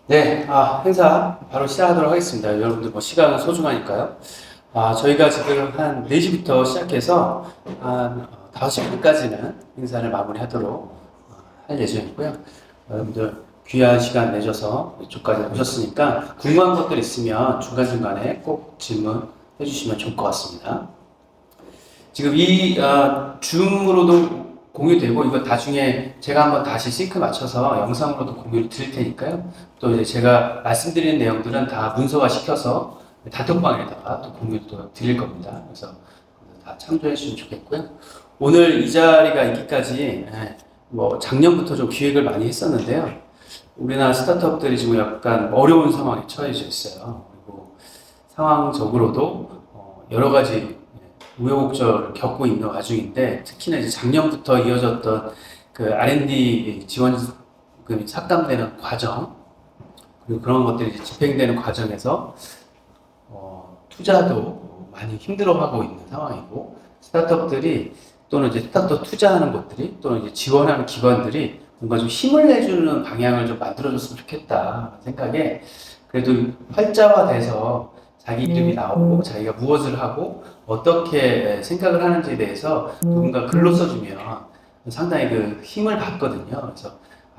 네, 행사 바로 시작하도록 하겠습니다. 여러분들 시간은 소중하니까요. 저희가 지금 한 4시부터 시작해서 한 5시 반까지는 행사를 마무리하도록 할 예정이고요. 여러분들 귀한 시간 내셔서 이쪽까지 오셨으니까 궁금한 것들 있으면 중간중간에 꼭 질문해 주시면 좋을 것 같습니다. 지금 이 줌으로도 공유되고, 이거 나중에 제가 한번 다시 싱크 맞춰서 영상으로도 공유를 드릴 테니까요. 또 이제 제가 말씀드리는 내용들은 다 문서화 시켜서 단톡방에다가 또 공유도 드릴 겁니다. 그래서 다 참조해 주시면 좋겠고요. 오늘 이 자리가 있기까지 작년부터 좀 기획을 많이 했었는데요. 우리나라 스타트업들이 지금 약간 어려운 상황에 처해져 있어요. 그리고 상황적으로도 여러 가지 우여곡절을 겪고 있는 와중인데, 특히나 이제 작년부터 이어졌던 그 R&D 지원금이 삭감되는 과정, 그리고 그런 것들이 이제 집행되는 과정에서 투자도 많이 힘들어하고 있는 상황이고, 스타트업들이 또는 이제 스타트업 투자하는 곳들이 또는 이제 지원하는 기관들이 뭔가 좀 힘을 내주는 방향을 좀 만들어줬으면 좋겠다 생각에, 그래도 활자화돼서 자기 이름이 나오고 자기가 무엇을 하고 어떻게 생각을 하는지에 대해서 누군가 글로 써주면 상당히 그 힘을 받거든요. 그래서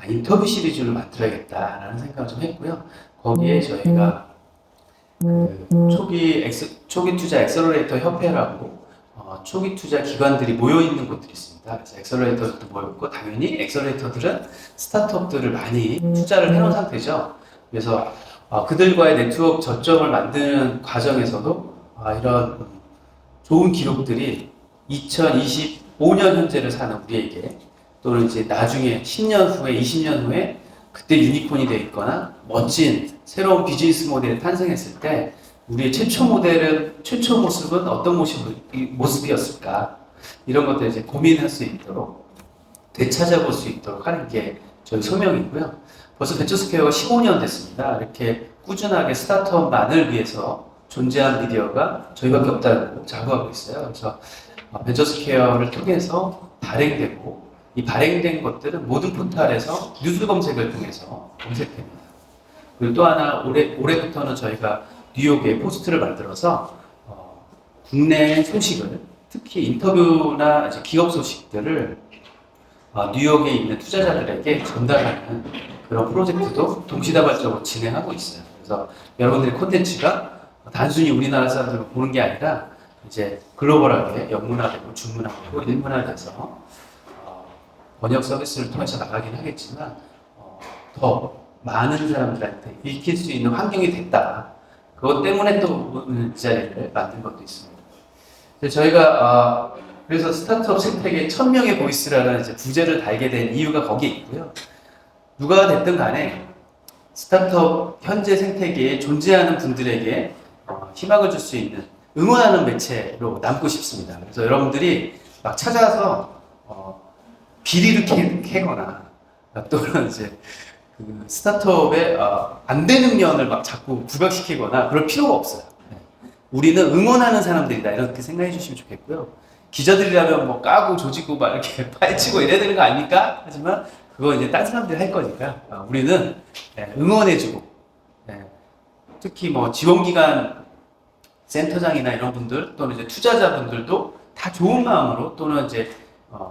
인터뷰 시리즈를 만들어야겠다라는 생각을 좀 했고요. 거기에 저희가 초기 투자 엑셀러레이터 협회라고 초기 투자 기관들이 모여 있는 곳들이 있습니다. 그래서 엑셀러레이터들도 모였고, 당연히 엑셀러레이터들은 스타트업들을 많이 투자를 해놓은 상태죠. 그래서 그들과의 네트워크 저점을 만드는 과정에서도 이런 좋은 기록들이 2025년 현재를 사는 우리에게, 또는 이제 나중에 10년 후에 20년 후에 그때 유니콘이 되어 있거나 멋진 새로운 비즈니스 모델이 탄생했을 때 우리의 최초 모습은 어떤 모습이었을까, 이런 것들 이제 고민할 수 있도록 되찾아볼 수 있도록 하는 게 저희 소명이고요. 벌써 벤처스퀘어가 15년 됐습니다. 이렇게 꾸준하게 스타트업만을 위해서 존재한 미디어가 저희밖에 없다고 자부하고 있어요. 그래서 벤처스퀘어를 통해서 발행되고, 이 발행된 것들은 모든 포털에서 뉴스 검색을 통해서 검색됩니다. 그리고 또 하나, 올해부터는 저희가 뉴욕에 포스트를 만들어서 국내 소식을, 특히 인터뷰나 이제 기업 소식들을 뉴욕에 있는 투자자들에게 전달하는 그런 프로젝트도 동시다발적으로 진행하고 있어요. 그래서 여러분들의 콘텐츠가 단순히 우리나라 사람들을 보는 게 아니라 이제 글로벌하게 영문화되고 중문화되고 일문화돼서 번역 서비스를 통해서 나가긴 하겠지만 더 많은 사람들한테 읽힐 수 있는 환경이 됐다. 그것 때문에 또 이 자리를 만든 것도 있습니다. 저희가 그래서 스타트업 생태계 1000명의 보이스라는 이제 부제를 달게 된 이유가 거기에 있고요. 누가 됐든 간에 스타트업 현재 생태계에 존재하는 분들에게 희망을 줄 수 있는 응원하는 매체로 남고 싶습니다. 그래서 여러분들이 막 찾아서 비리를 캐거나 또는 이제 그 스타트업의 안 되는 면을 막 자꾸 부각시키거나 그럴 필요가 없어요. 우리는 응원하는 사람들이다, 이렇게 생각해 주시면 좋겠고요. 기자들이라면 뭐 까고 조지고 막 이렇게 파헤치고 이래야 되는 거 아닙니까? 하지만 그거 이제 딴 사람들이 할 거니까 우리는 응원해주고, 특히 뭐 지원기관 센터장이나 이런 분들 또는 이제 투자자분들도 다 좋은 마음으로, 또는 이제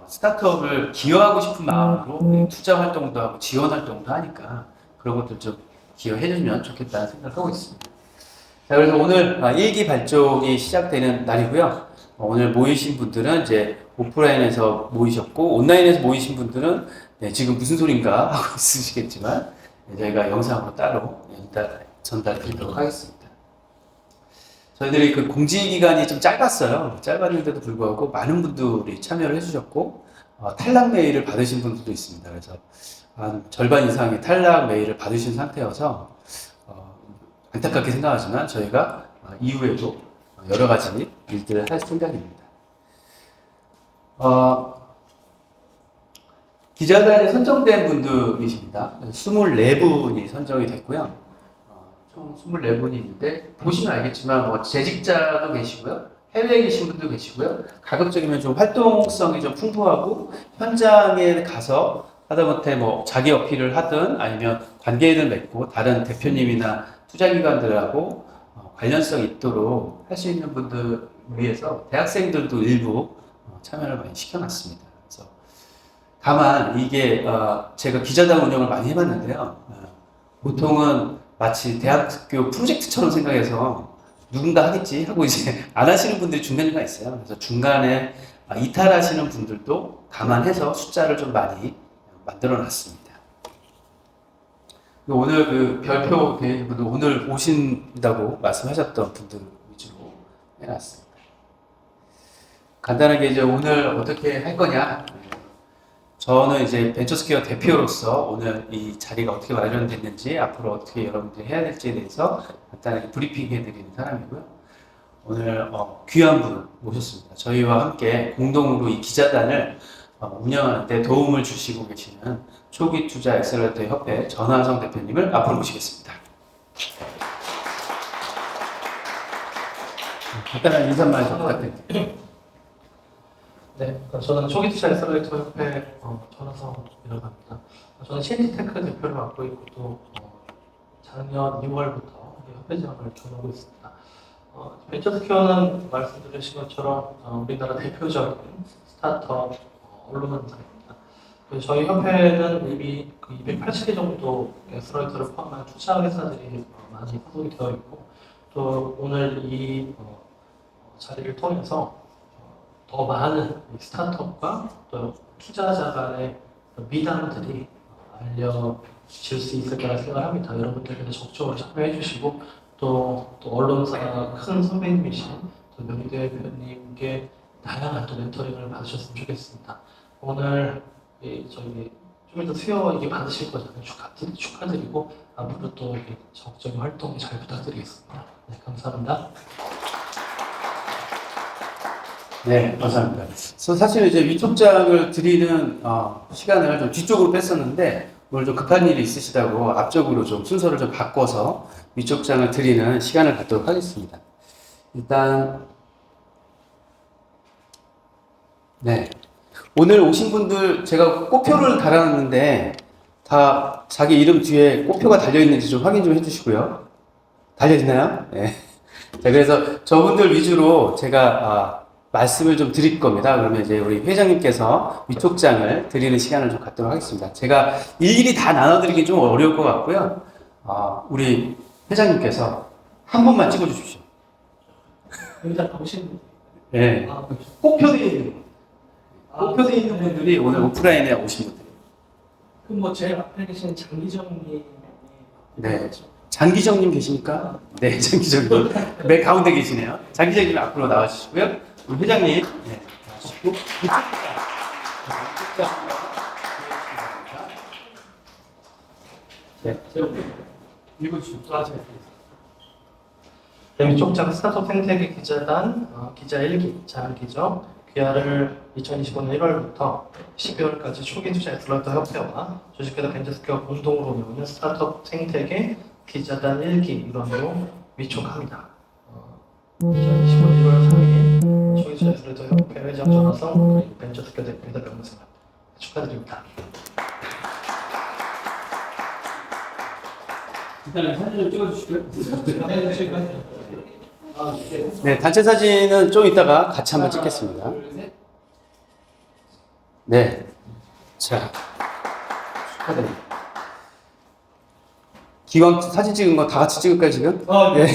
스타트업을 기여하고 싶은 마음으로 투자 활동도 하고 지원 활동도 하니까 그런 것들 좀 기여해주면 좋겠다는 생각을 하고 있습니다. 자, 그래서 오늘 일기 발족이 시작되는 날이고요. 오늘 모이신 분들은 이제 오프라인에서 모이셨고, 온라인에서 모이신 분들은 지금 무슨 소린가 하고 있으시겠지만 저희가 영상으로 따로 전달 드리도록 하겠습니다. 저희들이 그 공지 기간이 좀 짧았어요. 짧았는데도 불구하고 많은 분들이 참여를 해주셨고, 탈락 메일을 받으신 분들도 있습니다. 그래서 한 절반 이상의 탈락 메일을 받으신 상태여서 안타깝게 생각하지만 저희가 이후에도 여러 가지 일들을 할 생각입니다. 기자단에 선정된 분들이십니다. 24분이 선정이 됐고요. 총 24분이 있는데, 보시면 알겠지만 재직자도 계시고요, 해외에 계신 분도 계시고요. 가급적이면 좀 활동성이 좀 풍부하고 현장에 가서 하다못해 뭐 자기 어필을 하든 아니면 관계를 맺고 다른 대표님이나 투자기관들하고 관련성 있도록 할 수 있는 분들 위해서 대학생들도 일부 참여를 많이 시켜놨습니다. 그래서 다만 이게 제가 기자단 운영을 많이 해봤는데요. 보통은 마치 대학교 프로젝트처럼 생각해서 누군가 하겠지 하고 이제 안 하시는 분들이 중간중간 있어요. 그래서 중간에 이탈하시는 분들도 감안해서 숫자를 좀 많이 만들어 놨습니다. 오늘 그 별표 계신 분들 오늘 오신다고 말씀하셨던 분들 위주로 해놨습니다. 간단하게 이제 오늘 어떻게 할 거냐. 저는 이제 벤처스퀘어 대표로서 오늘 이 자리가 어떻게 마련됐는지 앞으로 어떻게 여러분들이 해야 될지에 대해서 간단하게 브리핑 해드리는 사람이고요. 오늘 귀한 분 모셨습니다. 저희와 함께 공동으로 이 기자단을 운영하는 데 도움을 주시고 계시는 초기 투자 엑셀러레이터 협회 전하성 대표님을 앞으로 모시겠습니다. 간단한 인사만 좀 부탁드립니다. 네, 저는 초기투자 엑셀러레이터 협회 전하성이라고 합니다. 저는 CNT테크 대표를 맡고 있고 또 작년 2월부터 협회장을 겸하고 있습니다. 벤처스퀘어는 말씀드리신 것처럼 우리나라 대표적인 스타트업 언론사입니다. 저희 협회는 이미 280개 정도 엑셀러레이터를 포함한 투자 회사들이 많이 소속이 되어 있고 또 오늘 이 자리를 통해서 더 많은 스타트업과 또 투자자 간의 미담들이 알려질 수 있을 거라 생각합니다. 여러분들께서 적극적으로 참여해 주시고 또 언론사 큰 선배님이신 또 명희대 대표님께 다양한 또 멘토링을 받으셨으면 좋겠습니다. 오늘 저희 좀 이따 수요 이게 받으실 거잖아요. 축하드리고 앞으로 또 적극적인 활동 잘 부탁드리겠습니다. 네, 감사합니다. 네, 감사합니다. 그래서 사실 이제 위촉장을 드리는 시간을 좀 뒤쪽으로 뺐었는데 오늘 좀 급한 일이 있으시다고 앞쪽으로 좀 순서를 좀 바꿔서 위촉장을 드리는 시간을 갖도록 하겠습니다. 일단 네, 오늘 오신 분들 제가 꽃표를 달아놨는데 다 자기 이름 뒤에 꽃표가 달려있는지 좀 확인 좀 해주시고요. 달려있나요? 네. 자, 그래서 저분들 위주로 제가 말씀을 좀 드릴 겁니다. 그러면 이제 우리 회장님께서 위촉장을 드리는 시간을 좀 갖도록 하겠습니다. 제가 일일이 다 나눠드리기 좀 어려울 것 같고요. 우리 회장님께서 한 번만 찍어주십시오. 여기다 보시는 네. 꽃표되어 있는 꽃표되어 있는 분들이 오늘 오프라인에 오신 분들. 그럼 뭐 제일 앞에 계신 장기정님. 네. 장기정님 계십니까? 네, 장기정님. 맨 가운데 계시네요. 장기정님 앞으로 나와주시고요. 우리 회장님, 네, 나와주시고. 네, 읽어주십시오. 네, 위촉장 스타트업 생태계 기자단 기자 1기 장기죠. 귀하를 2025년 1월부터 12월까지 초기 투자 엑셀러레이터 협회와 주식회사 벤처스퀘어 공동으로 운영하는 스타트업 생태계 기자단 1기 일원으로 위촉합니다. 2025년 1월 3일 초기 투자 엑셀러레이터 협회 회장 전하성 그리고 벤처스퀘어 대표이사 명승 축하드립니다. 일단 사진 좀 찍어주시고요. 네, 단체 사진은 좀 이따가 같이 한번 찍겠습니다. 네. 자, 축하드립니다. 기왕 사진 찍은 거 다 같이 찍을까요, 지금? 네.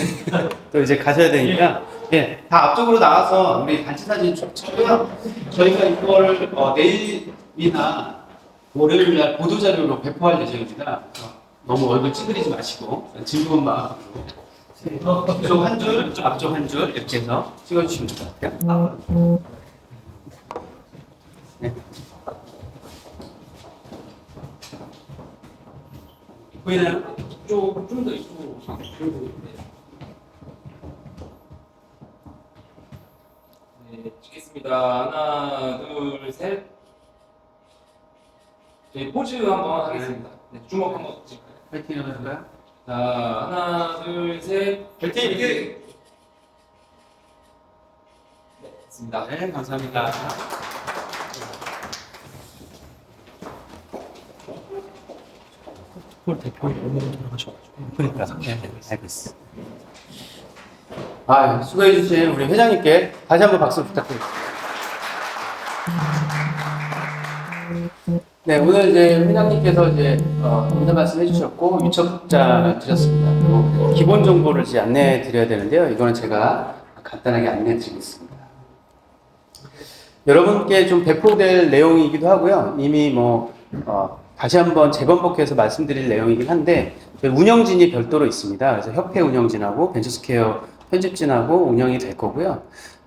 또 이제 가셔야 되니까. 네, 다 앞쪽으로 나와서 우리 단체 사진 찍고요. 저희가 이걸 내일이나 월요일 날 보도자료로 배포할 예정입니다. 너무 얼굴 찌그리지 마시고 즐거운 마음으로 뒤쪽 한 줄, 앞쪽 한 줄 이렇게 해서 찍어주시면 될 것 같아요. 네. 보이나요? 좀더 이쪽으로. 네, 찍겠습니다. 하나, 둘, 셋. 저희 포즈 한번 하겠습니다. 네, 주먹 한번 찍을까요? 파이팅 해볼까요? 자, 하나, 둘, 셋. 파이팅! 있겠습니다. 네, 감사합니다. 홀 대표님 오늘 돌아가셔가지고. 그러니까 알겠어. 아, 수고해주신 우리 회장님께 다시 한번 박수 부탁드립니다. 네, 오늘 이제 회장님께서 이제 인사 말씀 해주셨고 유척자 드렸습니다. 그리고 기본 정보를 이제 안내해 드려야 되는데요. 이거는 제가 간단하게 안내해 드리겠습니다. 여러분께 좀 배포될 내용이기도 하고요. 이미 뭐 다시 한번 재번복해서 말씀드릴 내용이긴 한데 저희 운영진이 별도로 있습니다. 그래서 협회 운영진하고 벤처스퀘어 편집진하고 운영이 될 거고요.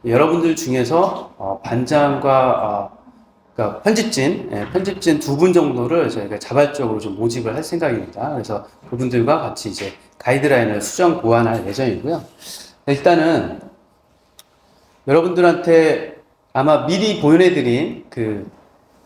여러분들 중에서 반장과 그러니까 편집진 두 분 정도를 저희가 자발적으로 좀 모집을 할 생각입니다. 그래서 그분들과 같이 이제 가이드라인을 수정 보완할 예정이고요. 일단은 여러분들한테 아마 미리 보내드린 그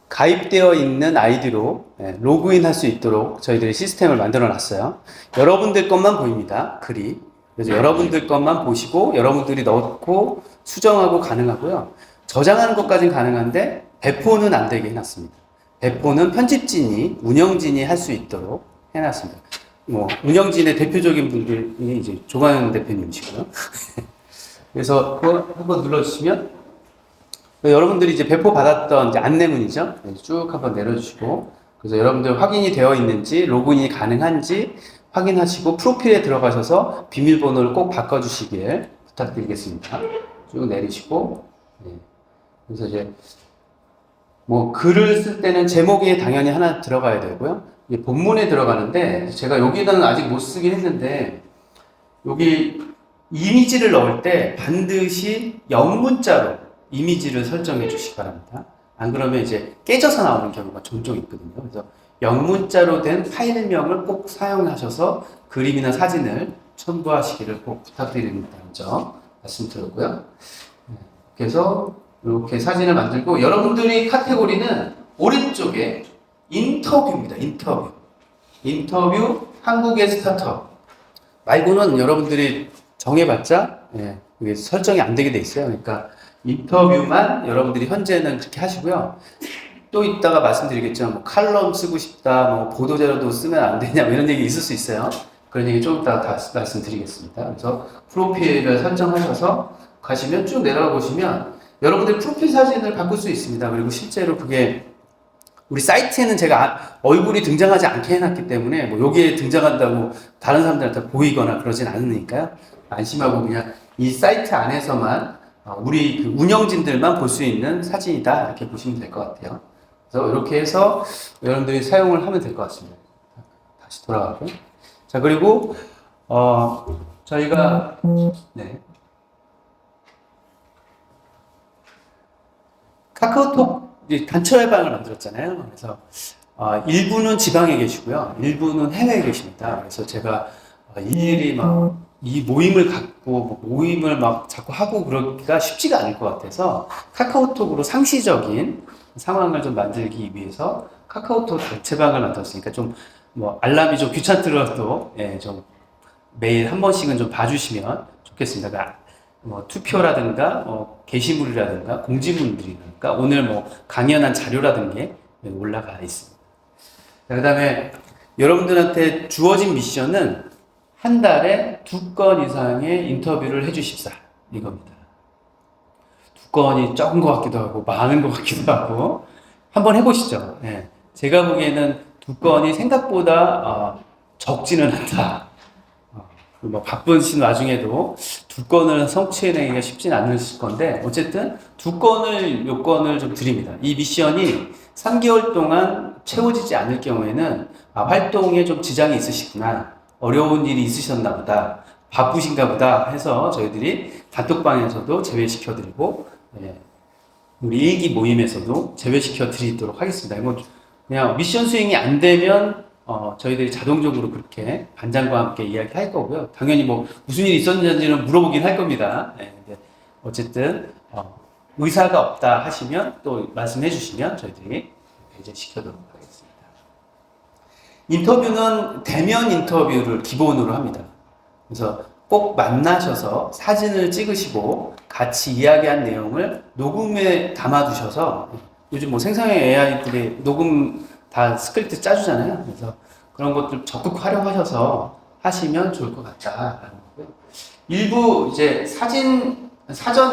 가입되어 있는 아이디로 로그인 할 수 있도록 저희들이 시스템을 만들어 놨어요. 여러분들 것만 보입니다. 글이. 그래서 여러분들 것만 보시고 여러분들이 넣고 수정하고 가능하고요. 저장하는 것까지는 가능한데 배포는 안 되게 해놨습니다. 배포는 편집진이, 운영진이 할 수 있도록 해놨습니다. 뭐 운영진의 대표적인 분들이 이제 조광현 대표님이시고요. 그래서 그거 한번 눌러주시면 여러분들이 이제 배포 받았던 이제 안내문이죠. 쭉 한번 내려주시고 그래서 여러분들 확인이 되어 있는지 로그인이 가능한지 확인하시고 프로필에 들어가셔서 비밀번호를 꼭 바꿔주시길 부탁드리겠습니다. 쭉 내리시고 그래서 이제 뭐 글을 쓸 때는 제목이 당연히 하나 들어가야 되고요. 이제 본문에 들어가는데 제가 여기는 아직 못 쓰긴 했는데 여기 이미지를 넣을 때 반드시 영문자로 이미지를 설정해 주시기 바랍니다. 안 그러면 이제 깨져서 나오는 경우가 종종 있거든요. 그래서 영문자로 된 파일명을 꼭 사용하셔서 그림이나 사진을 첨부하시기를 꼭 부탁드린다는 점 말씀드렸고요. 그래서 이렇게 사진을 만들고 여러분들이 카테고리는 오른쪽에 인터뷰입니다. 인터뷰 한국의 스타트업 말고는 여러분들이 정해봤자 이게 설정이 안 되게 돼 있어요. 그러니까 인터뷰만 여러분들이 현재는 그렇게 하시고요. 또 이따가 말씀드리겠지만 뭐 칼럼 쓰고 싶다, 뭐 보도자료도 쓰면 안 되냐 뭐 이런 얘기 있을 수 있어요. 그런 얘기 좀 이따가 다 말씀드리겠습니다. 그래서 프로필을 설정하셔서 가시면 쭉 내려가 보시면 여러분들 프로필 사진을 바꿀 수 있습니다. 그리고 실제로 그게 우리 사이트에는 제가 얼굴이 등장하지 않게 해놨기 때문에 뭐 여기에 등장한다고 다른 사람들한테 보이거나 그러진 않으니까요. 안심하고 그냥 이 사이트 안에서만 우리 그 운영진들만 볼 수 있는 사진이다 이렇게 보시면 될 것 같아요. 그래서 이렇게 해서 여러분들이 사용을 하면 될 것 같습니다. 다시 돌아가고 자 그리고 저희가 카카오톡 단체 회방을 만들었잖아요. 그래서 일부는 지방에 계시고요, 일부는 해외에 계십니다. 그래서 제가 일일이 막 이 모임을 갖고 모임을 막 자꾸 하고 그러기가 쉽지가 않을 것 같아서 카카오톡으로 상시적인 상황을 좀 만들기 위해서 카카오톡 단체방을 만들었으니까 좀 뭐 알람이 좀 귀찮더라도 좀 매일 한 번씩은 좀 봐주시면 좋겠습니다. 그러니까 뭐 투표라든가 게시물이라든가 공지문들이니까 오늘 뭐 강연한 자료라든가 올라가 있습니다. 그 다음에 여러분들한테 주어진 미션은 한 달에 2건 이상의 인터뷰를 해주십사 이겁니다. 2건이 적은 것 같기도 하고 많은 것 같기도 하고 한번 해보시죠. 제가 보기에는 2건이 생각보다 적지는 않다. 뭐 바쁘신 와중에도 2건을 성취해내기가 쉽진 않으실 건데 어쨌든 2건을 좀 드립니다. 이 미션이 3개월 동안 채워지지 않을 경우에는 활동에 좀 지장이 있으시구나, 어려운 일이 있으셨나 보다, 바쁘신가 보다 해서 저희들이 단톡방에서도 제외시켜드리고 우리 일기 모임에서도 제외시켜 드리도록 하겠습니다. 이거 그냥 미션 수행이 안 되면 저희들이 자동적으로 그렇게 반장과 함께 이야기할 거고요. 당연히 뭐 무슨 일이 있었는지는 물어보긴 할 겁니다. 근데 어쨌든 의사가 없다 하시면 또 말씀해 주시면 저희들이 배제시켜도록 하겠습니다. 인터뷰는 대면 인터뷰를 기본으로 합니다. 그래서 꼭 만나셔서 사진을 찍으시고 같이 이야기한 내용을 녹음에 담아두셔서 요즘 뭐 생성형 AI들이 녹음 다 스크립트 짜주잖아요. 그래서 그런 것들 적극 활용하셔서 하시면 좋을 것 같다라는 거고요. 일부 이제 사전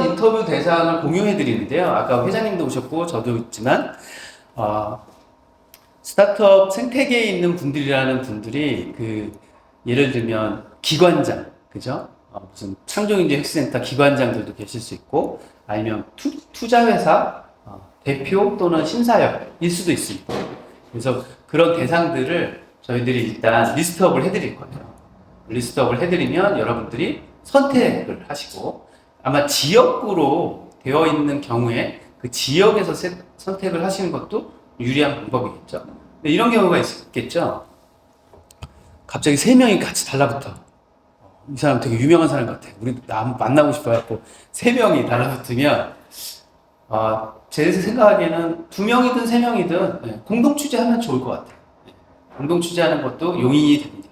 인터뷰 대상을 공유해 드리는데요. 아까 회장님도 오셨고 저도 있지만 스타트업 생태계에 있는 분들이라는 분들이 예를 들면 기관장, 그죠? 무슨 창조경제 혁신센터 기관장들도 계실 수 있고 아니면 투자회사 대표 또는 심사역일 수도 있습니다. 그래서 그런 대상들을 저희들이 일단 리스트업을 해드릴 거예요. 리스트업을 해드리면 여러분들이 선택을 하시고 아마 지역구로 되어 있는 경우에 그 지역에서 선택을 하시는 것도 유리한 방법이겠죠. 근데 이런 경우가 있겠죠. 갑자기 3명이 같이 달라붙어. 이 사람 되게 유명한 사람 같아. 우리 만나고 싶어갖고 3명이 달라붙으면 제 생각하기에는 2명이든 3명이든 공동 취재하면 좋을 것 같아요. 공동 취재하는 것도 용인이 됩니다.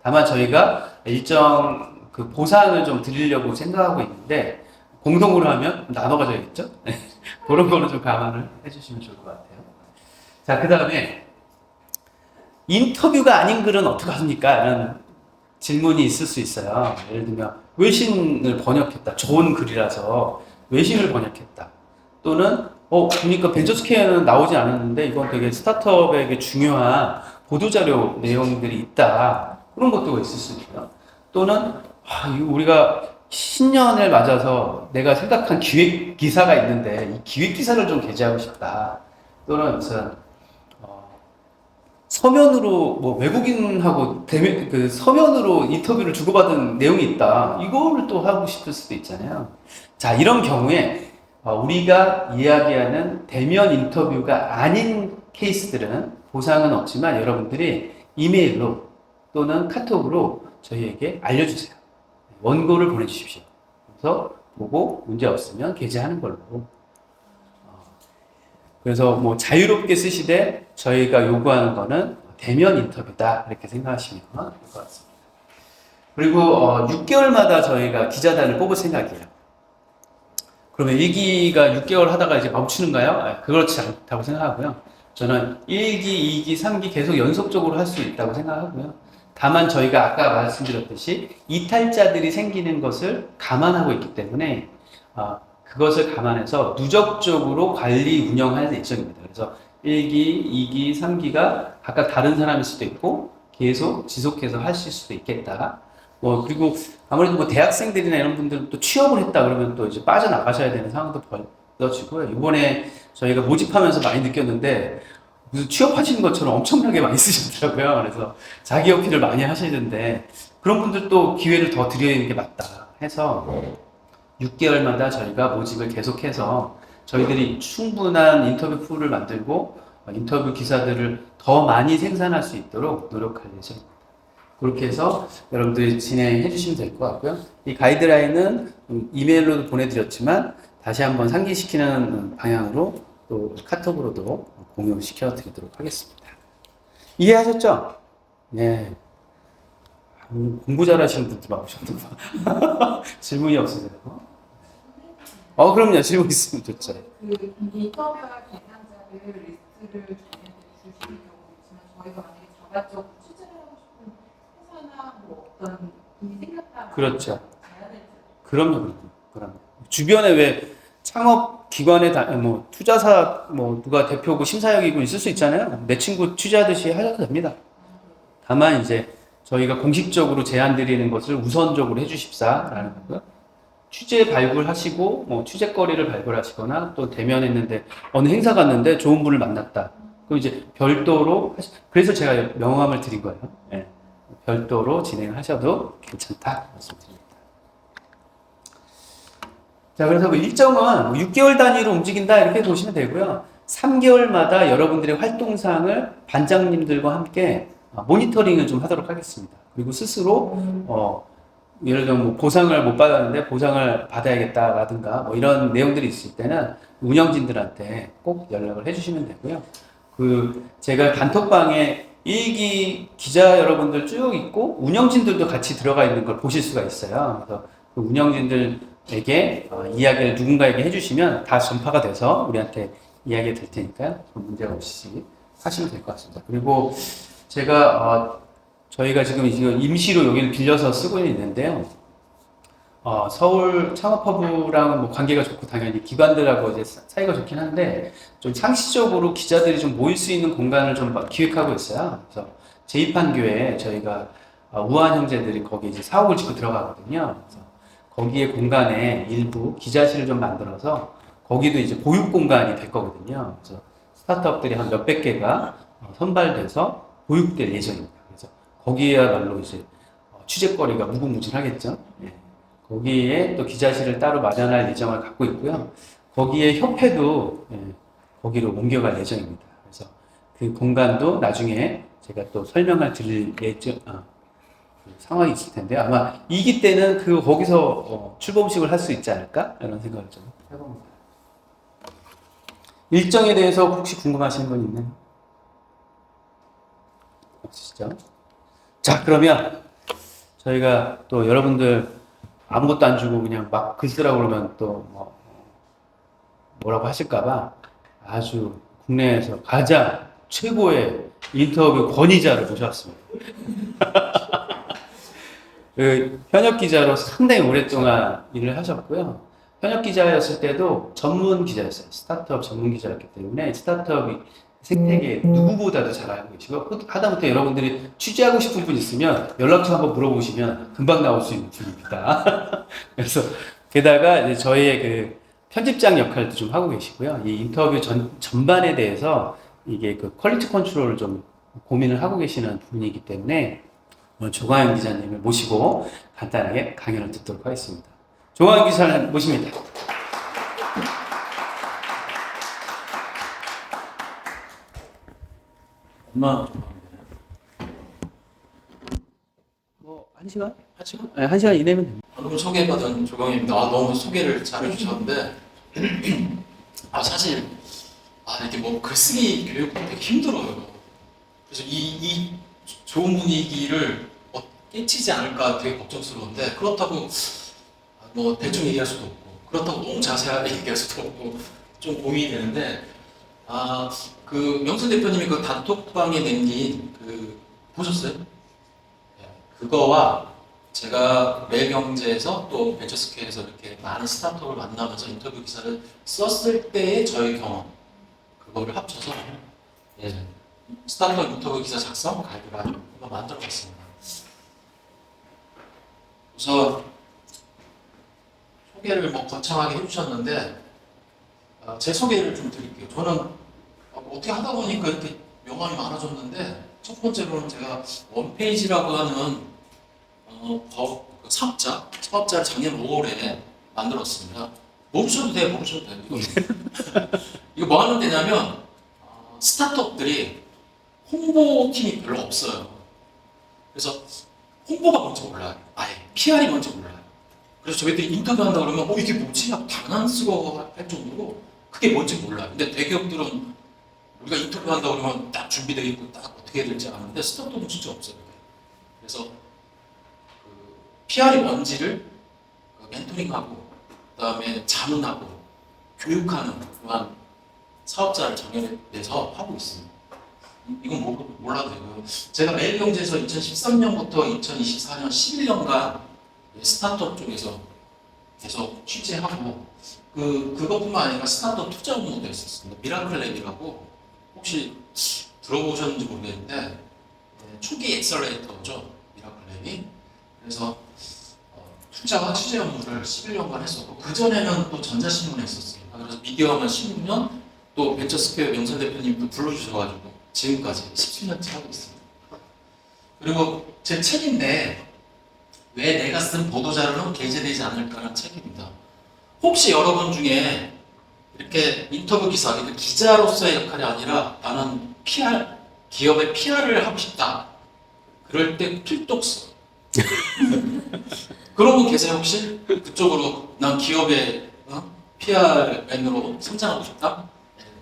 다만 저희가 일정 그 보상을 좀 드리려고 생각하고 있는데 공동으로 하면 나눠 가져야겠죠? 그런 거는 좀 감안을 해주시면 좋을 것 같아요. 자, 그 다음에 인터뷰가 아닌 글은 어떡합니까? 라는 질문이 있을 수 있어요. 예를 들면 외신을 번역했다. 좋은 글이라서 외신을 번역했다. 또는 보니까 벤처스퀘어는 나오지 않았는데 이건 되게 스타트업에게 중요한 보도자료 내용들이 있다. 그런 것도 있을 수 있고요. 또는 우리가 신년을 맞아서 내가 생각한 기획 기사가 있는데 이 기획 기사를 좀 게재하고 싶다. 또는 무슨 서면으로 뭐 외국인하고 서면으로 인터뷰를 주고받은 내용이 있다. 이거를 또 하고 싶을 수도 있잖아요. 자, 이런 경우에 우리가 이야기하는 대면 인터뷰가 아닌 케이스들은 보상은 없지만 여러분들이 이메일로 또는 카톡으로 저희에게 알려주세요. 원고를 보내주십시오. 그래서 보고 문제 없으면 게재하는 걸로. 그래서 뭐 자유롭게 쓰시되 저희가 요구하는 거는 대면 인터뷰다 이렇게 생각하시면 될 것 같습니다. 그리고 6개월마다 저희가 기자단을 뽑을 생각이에요. 그러면 1기가 6개월 하다가 이제 멈추는가요? 그렇지 않다고 생각하고요. 저는 1기, 2기, 3기 계속 연속적으로 할 수 있다고 생각하고요. 다만 저희가 아까 말씀드렸듯이 이탈자들이 생기는 것을 감안하고 있기 때문에 그것을 감안해서 누적적으로 관리 운영할 예정입니다. 그래서 1기, 2기, 3기가 각각 다른 사람일 수도 있고 계속 지속해서 하실 수도 있겠다. 그리고 아무래도 뭐 대학생들이나 이런 분들은 또 취업을 했다 그러면 또 이제 빠져나가셔야 되는 상황도 벌어지고요. 이번에 저희가 모집하면서 많이 느꼈는데 무슨 취업하시는 것처럼 엄청나게 많이 쓰시더라고요. 그래서 자기 어필을 많이 하시는데 그런 분들도 기회를 더 드리는 게 맞다 해서 6개월마다 저희가 모집을 계속해서 저희들이 충분한 인터뷰 풀을 만들고 인터뷰 기사들을 더 많이 생산할 수 있도록 노력할 예정입니다. 그렇게 해서 여러분들이 진행해 주시면 될 것 같고요. 이 가이드라인은 이메일로도 보내드렸지만 다시 한번 상기시키는 방향으로 또 카톡으로도 공유시켜 드리도록 하겠습니다. 이해하셨죠? 네. 공부 잘하시는 분들 많으셨나 질문이 없으세요? 그럼요. 질문 있으면 좋죠. 인터뷰할 대상자를 리스트를 주시는 경우도 있지만 저희가 만약에 자발적으로 취재를 하고 싶은 회사나 뭐 어떤 분이 생겼다. 그렇죠. 그럼요. 주변에 왜 창업 기관에 투자사 누가 대표고 심사역이고 있을 수 있잖아요. 내 친구 취재하듯이 하셔도 됩니다. 다만 이제 저희가 공식적으로 제안 드리는 것을 우선적으로 해주십사라는 거고요. 취재 발굴하시고 취재거리를 발굴하시거나 또 대면했는데 어느 행사 갔는데 좋은 분을 만났다. 그럼 이제 별도로 그래서 제가 명함을 드린 거예요. 네. 별도로 진행하셔도 괜찮다 말씀드립니다. 자, 그래서 일정은 6개월 단위로 움직인다 이렇게 보시면 되고요. 3개월마다 여러분들의 활동상을 반장님들과 함께 모니터링을 좀 하도록 하겠습니다. 그리고 스스로 예를 들면 보상을 못 받았는데 보상을 받아야겠다라든가 이런 내용들이 있을 때는 운영진들한테 꼭 연락을 해주시면 되고요. 제가 단톡방에 일기 기자 여러분들 쭉 있고 운영진들도 같이 들어가 있는 걸 보실 수가 있어요. 그래서 그 운영진들에게 이야기를 누군가에게 해주시면 다 전파가 돼서 우리한테 이야기가 될 테니까요. 문제가 없이 하시면 될 것 같습니다. 그리고 제가 저희가 지금 임시로 여기를 빌려서 쓰고 있는데요. 서울 창업허브랑은 뭐 관계가 좋고 당연히 기관들하고 이제 사이가 좋긴 한데 좀 상시적으로 기자들이 좀 모일 수 있는 공간을 좀 기획하고 있어요. 그래서 제2판교에 저희가 우한 형제들이 거기 이제 사옥을 짓고 들어가거든요. 그래서 거기에 공간에 일부 기자실을 좀 만들어서 거기도 이제 보육 공간이 될 거거든요. 그래서 스타트업들이 한 몇백 개가 선발돼서 보육될 예정입니다. 그래서 거기에야말로 이제 취재거리가 무궁무진하겠죠. 예. 거기에 또 기자실을 따로 마련할 예정을 갖고 있고요. 거기에 협회도 거기로 옮겨갈 예정입니다. 그래서 그 공간도 나중에 제가 또 설명을 드릴 그 상황이 있을 텐데 아마 2기 때는 거기서 출범식을 할 수 있지 않을까? 이런 생각을 좀 해봅니다. 일정에 대해서 혹시 궁금하신 분 있나요? 없으시죠? 자, 그러면 저희가 또 여러분들 아무것도 안 주고 그냥 막 글 쓰라고 그러면 또 뭐라고 하실까봐 아주 국내에서 가장 최고의 인터뷰 권위자를 모셔왔습니다. 그 현역 기자로 상당히 오랫동안 일을 하셨고요. 현역 기자였을 때도 전문 기자였어요. 스타트업 전문 기자였기 때문에 스타트업 생태계 누구보다도 잘 알고 계시고 하다못해 여러분들이 취재하고 싶은 분 있으면 연락처 한번 물어보시면 금방 나올 수 있는 분입니다. 그래서 게다가 이제 저희의 그 편집장 역할도 좀 하고 계시고요. 이 인터뷰 전반에 대해서 이게 그 퀄리티 컨트롤을 좀 고민을 하고 계시는 분이기 때문에 오늘 조광현 기자님을 모시고 간단하게 강연을 듣도록 하겠습니다. 조광현 기자님 모십니다. 얼마? 뭐 1시간? 1시간? 네, 1시간 이내면 됩니다. 방금 소개받은 조경입니다. 너무 소개를 잘해주셨는데 사실 이렇게 뭐 글쓰기 교육도 되게 힘들어요. 그래서 이 좋은 분위기를 깨치지 않을까 되게 걱정스러운데 그렇다고 뭐 대충 얘기할 수도 없고 그렇다고 너무 자세하게 얘기할 수도 없고 좀 고민이 되는데 그 명순 대표님이 그 단톡방에 남긴 보셨어요? 네, 그거와 제가 매일경제에서 또 벤처스퀘어에서 이렇게 많은 스타트업을 만나면서 인터뷰 기사를 썼을 때의 저의 경험 그거를 합쳐서 스타트업 인터뷰 기사 작성 가이드라인 한번 만들어봤습니다. 우선 소개를 뭐 거창하게 해주셨는데 제 소개를 좀 드릴게요. 저는 어떻게 하다 보니까 이렇게 명함이 많아졌는데 첫 번째로는 제가 원페이지라고 하는 사업자를 작년 5월에 만들었습니다. 모르셔도 돼요. 이거 뭐 하는 데냐면 스타트업들이 홍보팀이 별로 없어요. 그래서 홍보가 뭔지 몰라요. 아예 PR이 뭔지 몰라요. 그래서 저희들이 인터뷰한다 그러면 이게 뭐지? 당황스러워 할 정도로 그게 뭔지 몰라요. 근데 대기업들은 우리가 인터뷰한다 그러면 딱 준비되어 있고 딱 어떻게 해야 될지 아는데 스타트업은 진짜 없어요. 그래서 PR이 뭔지를 멘토링하고 그다음에 자문하고 교육하는 그러한 사업자를 정해내서 하고 있습니다. 이건 몰라도 되고요. 제가 매일경제에서 2013년부터 2024년 11년간 스타트업 쪽에서 계속 취재하고 그것뿐만 아니라 스타트업 투자 업무도 했었습니다. 미라클랩이라고 혹시 들어보셨는지 모르겠는데 초기 엑셀레이터죠. 미라클랩이. 그래서 투자와 취재 업무를 11년간 했었고 그 전에는 또 전자신문에 했었습니다. 그래서 미디어만 16년 또 벤처스퀘어 명선 대표님도 불러주셔가지고 지금까지 17년째 하고 있습니다. 그리고 제 책인데 왜 내가 쓴 보도자료는 게재되지 않을까라는 책입니다. 혹시 여러분 중에 이렇게 인터뷰 기사, 기자로서의 역할이 아니라 나는 PR, 기업의 PR을 하고 싶다. 그럴 때 필독서. 그런 분 계세요 혹시? 그쪽으로 난 기업의 PR맨으로 성장하고 싶다?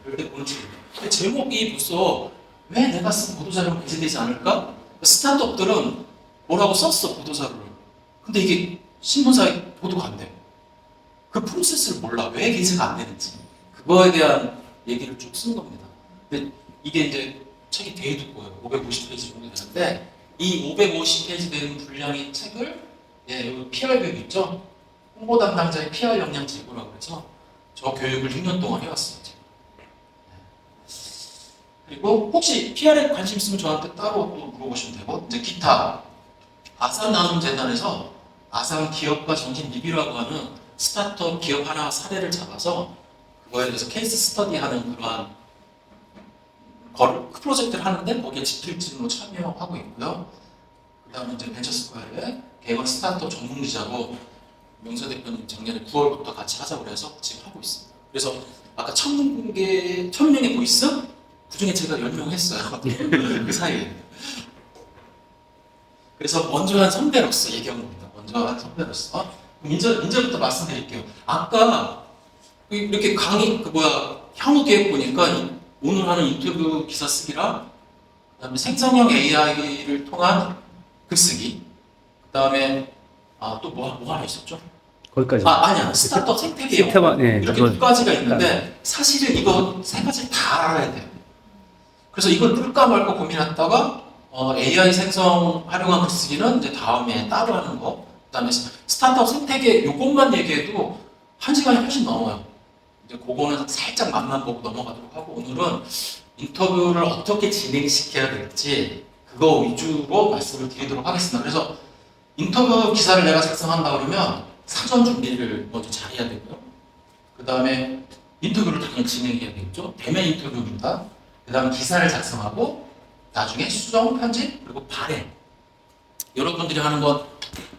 그럴 때 보는 책입니다. 제목이 벌써 왜 내가 쓴 보도자료가 배제되지 않을까? 스타트업들은 뭐라고 썼어, 보도자료를. 근데 이게 신문사에 보도가 안 돼. 그 프로세스를 몰라. 왜 게재가 안 되는지. 그거에 대한 얘기를 쭉 쓴 겁니다. 근데 이게 이제 책이 되게 두꺼워요. 550페이지 정도 되는데 이 550페이지 되는 분량의 책을 여기 PR 교육 있죠? 홍보 담당자의 PR 역량 제고라고 해서 저 교육을 6년 동안 해왔어요. 제가. 그리고 혹시 PR에 관심 있으면 저한테 따로 또 물어보시면 되고 이제 기타 아산 나눔 재단에서 아산 기업가 정신 리뷰라고 하는 스타트업 기업 하나 사례를 잡아서 그거에 대해서 케이스 스터디하는 그러한 프로젝트를 하는데 거기에 집필진으로 참여하고 있고요. 그다음에 이제 벤처스퀘어의 개건 스타트업 전문 기자로 명서 대표님 작년에 9월부터 같이 하자고 해서 지금 하고 있습니다. 그래서 아까 1000명의 보이스 그 중에 제가 10명 했어요. 그 사이에. 그래서 먼저 한 선배로서 얘기한 겁니다. 먼저 한 선배로서. 그럼 이제부터 말씀드릴게요. 아까 이렇게 강의 향후 계획 보니까 오늘 하는 인터뷰 기사 쓰기랑 그다음에 생성형 AI를 통한 글쓰기 그다음에 또 뭐 하나 있었죠? 거기까지. 아니야. 스타트업 생태계 영어. 시스템화, 네, 이렇게 그건- 두 가지가 있는데 사실은 이거 세 가지를 다 알아야 돼요. 그래서 이걸 뜰까 말까 고민했다가 AI 생성 활용한 글쓰기는 이제 다음에 따로 하는 거. 그다음에 스타트업 생태계 요것만 얘기해도 1시간이 훨씬 넘어요. 이제 그거는 살짝 맛만 보고 넘어가도록 하고 오늘은 인터뷰를 어떻게 진행시켜야 될지 그거 위주로 말씀을 드리도록 하겠습니다. 그래서 인터뷰 기사를 내가 작성한다 그러면 사전 준비를 먼저 잘해야 되고요. 그 다음에 인터뷰를 당연히 진행해야 되겠죠. 대면 인터뷰입니다. 그 다음에 기사를 작성하고 나중에 수정, 편집, 그리고 발행. 여러분들이 하는 건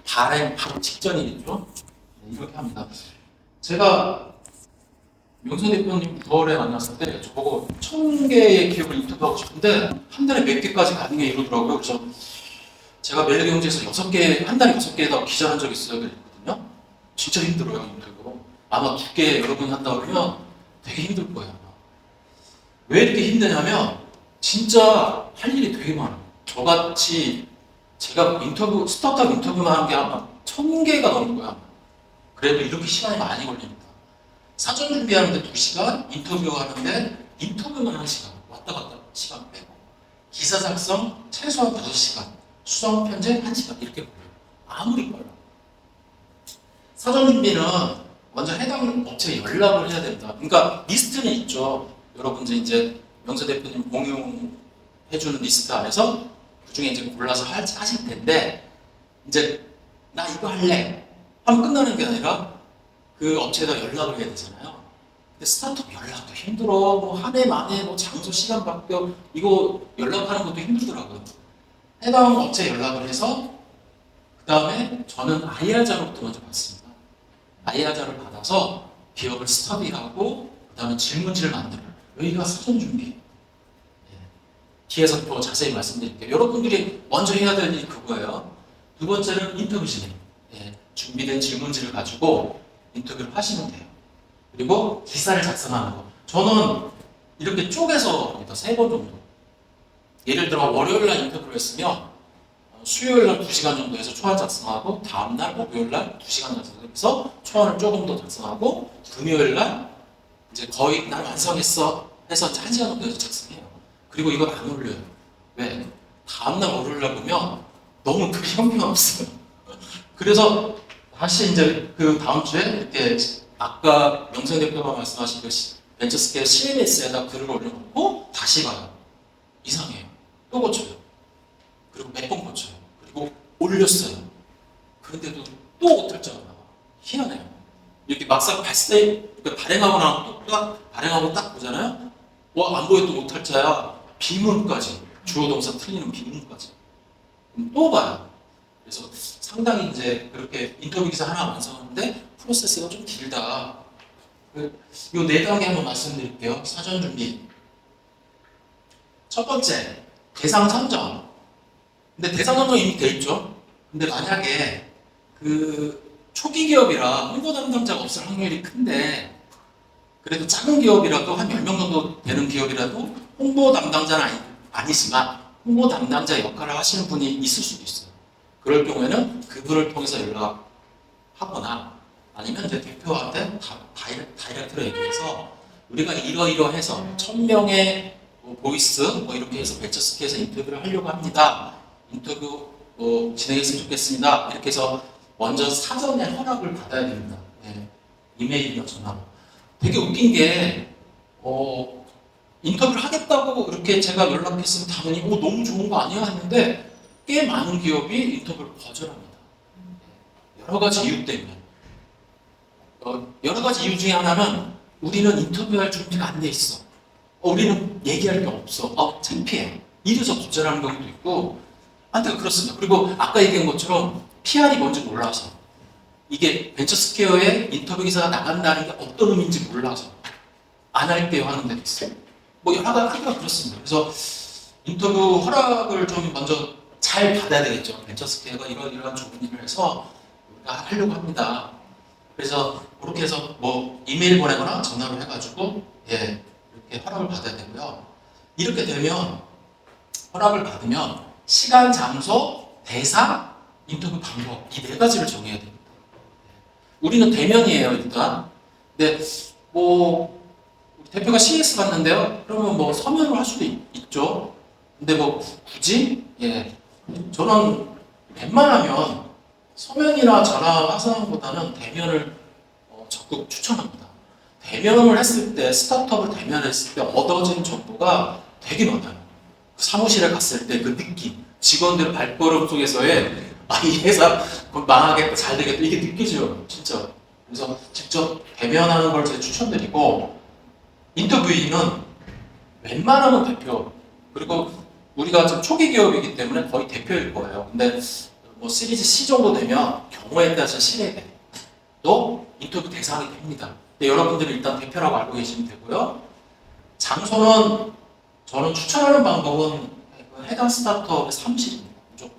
발행 바로 직전이겠죠. 이렇게 합니다. 제가 명선 대표님 9월에 만났을 때 저보고 1000개의 기업을 인터뷰하고 싶은데 한 달에 몇 개까지 가능해 이러더라고요. 그래서 제가 매일경제에서 6개, 한 달에 6개에다 기자한 적이 있어요. 그랬거든요. 진짜 힘들어요, 힘들고. 아마 2개 여러분이 한다 그러면 되게 힘들 거예요. 왜 이렇게 힘드냐면 진짜 할 일이 되게 많아요. 저같이 제가 스타트업 인터뷰만 한 게 아마 1000개가 넘을 거야. 그래도 이렇게 시간이 많이 걸립니다. 사전 준비하는데 2시간, 인터뷰하는데 인터뷰만 1시간, 왔다 갔다 시간 빼고 기사 작성 최소한 5시간, 수정 편집 1시간 이렇게 걸려요. 아무리 빨라. 사전 준비는 먼저 해당 업체에 연락을 해야 된다. 그러니까 리스트는 있죠. 여러분 이제 명서 대표님 공유해주는 리스트 안에서 그 중에 이제 골라서 하실 텐데 이제 나 이거 할래 하면 끝나는 게 아니라 그 업체에다 연락을 해야 되잖아요. 근데 스타트업 연락도 힘들어. 뭐 한 해 만에 뭐 장소 시간 바뀌어 이거 연락하는 것도 힘들더라고요. 해당 업체에 연락을 해서 그 다음에 저는 IR 자료부터 먼저 받습니다. IR 자료를 받아서 기업을 스터디하고 그 다음에 질문지를 만들어요. 여기가 사전 준비. 뒤에서 더 자세히 말씀드릴게요. 여러분들이 먼저 해야 될 일이 그거예요. 두 번째는 인터뷰 진행. 준비된 질문지를 가지고 인터뷰를 하시면 돼요. 그리고 기사를 작성하는 거. 저는 이렇게 쪼개서 합니다. 3번 정도. 예를 들어 월요일 날 인터뷰를 했으면 수요일 날 2시간 정도 해서 초안 작성하고 다음날 목요일 날 2시간 작성해서 초안을 조금 더 작성하고 금요일 날 이제 거의 난 완성했어 해서 1시간 정도 해서 작성해요. 그리고 이걸 안 올려요. 왜? 다음날 월요일 날 보면 너무 그 형편없어요. 그래서 다시 이제 그 다음 주에 이렇게 아까 명선 대표가 말씀하신 그 벤처스퀘어 CMS에다 글을 올려놓고 다시 봐요. 이상해요. 또 고쳐요. 그리고 몇 번 고쳐요. 그리고 올렸어요. 그런데도 또 오탈자가 나와. 희한해요. 이렇게 막상 발행하고 딱 보잖아요. 안 보였던 오탈자야. 비문까지. 주어 동사 틀리는 비문까지. 그럼 또 봐요. 그래서 상당히 이제 그렇게 인터뷰 기사 하나 완성하는데 프로세스가 좀 길다. 요 4단계 한번 말씀드릴게요. 사전 준비. 첫 번째, 대상 선정. 근데 대상 선정 이미 돼 있죠. 근데 만약에 그 초기 기업이라 홍보 담당자가 없을 확률이 큰데 그래도 작은 기업이라도 한 10명 정도 되는 기업이라도 홍보 담당자는 아니지만 홍보 담당자 역할을 하시는 분이 있을 수도 있어요. 그럴 경우에는 그분을 통해서 연락하거나 아니면 이제 대표한테 다이렉트로 얘기해서 우리가 이러이러해서 1000명의 보이스 이렇게 해서 벤처스키에서 인터뷰를 하려고 합니다. 인터뷰 진행했으면 좋겠습니다. 이렇게 해서 먼저 사전에 허락을 받아야 됩니다. 네. 이메일이나 전화로. 되게 웃긴 게 인터뷰를 하겠다고 이렇게 제가 연락했으면 당연히 너무 좋은 거 아니야 했는데 꽤 많은 기업이 인터뷰를 거절합니다. 여러 가지 이유 때문에. 여러 가지 이유 중에 하나는 우리는 인터뷰할 준비가 안 돼 있어. 우리는 얘기할 게 없어. 창피해. 이래서 거절하는 경우도 있고, 하여튼 그렇습니다. 그리고 아까 얘기한 것처럼 PR이 뭔지 몰라서 이게 벤처스퀘어에 인터뷰 기사가 나간다는 게 어떤 의미인지 몰라서 안 할게요 하는 데도 있어요. 여러 가지가 그렇습니다. 그래서 인터뷰 허락을 좀 먼저 잘 받아야 되겠죠. 벤처스퀘어가 이러한 좋은 일을 해서 우리가 하려고 합니다. 그래서 그렇게 해서 이메일 보내거나 전화로 해가지고 이렇게 허락을 받아야 되고요. 이렇게 되면 허락을 받으면 시간, 장소, 대상, 인터뷰 방법 이 4가지를 정해야 됩니다. 우리는 대면이에요 일단. 근데 우리 대표가 CS 갔는데요. 그러면 서면으로 할 수도 있죠. 근데 굳이 저는 웬만하면 서면이나 전화 화상보다는 대면을 적극 추천합니다. 대면을 했을 때, 스타트업을 대면했을 때 얻어진 정보가 되게 많아요. 사무실에 갔을 때 그 느낌, 직원들 발걸음 속에서의 이 회사 망하겠다, 잘 되겠다 이게 느껴져요, 진짜. 그래서 직접 대면하는 걸 제가 추천드리고 인터뷰인은 웬만하면 대표, 그리고 우리가 지금 초기 기업이기 때문에 거의 대표일 거예요. 근데 시리즈 C 정도 되면 경우에 따라서 실행돼. 또 인터뷰 대상이 됩니다. 근데 여러분들은 일단 대표라고 알고 계시면 되고요. 장소는 저는 추천하는 방법은 해당 스타트업의 사무실입니다. 무조건.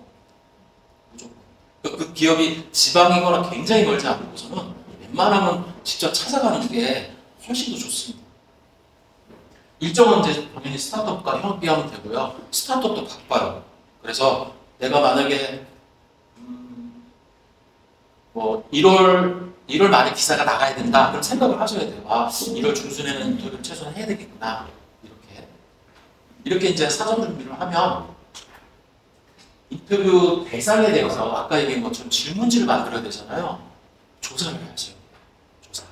그 기업이 지방이거나 굉장히 멀지 않고서는 웬만하면 직접 찾아가는 게 훨씬 더 좋습니다. 일정은 이제 당연히 스타트업과 협의하면 되고요. 스타트업도 바빠요. 그래서 내가 만약에 1월 말에 기사가 나가야 된다. 그럼 생각을 하셔야 돼요. 1월 중순에는 인터뷰를 최소한 해야 되겠구나. 이렇게 이제 사전 준비를 하면 인터뷰 대상에 대해서 아까 얘기한 것처럼 질문지를 만들어야 되잖아요. 조사를 해야죠. 조사.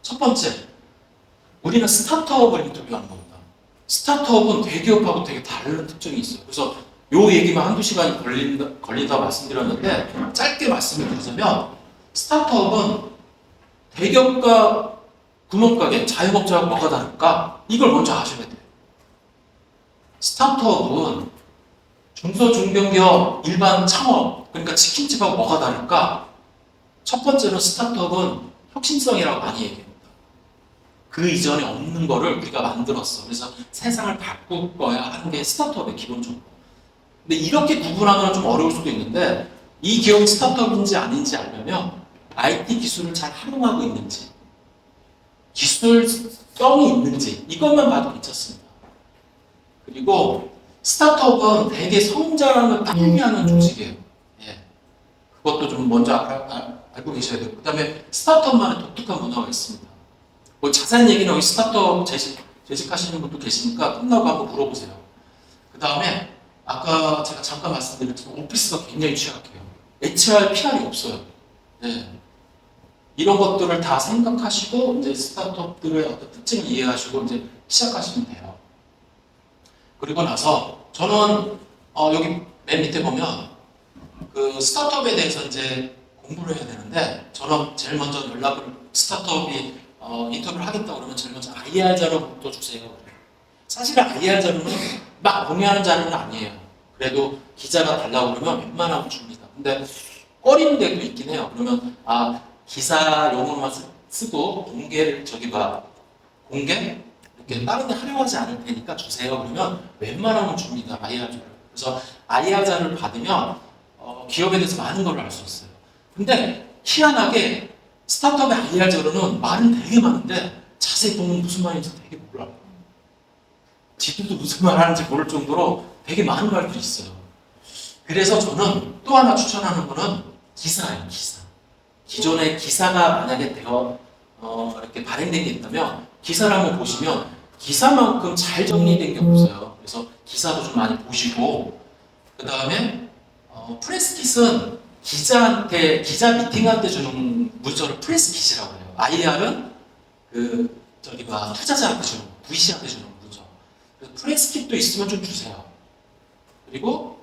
첫 번째, 우리는 스타트업을 인터뷰하는 겁니다. 스타트업은 대기업하고 되게 다른 특징이 있어요. 그래서 요 얘기만 한두 시간이 걸린다 말씀드렸는데 짧게 말씀을 드리자면 스타트업은 대기업과 구멍가게, 자영업자하고 뭐가 다를까? 이걸 먼저 아셔야 돼요. 스타트업은 중소 중견기업, 일반 창업, 그러니까 치킨집하고 뭐가 다를까? 첫 번째는 스타트업은 혁신성이라고 많이 얘기합니다. 그 이전에 없는 거를 우리가 만들었어. 그래서 세상을 바꿀 거야 하는 게 스타트업의 기본적으로. 근데 이렇게 구분하면 좀 어려울 수도 있는데 이 기업이 스타트업인지 아닌지 알려면 IT 기술을 잘 활용하고 있는지, 기술성이 있는지 이것만 봐도 괜찮습니다. 그리고 스타트업은 되게 성장을 빨리 하는 조직이에요. 그것도 좀 먼저 알고 계셔야 되고, 그 다음에 스타트업만의 독특한 문화가 있습니다. 자세한 얘기는 여기 스타트업 재직하시는 분도 계시니까 끝나고 한번 물어보세요. 그 다음에 아까 제가 잠깐 말씀드렸지만 오피스가 굉장히 취약해요. HR, PR이 없어요. 이런 것들을 다 생각하시고 이제 스타트업들의 어떤 특징을 이해하시고 이제 시작하시면 돼요. 그리고 나서 저는 여기 맨 밑에 보면 그 스타트업에 대해서 이제 공부를 해야 되는데 저는 제일 먼저 스타트업이 인터뷰를 하겠다 그러면 제일 먼저 IR 자료부터 주세요. 사실은 IR 자료는 막 공유하는 자료는 아니에요. 그래도 기자가 달라고 그러면 웬만하면 줍니다. 근데 꺼리는 데도 있긴 해요. 그러면 기사 용어만 쓰고 공개 이렇게 다른 데 활용하지 않을 테니까 주세요. 그러면 웬만하면 줍니다. IR 자료. 그래서 IR 자료를 받으면 기업에 대해서 많은 걸 알 수 있어요. 근데 희한하게 스타트업의 IR 자료는 말은 되게 많은데 자세히 보면 무슨 말인지 되게 몰라요. 지들도 무슨 말 하는지 모를 정도로 되게 많은 말들이 있어요. 그래서 저는 또 하나 추천하는 거는 기사예요, 기사. 기존의 기사가 만약에 이렇게 발행된 게 있다면 기사를 한번 보시면 기사만큼 잘 정리된 게 없어요. 그래서 기사도 좀 많이 보시고, 그 다음에 프레스킷은 기자한테 기자 미팅할 때 주는 문서를 프레스킷이라고 해요. IR은 투자자한테 주는 VC한테 주는 문서. 그래서 프레스킷도 있으면 좀 주세요. 그리고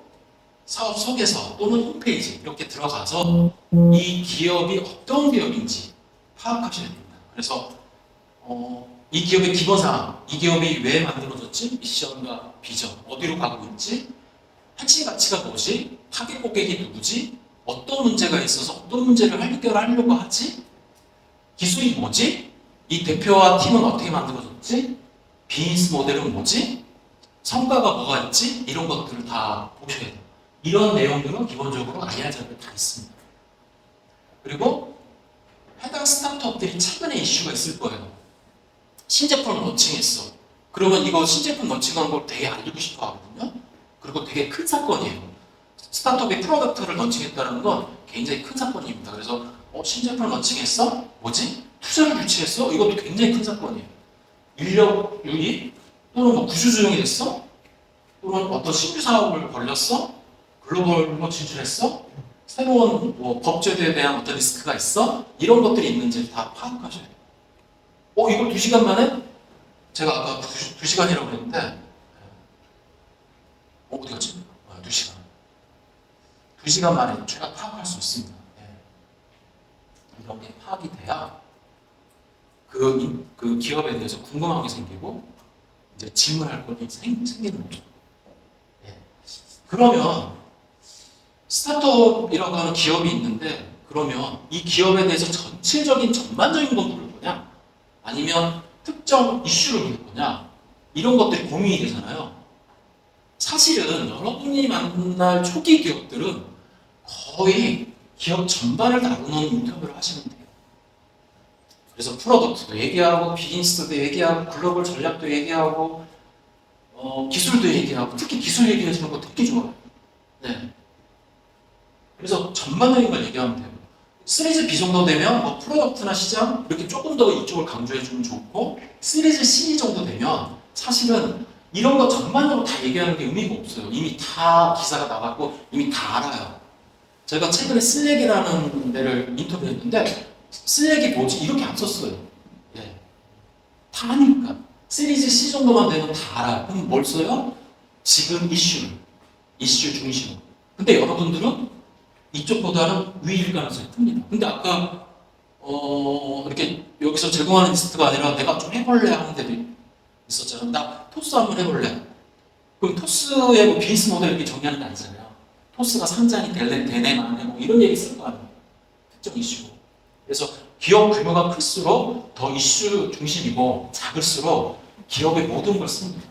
사업 소개서 또는 홈페이지 이렇게 들어가서 이 기업이 어떤 기업인지 파악하셔야 됩니다. 그래서 이 기업의 기본사항, 이 기업이 왜 만들어졌지, 미션과 비전, 어디로 가고 있지, 핵심 가치가 뭐지, 타겟 고객이 누구지, 어떤 문제가 있어서 어떤 문제를 해결하려고 하지, 기술이 뭐지, 이 대표와 팀은 어떻게 만들어졌지, 비즈니스 모델은 뭐지, 성과가 뭐가 있지, 이런 것들을 다 보셔야 돼요. 이런 내용들은 기본적으로 IR 자료에 다 있습니다. 그리고 해당 스타트업들이 최근에 이슈가 있을 거예요. 신제품을 런칭했어. 그러면 이거 신제품 런칭한 걸 되게 알리고 싶어 하거든요. 그리고 되게 큰 사건이에요. 스타트업이 프로덕트를 런칭했다는 건 굉장히 큰 사건입니다. 그래서 신제품 런칭했어? 뭐지? 투자를 유치했어? 이것도 굉장히 큰 사건이에요. 인력 유입? 또는 뭐 구조조정이 됐어? 또는 어떤 신규 사업을 벌렸어? 글로벌로 진출했어? 새로운 법 제도에 대한 어떤 리스크가 있어? 이런 것들이 있는지 다 파악하셔야 돼요. 이걸 2시간 만에? 제가 아까 2시간이라고 그랬는데 어디 갔지? 2시간. 2시간 만에 제가 파악할 수 있습니다. 이런 게 파악이 돼야 그 기업에 대해서 궁금한 게 생기고 이제 질문할 것이 생기는 거죠. 그러면 스타트업이라고 하는 기업이 있는데, 그러면 이 기업에 대해서 전체적인 전반적인 건 모를 거냐, 아니면 특정 이슈를 모를 거냐, 이런 것들이 고민이 되잖아요. 사실은 여러분이 만날 초기 기업들은 거의 기업 전반을 다루는 인터뷰를 하시면 돼요. 그래서 프로덕트도 얘기하고, 비즈니스도 얘기하고, 글로벌 전략도 얘기하고, 기술도 얘기하고, 특히 기술 얘기해주는 거 되게 좋아요. 네. 그래서 전반적인 걸 얘기하면 돼요. 시리즈 B 정도 되면 프로덕트나 시장 이렇게 조금 더 이쪽을 강조해주면 좋고, 시리즈 C 정도 되면 사실은 이런 거 전반적으로 다 얘기하는 게 의미가 없어요. 이미 다 기사가 나갔고 이미 다 알아요. 제가 최근에 슬랙이라는 데를 인터뷰했는데, 슬랙이 뭐지? 이렇게 안 썼어요. 다 아니까. 시리즈 C 정도만 되면 다 알아요. 그럼 뭘 써요? 지금 이슈 중심으로. 근데 여러분들은 이쪽보다는 위일 가능성이 큽니다. 근데 아까 이렇게 여기서 제공하는 리스트가 아니라 내가 좀 해볼래 하는 데도 있었잖아요. 나 토스 한번 해볼래. 그럼 토스의 비즈니스 모델 이렇게 정리하는 게 아니잖아요. 토스가 상장이 되네 마네 이런 얘기 쓸 거 아니에요. 특정 이슈고. 그래서 기업 규모가 클수록 더 이슈 중심이고, 작을수록 기업의 모든 걸 씁니다.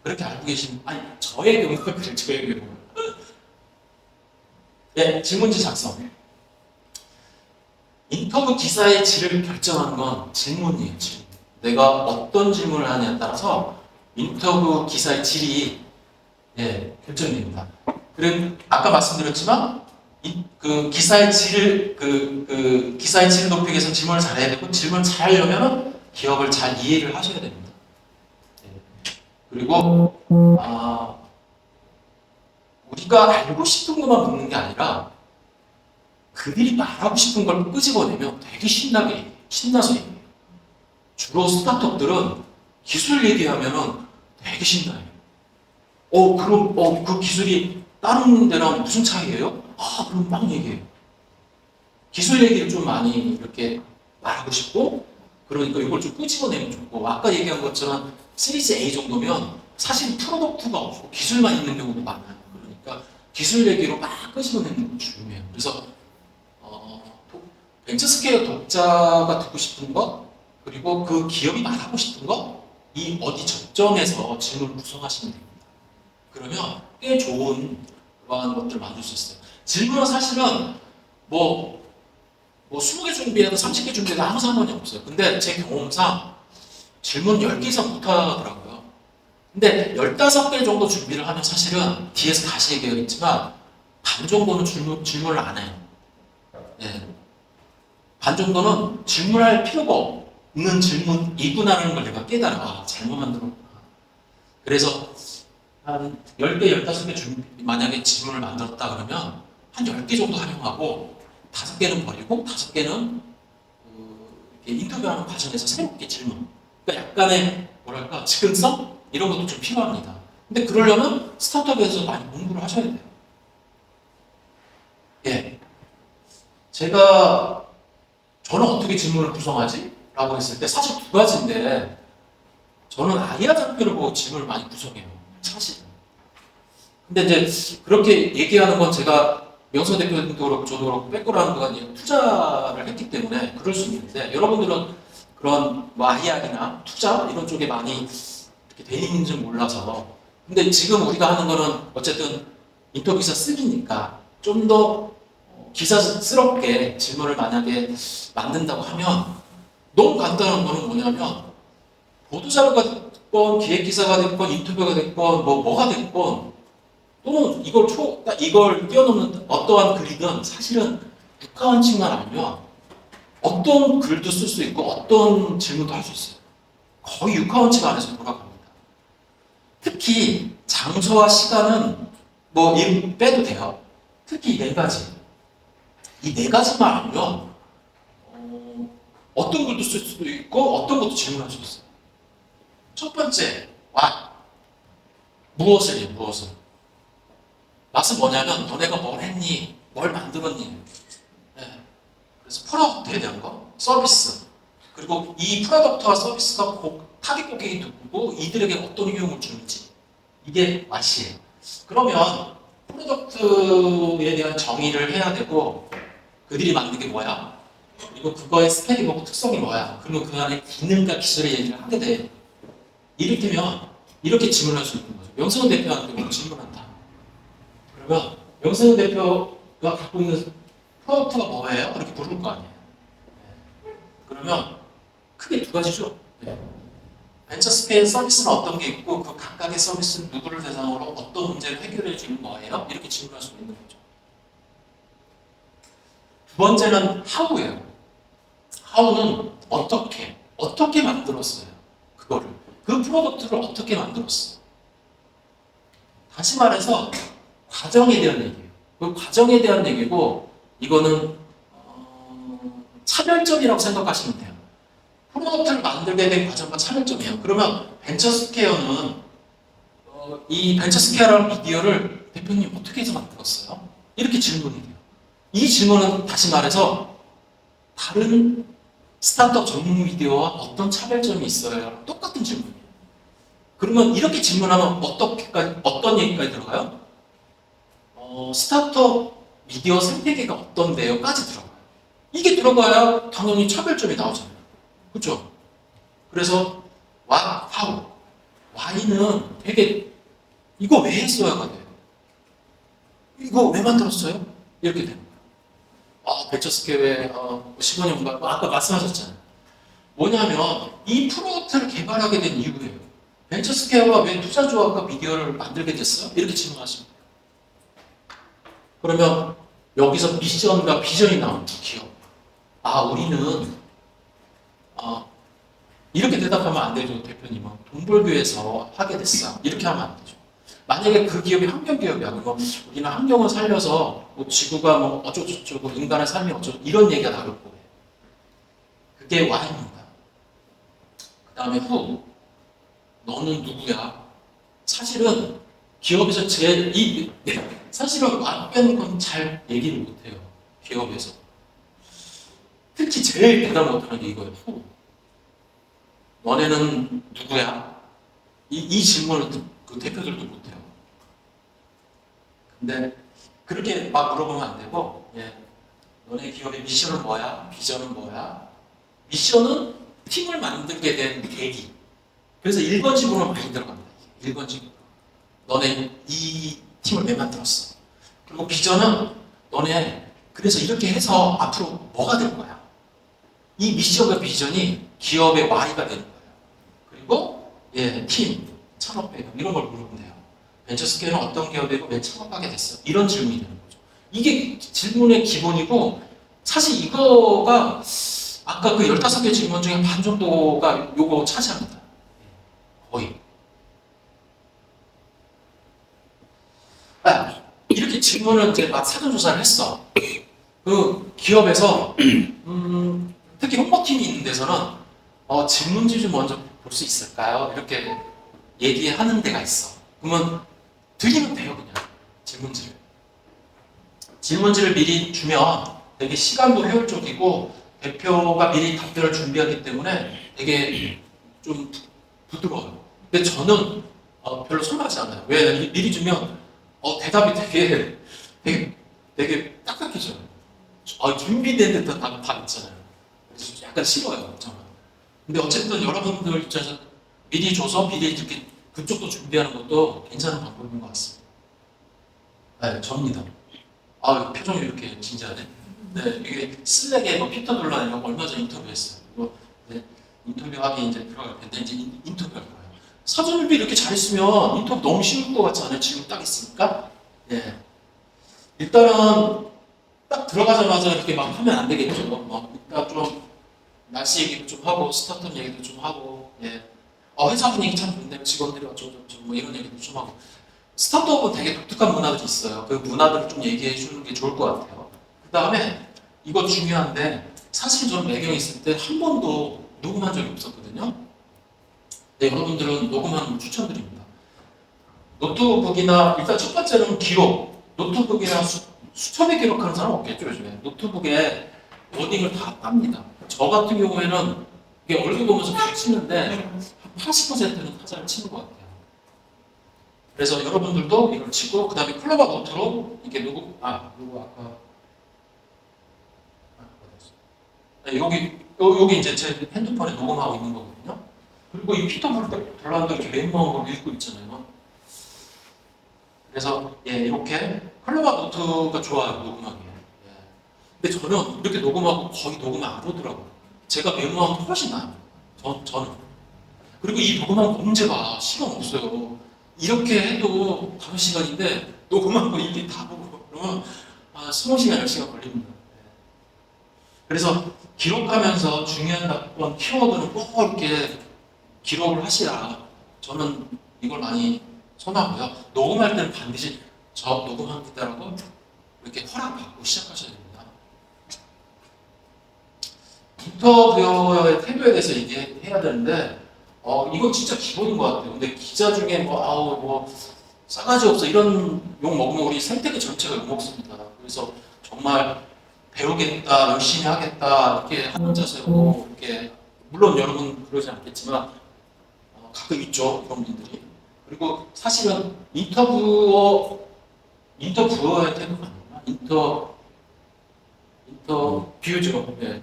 그렇게 알고 계신, 아니 저의 경우가 그래, 저의 경우. 질문지 작성. 인터뷰 기사의 질을 결정하는 건 질문이에요. 질문. 내가 어떤 질문을 하냐에 따라서 인터뷰 기사의 질이 결정됩니다. 그리고 아까 말씀드렸지만 그 기사의 질을 기사의 질을 높이기 위해서 질문을 잘해야 되고, 질문을 잘하려면 기업을 잘 이해를 하셔야 됩니다. 그리고 우리가 알고 싶은 것만 묻는 게 아니라 그들이 말하고 싶은 걸 끄집어내면 되게 신나서 얘기해요. 주로 스타트업들은 기술 얘기하면은 되게 신나요. 그럼 그 기술이 다른 데랑 무슨 차이예요? 그럼 막 얘기해요. 기술 얘기를 좀 많이 이렇게 말하고 싶고, 그러니까 이걸 좀 끄집어내면 좋고, 아까 얘기한 것처럼 시리즈 A 정도면 사실 프로덕트가 없고 기술만 있는 경우도 많아요. 그러니까 기술 얘기로 막 끄집어내는 게 중요해요. 그래서 벤처 스케일 독자가 듣고 싶은 것, 그리고 그 기업이 말하고 싶은 것, 이 어디 접점에서 질문을 구성하시면 됩니다. 그러면 꽤 좋은 그러한 것들을 만들 수 있어요. 질문은 사실은 20개 준비해도 30개 준비해도 아무 상관이 없어요. 근데 제 경험상 질문 10개 이상 못 하더라고요. 근데 15개 정도 준비를 하면 사실은 뒤에서 다시 얘기하겠지만 반 정도는 질문을 안 해요. 예. 반 정도는 질문할 필요가 없는 질문이구나라는 걸 내가 깨달아. 아, 잘못 만들었구나. 그래서 한 10개, 15개 만약에 질문을 만들었다 그러면 한 10개 정도 활용하고 5개는 버리고 5개는 이렇게 인터뷰하는 과정에서 새롭게 질문. 그러니까 약간의 뭐랄까 즉흥성 이런 것도 좀 필요합니다. 근데 그러려면 스타트업에서 많이 공부를 하셔야 돼요. 예. 저는 어떻게 질문을 구성하지? 라고 했을 때 사실 두 가지인데 저는 아이아 장표를 보고 질문을 많이 구성해요. 사실. 근데 이제 그렇게 얘기하는 건 제가 명서 대표님도 그렇고 저도 그렇고 백그라운드가 이제 투자를 했기 때문에 그럴 수 있는데 여러분들은 그런 뭐 아이아나 투자 이런 쪽에 많이 이렇게 돼 있는지 몰라서 근데 지금 우리가 하는 거는 어쨌든 인터뷰 기사 쓰기니까 좀 더 기사스럽게 질문을 만약에 만든다고 하면 너무 간단한 거는 뭐냐면 보도자료가 됐건 기획기사가 됐건 인터뷰가 됐건 뭐가 됐건 또는 이걸 뛰어넘는 어떠한 글이든 사실은 육하원칙만 알면 어떤 글도 쓸 수 있고 어떤 질문도 할 수 있어요. 거의 육하원칙 안에서 돌아갑니다. 특히 장소와 시간은 빼도 돼요. 특히 이 네 가지. 이 네 가지만 알면 어떤 글도 쓸 수도 있고 어떤 것도 질문할 수 있어요. 첫 번째, 무엇을 해, 무엇을. 낫은 뭐냐면 너네가 뭘 했니? 뭘 만들었니? 네. 그래서 프로덕트에 대한 거, 서비스. 그리고 이 프로덕트와 서비스가 타깃 고객이 누구고 이들에게 어떤 유용을 주는지. 이게 왓이에요. 그러면 프로덕트에 대한 정의를 해야 되고 그들이 만든 게 뭐야? 그리고 그거의 스펙이 뭐고 특성이 뭐야? 그리고 그 안에 기능과 기술의 얘기를 하게 돼. 이를테면 이렇게 질문할 수 있는 거죠. 명성은 대표한테 질문한다. 그러면 명성은 대표가 갖고 있는 프로덕트가 뭐예요? 이렇게 물을 거 아니에요. 그러면 크게 두 가지죠. 벤처 스케일 서비스는 어떤 게 있고 그 각각의 서비스는 누구를 대상으로 어떤 문제를 해결해 주는 거예요? 이렇게 질문할 수 있는 거죠. 두 번째는 how예요. how는 어떻게 만들었어요? 그거를. 그 프로덕트를 어떻게 만들었어? 다시 말해서 과정에 대한 얘기예요. 그 과정에 대한 얘기고 이거는 차별점이라고 생각하시면 돼요. 프로덕트를 만들게 된 과정과 차별점이에요. 그러면 벤처스퀘어는 이 벤처스퀘어라는 미디어를 대표님 어떻게 해서 만들었어요? 이렇게 질문이 돼요. 이 질문은 다시 말해서 다른 스타트업 전문 미디어와 어떤 차별점이 있어요? 똑같은 질문이에요. 그러면 이렇게 질문하면 어떤 얘기까지 들어가요? 스타트업 미디어 생태계가 어떤데요?까지 들어가요. 이게 들어가야 당연히 차별점이 나오잖아요. 그렇죠? 그래서 what, how, why는 되게 이거 왜 했어야가 돼요. 이거 왜 만들었어요? 이렇게 되는 거예요. 벤처스케어에 15년간 아까 말씀하셨잖아요. 뭐냐면 이 프로덕트를 개발하게 된 이유예요. 벤처스케어가 왜 투자조합과 미디어를 만들게 됐어요? 이렇게 질문하시면 돼요. 그러면 여기서 미션과 비전이 나옵니다. 기업. 우리는 이렇게 대답하면 안 되죠. 대표님은 돈 벌기 위해서 하게 됐어. 이렇게 하면 안 되죠. 만약에 그 기업이 환경기업이야. 그리고 우리는 환경을 살려서 지구가 어쩌고저쩌고 인간의 삶이 어쩌고 이런 얘기가 나올 거예요. 그게 Y입니다. 그 다음에 who. 너는 누구야? 사실은 기업에서 사실은 안 빼는 건 잘 얘기를 못해요. 기업에서. 특히 제일 대답 못하는 게 이거예요. who. 너네는 누구야? 이 질문을 그 대표들도 못해요. 근데 그렇게 막 물어보면 안 되고, 너네 기업의 미션은 뭐야? 비전은 뭐야? 미션은 팀을 만들게 된 계기. 그래서 1번식으로 많이 들어갑니다. 1번식으로. 너네 이 팀을 왜 만들었어? 그리고 비전은 너네 그래서 이렇게 해서 앞으로 뭐가 될 거야? 이 미션과 비전이 기업의 Y가 되는 거예요. 그리고 팀. 창업 배경 이런 걸 물어보면 돼요. 벤처스케어는 어떤 기업이고 왜 창업하게 됐어? 이런 질문이 되는 거죠. 이게 질문의 기본이고 사실 이거가 아까 그 15개 질문 중에 반 정도가 요거 차지합니다. 거의. 이렇게 질문을 이제 막 사전조사를 했어. 그 기업에서 특히 홍보팀이 있는 데서는 질문지 좀 먼저 볼 수 있을까요? 이렇게 얘기하는 데가 있어. 그러면 드리면 돼요, 그냥 질문지를. 질문지를 미리 주면 되게 시간도 효율적이고 대표가 미리 답변을 준비하기 때문에 되게 좀 부드러워요. 근데 저는 별로 선호하지 않아요. 왜? 미리 주면 대답이 되게 딱딱해져요. 준비된 듯한 답 있잖아요. 그래서 약간 싫어요, 저는. 근데 어쨌든 여러분들 입장에서 미리 줘서 미리 이렇게 그쪽도 준비하는 것도 괜찮은 방법인 것 같습니다. 네, 접니다. 표정이 이렇게 진지하네. 네, 이게 슬랙에 피터 돌란이랑 얼마 전에 인터뷰했어요. 네, 인터뷰하기 이제 들어갈 텐데 이제 인터뷰할 거예요. 사전 준비 이렇게 잘했으면 인터뷰 너무 쉬울 것 같지 않아요? 질문 딱 있으니까. 네. 일단은 딱 들어가자마자 이렇게 막 하면 안 되겠죠. 일단 좀 날씨 얘기도 좀 하고 스타트업 얘기도 좀 하고, 예. 회사 분위기 참 좋은데 직원들이 어쩌고저쩌고 뭐 이런 얘기도 좀 하고. 스타트업은 되게 독특한 문화들이 있어요. 그 문화들을 좀 얘기해 주는 게 좋을 것 같아요. 그 다음에 이거 중요한데 사실 저는 매경에 있을 때 한 번도 녹음한 적이 없었거든요. 네, 여러분들은 녹음하는 거 추천드립니다. 노트북이나 일단 첫 번째는 기록. 노트북이나 수첩에 기록하는 사람 없겠죠, 요즘에. 노트북에 워딩을 다 땁니다. 저 같은 경우에는 이게 얼굴 보면서 다 치는데 한 80%는 타자를 치는 것 같아요. 그래서 여러분들도 이걸 치고 그 다음에 콜라바 노트로 이렇게 누구 아까 네, 여기 이제 제 핸드폰에 녹음하고 있는 거거든요. 그리고 이 피터 돌란도 이렇게 메모한 걸 읽고 있잖아요. 그래서 이렇게 콜라바 노트가 좋아요, 녹음하기. 근데 저는 이렇게 녹음하고 거의 녹음 안 오더라고요. 제가 메모하면 훨씬 나아요. 저는. 그리고 이 녹음한 거 언제 봐? 시간 없어요. 이렇게 해도 5시간인데 녹음한 거 이게 다 보고 그러면 20시간, 10시간 걸립니다. 그래서 기록하면서 중요한 답변, 키워드는 꼭 이렇게 기록을 하시라. 저는 이걸 많이 선호하고요. 녹음할 때는 반드시 저 녹음합니다라고 이렇게 허락받고 시작하셔야 됩니다. 인터뷰어의 태도에 대해서 얘기해야 되는데 이건 진짜 기본인 것 같아요. 근데 기자 중에 뭐 싸가지 없어 이런 욕 먹으면 우리 생태계 전체가 욕 먹습니다. 그래서 정말 배우겠다, 열심히 하겠다 이렇게 한 문자 세우고 이렇게 물론 여러분 그러지 않겠지만 가끔 있죠 이런 분들이. 그리고 사실은 인터뷰어의 태도가 아니라 인터뷰죠. 네.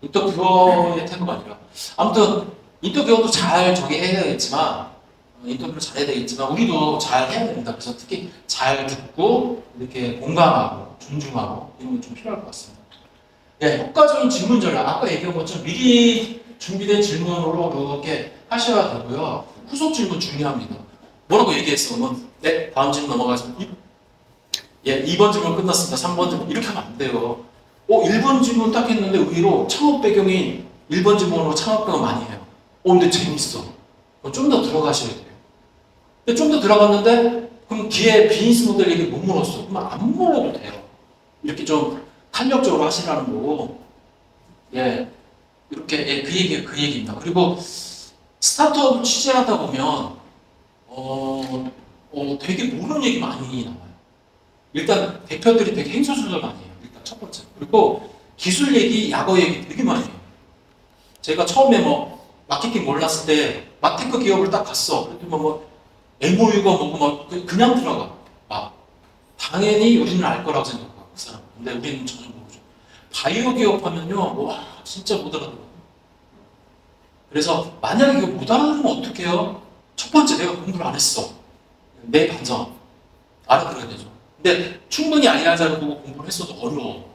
인터뷰어의 태도가 아니라 아무튼 인터뷰어도 잘 해야 되겠지만 인터뷰를 잘 해야 되겠지만 우리도 잘 해야 됩니다. 그래서 특히 잘 듣고 이렇게 공감하고 존중하고 이런 게 좀 필요할 것 같습니다. 네, 효과적인 질문 전략 아까 얘기한 것처럼 미리 준비된 질문으로 이렇게 하셔야 되고요. 후속 질문 중요합니다. 뭐라고 얘기했어? 네, 다음 질문 넘어가겠습니다. 2번 질문 끝났습니다. 3번 질문 이렇게 하면 안 돼요. 1번 질문 딱 했는데 의외로 창업 배경이 1번 질문으로 창업 배경 많이 해요. 근데 재밌어. 좀 더 들어가셔야 돼요. 근데 좀 더 들어갔는데 그럼 뒤에 비즈니스 모델 얘기 못 물었어. 그럼 안 물어도 돼요. 이렇게 좀 탄력적으로 하시라는 거고. 이렇게 그 얘기입니다. 그리고 스타트업을 취재하다 보면 되게 모르는 얘기 많이 나와요. 일단 대표들이 되게 행설수설 많이 해요. 일단 첫 번째. 그리고 기술 얘기, 약어 얘기 되게 많이 해요. 제가 처음에 마케팅 몰랐을 때 마테크 기업을 딱 갔어. 그랬더니 MOU가 뭐고 그냥 들어가. 당연히 우리는 알 거라고 생각하고 그 사람. 근데 우리는 전혀 모르죠. 바이오 기업 하면요, 와 진짜 못 알아들어요. 그래서 만약에 이거 못 알아들으면 어떡해요? 첫 번째 내가 공부를 안 했어. 내 반성. 알아들어야 되죠. 근데 충분히 알자고 보고 공부를 했어도 어려워.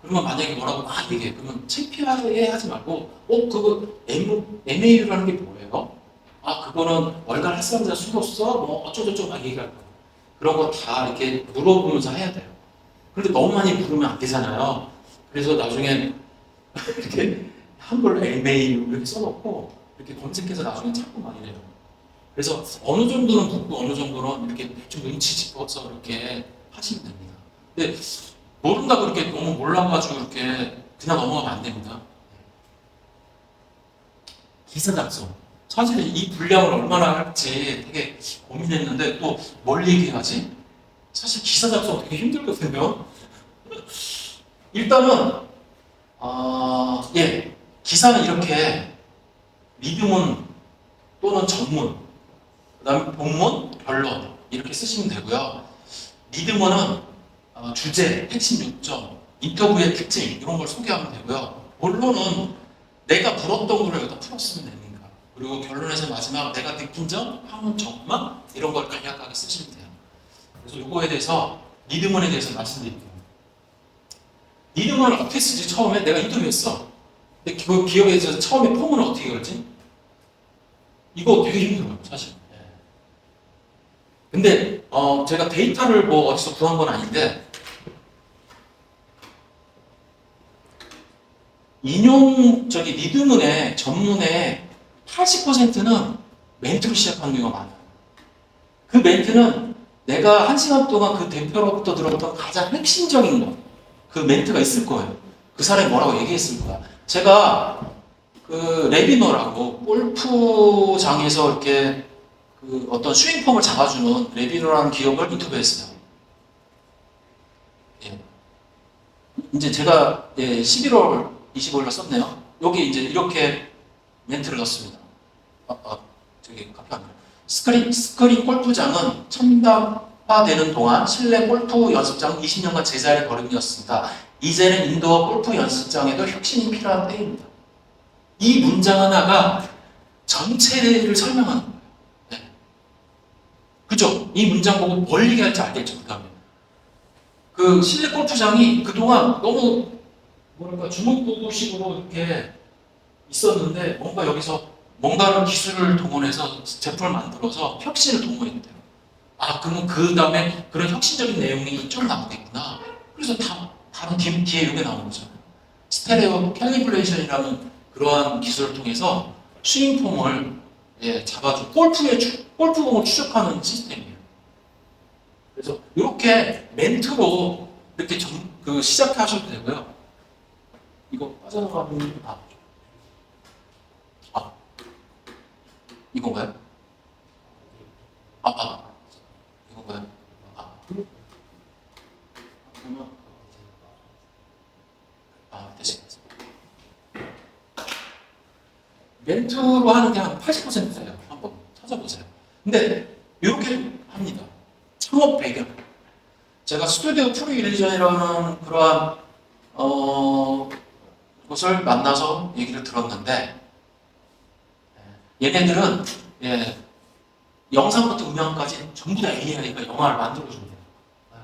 그러면 만약에 뭐라고 막 얘기해. 그러면 창피하게 하지 말고 그거 MAU라는 게 뭐예요? 아 그거는 월간 헬스장에서 수도 써? 뭐 어쩌고저쩌고 막 얘기할 거예요. 그런 거 다 이렇게 물어보면서 해야 돼요. 근데 너무 많이 물으면 안 되잖아요. 그래서 나중에 이렇게 한글로 에메일 이렇게 써놓고 이렇게 검색해서 나중에 찾고 막 이래요. 그래서 어느 정도는 묻고 어느 정도는 이렇게 좀 눈치 짚어서 이렇게 하시면 됩니다. 근데 모른다고 이렇게 너무 몰라가지고 이렇게 그냥 넘어가면 안 됩니다. 기사 작성. 사실 이 분량을 얼마나 할지 되게 고민했는데 또 뭘 얘기하지? 사실 기사 작성 되게 힘들거든요. 일단은 예 기사는 이렇게 미드문 또는 전문 그다음에 본문, 결론 이렇게 쓰시면 되고요. 미드문은 주제, 핵심 요점, 인터뷰의 특징 이런 걸 소개하면 되고요. 본론은 내가 물었던 거를 여기다 풀었으면 됩니다. 그리고 결론에서 마지막 내가 느낀 점, 향후 전망 이런 걸 간략하게 쓰시면 돼요. 그래서 이거에 대해서 리드문에 대해서 말씀드릴게요. 리드문을 어떻게 쓰지? 처음에 내가 인터뷰했어. 근데 그 기억에 있어서 처음에 폼은 어떻게 걸지? 이거 되게 힘들어요, 사실. 근데 제가 데이터를 뭐 어디서 구한 건 아닌데 인용 리드문의 전문의 80%는 멘트로 시작하는 경우가 많아요. 그 멘트는 내가 1시간 동안 그 대표로부터 들었던 가장 핵심적인 거, 그 멘트가 있을 거예요. 그 사람이 뭐라고 얘기했을 거야. 제가 그 레비너라고 골프장에서 이렇게 그 어떤 스윙폼을 잡아주는 레비너라는 기업을 인터뷰했어요. 예. 이제 제가 11월 25일날 썼네요. 여기 이제 이렇게 멘트를 넣었습니다. 저기 카페 안 돼요. 스크린 골프장은 첨단화되는 동안 실내 골프 연습장은 20년간 제자리 걸음이었습니다. 이제는 인도어 골프 연습장에도 혁신이 필요한 때입니다. 이 문장 하나가 전체를 설명하는 거예요. 네. 그죠? 이 문장 보고 뭘 얘기할지 알겠죠? 그 다음에 그 실내 골프장이 그동안 너무 뭐랄까 주먹구구식으로 이렇게 있었는데 뭔가 여기서 뭔가를 기술을 동원해서 제품을 만들어서 혁신을 동원했대요. 아 그러면 그 다음에 그런 혁신적인 내용이 이쪽 나오겠구나. 그래서 다른 뒤에 이게 나오는 거잖아요. 스테레오 캘리브레이션이라는 그러한 기술을 통해서 스윙폼을 잡아주고 골프공을 추적하는 시스템이에요. 그래서 이렇게 멘트로 이렇게 시작하셔도 되고요. 이거 빠져나가면 이건가요? 이건가요? 됐습니다. 멘트로 하는 게 한 80%예요. 한번 찾아보세요. 근데 이렇게 합니다. 창업 배경. 제가 스튜디오 프리 일리전이라는 그러한 곳을 만나서 얘기를 들었는데 얘네들은 영상부터 음향까지 전부 다 AI가 영화를 만들어준대요.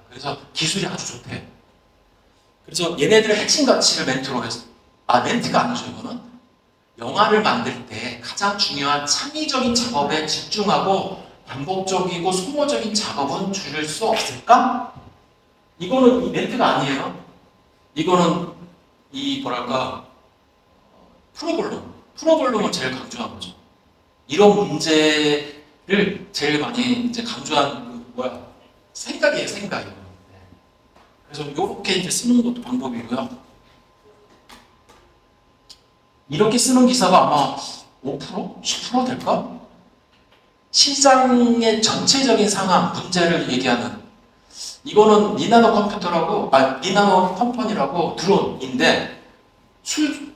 그래서 기술이 아주 좋대요. 그래서 얘네들의 핵심 가치를 멘트로 해서 멘트가 아니죠. 이거는 영화를 만들 때 가장 중요한 창의적인 작업에 집중하고 반복적이고 소모적인 작업은 줄일 수 없을까? 이거는 이 멘트가 아니에요. 이거는 이 뭐랄까 프로볼럼을 제일 강조한 거죠. 이런 문제를 제일 많이 이제 강조한 생각이에요, 생각. 그래서 이렇게 이제 쓰는 것도 방법이고요. 이렇게 쓰는 기사가 아마 5%? 10% 될까? 시장의 전체적인 상황, 문제를 얘기하는 이거는 니나노 컴퍼니라고 드론인데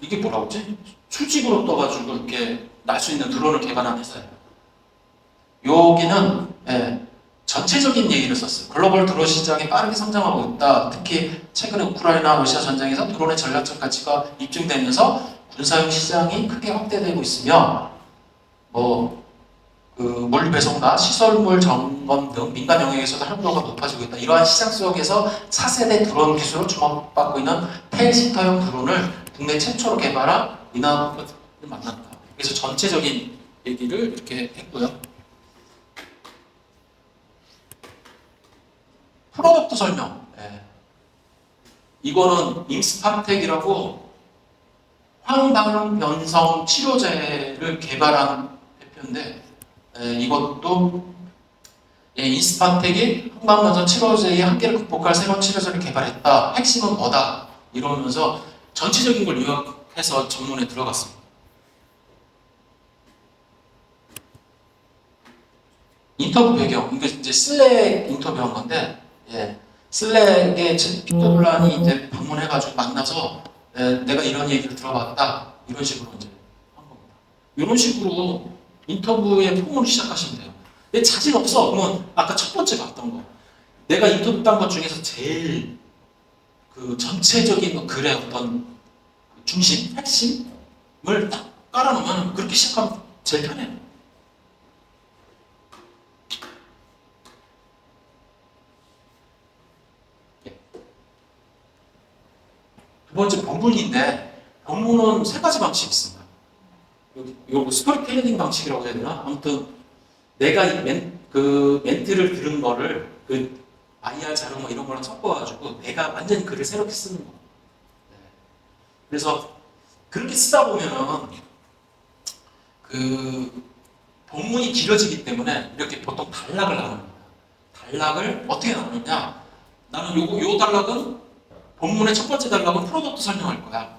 이게 뭐라고 하지? 수직으로 떠가지고 이렇게 날 수 있는 드론을 개발한 회사예요. 여기는 전체적인 얘기를 썼어요. 글로벌 드론 시장이 빠르게 성장하고 있다. 특히 최근에 우크라이나 러시아 전쟁에서 드론의 전략적 가치가 입증되면서 군사용 시장이 크게 확대되고 있으며 물 배송과 시설물 점검 등 민간 영역에서도 활용도가 높아지고 있다. 이러한 시장 속에서 차세대 드론 기술로 주목받고 있는 텔시터형 드론을 국내 최초로 개발한 니나노를 만났다. 그래서 전체적인 얘기를 이렇게 했고요. 프로덕트 설명. 예. 이거는 임스파텍이라고 황당변성 치료제를 개발한 대표인데, 이것도 인스파텍이 황당변성 치료제의 한계를 극복할 새로운 치료제를 개발했다. 핵심은 뭐다? 이러면서 전체적인 걸 요약해서 전문에 들어갔습니다. 인터뷰 배경, 이거 이제 슬랙 인터뷰한 건데, 슬랙에 피터 돌란이 이제 방문해가지고 만나서 내가 이런 얘기를 들어봤다, 이런 식으로 이제 한 겁니다. 이런 식으로 인터뷰의 포문을 시작하시면 돼요. 내 자신 없어. 그러면 아까 첫 번째 봤던 거, 내가 인터뷰 딴 것 중에서 제일 그 전체적인 글의 어떤 중심, 핵심을 딱 깔아놓으면 그렇게 시작하면 제일 편해요. 두 번째 본문인데, 본문은 세 가지 방식이 있습니다. 요거 스토리텔링 방식이라고 해야 되나? 아무튼 내가 이 멘트를 들은 거를 그 IR 자료 뭐 이런 거랑 섞어가지고 내가 완전히 글을 새롭게 쓰는 거. 그래서 그렇게 쓰다 보면은 그 본문이 길어지기 때문에 이렇게 보통 단락을 나눕니다. 단락을 어떻게 나누냐? 나는 요 단락은 본문의 첫 번째 단락은 프로덕트 설명할 거야.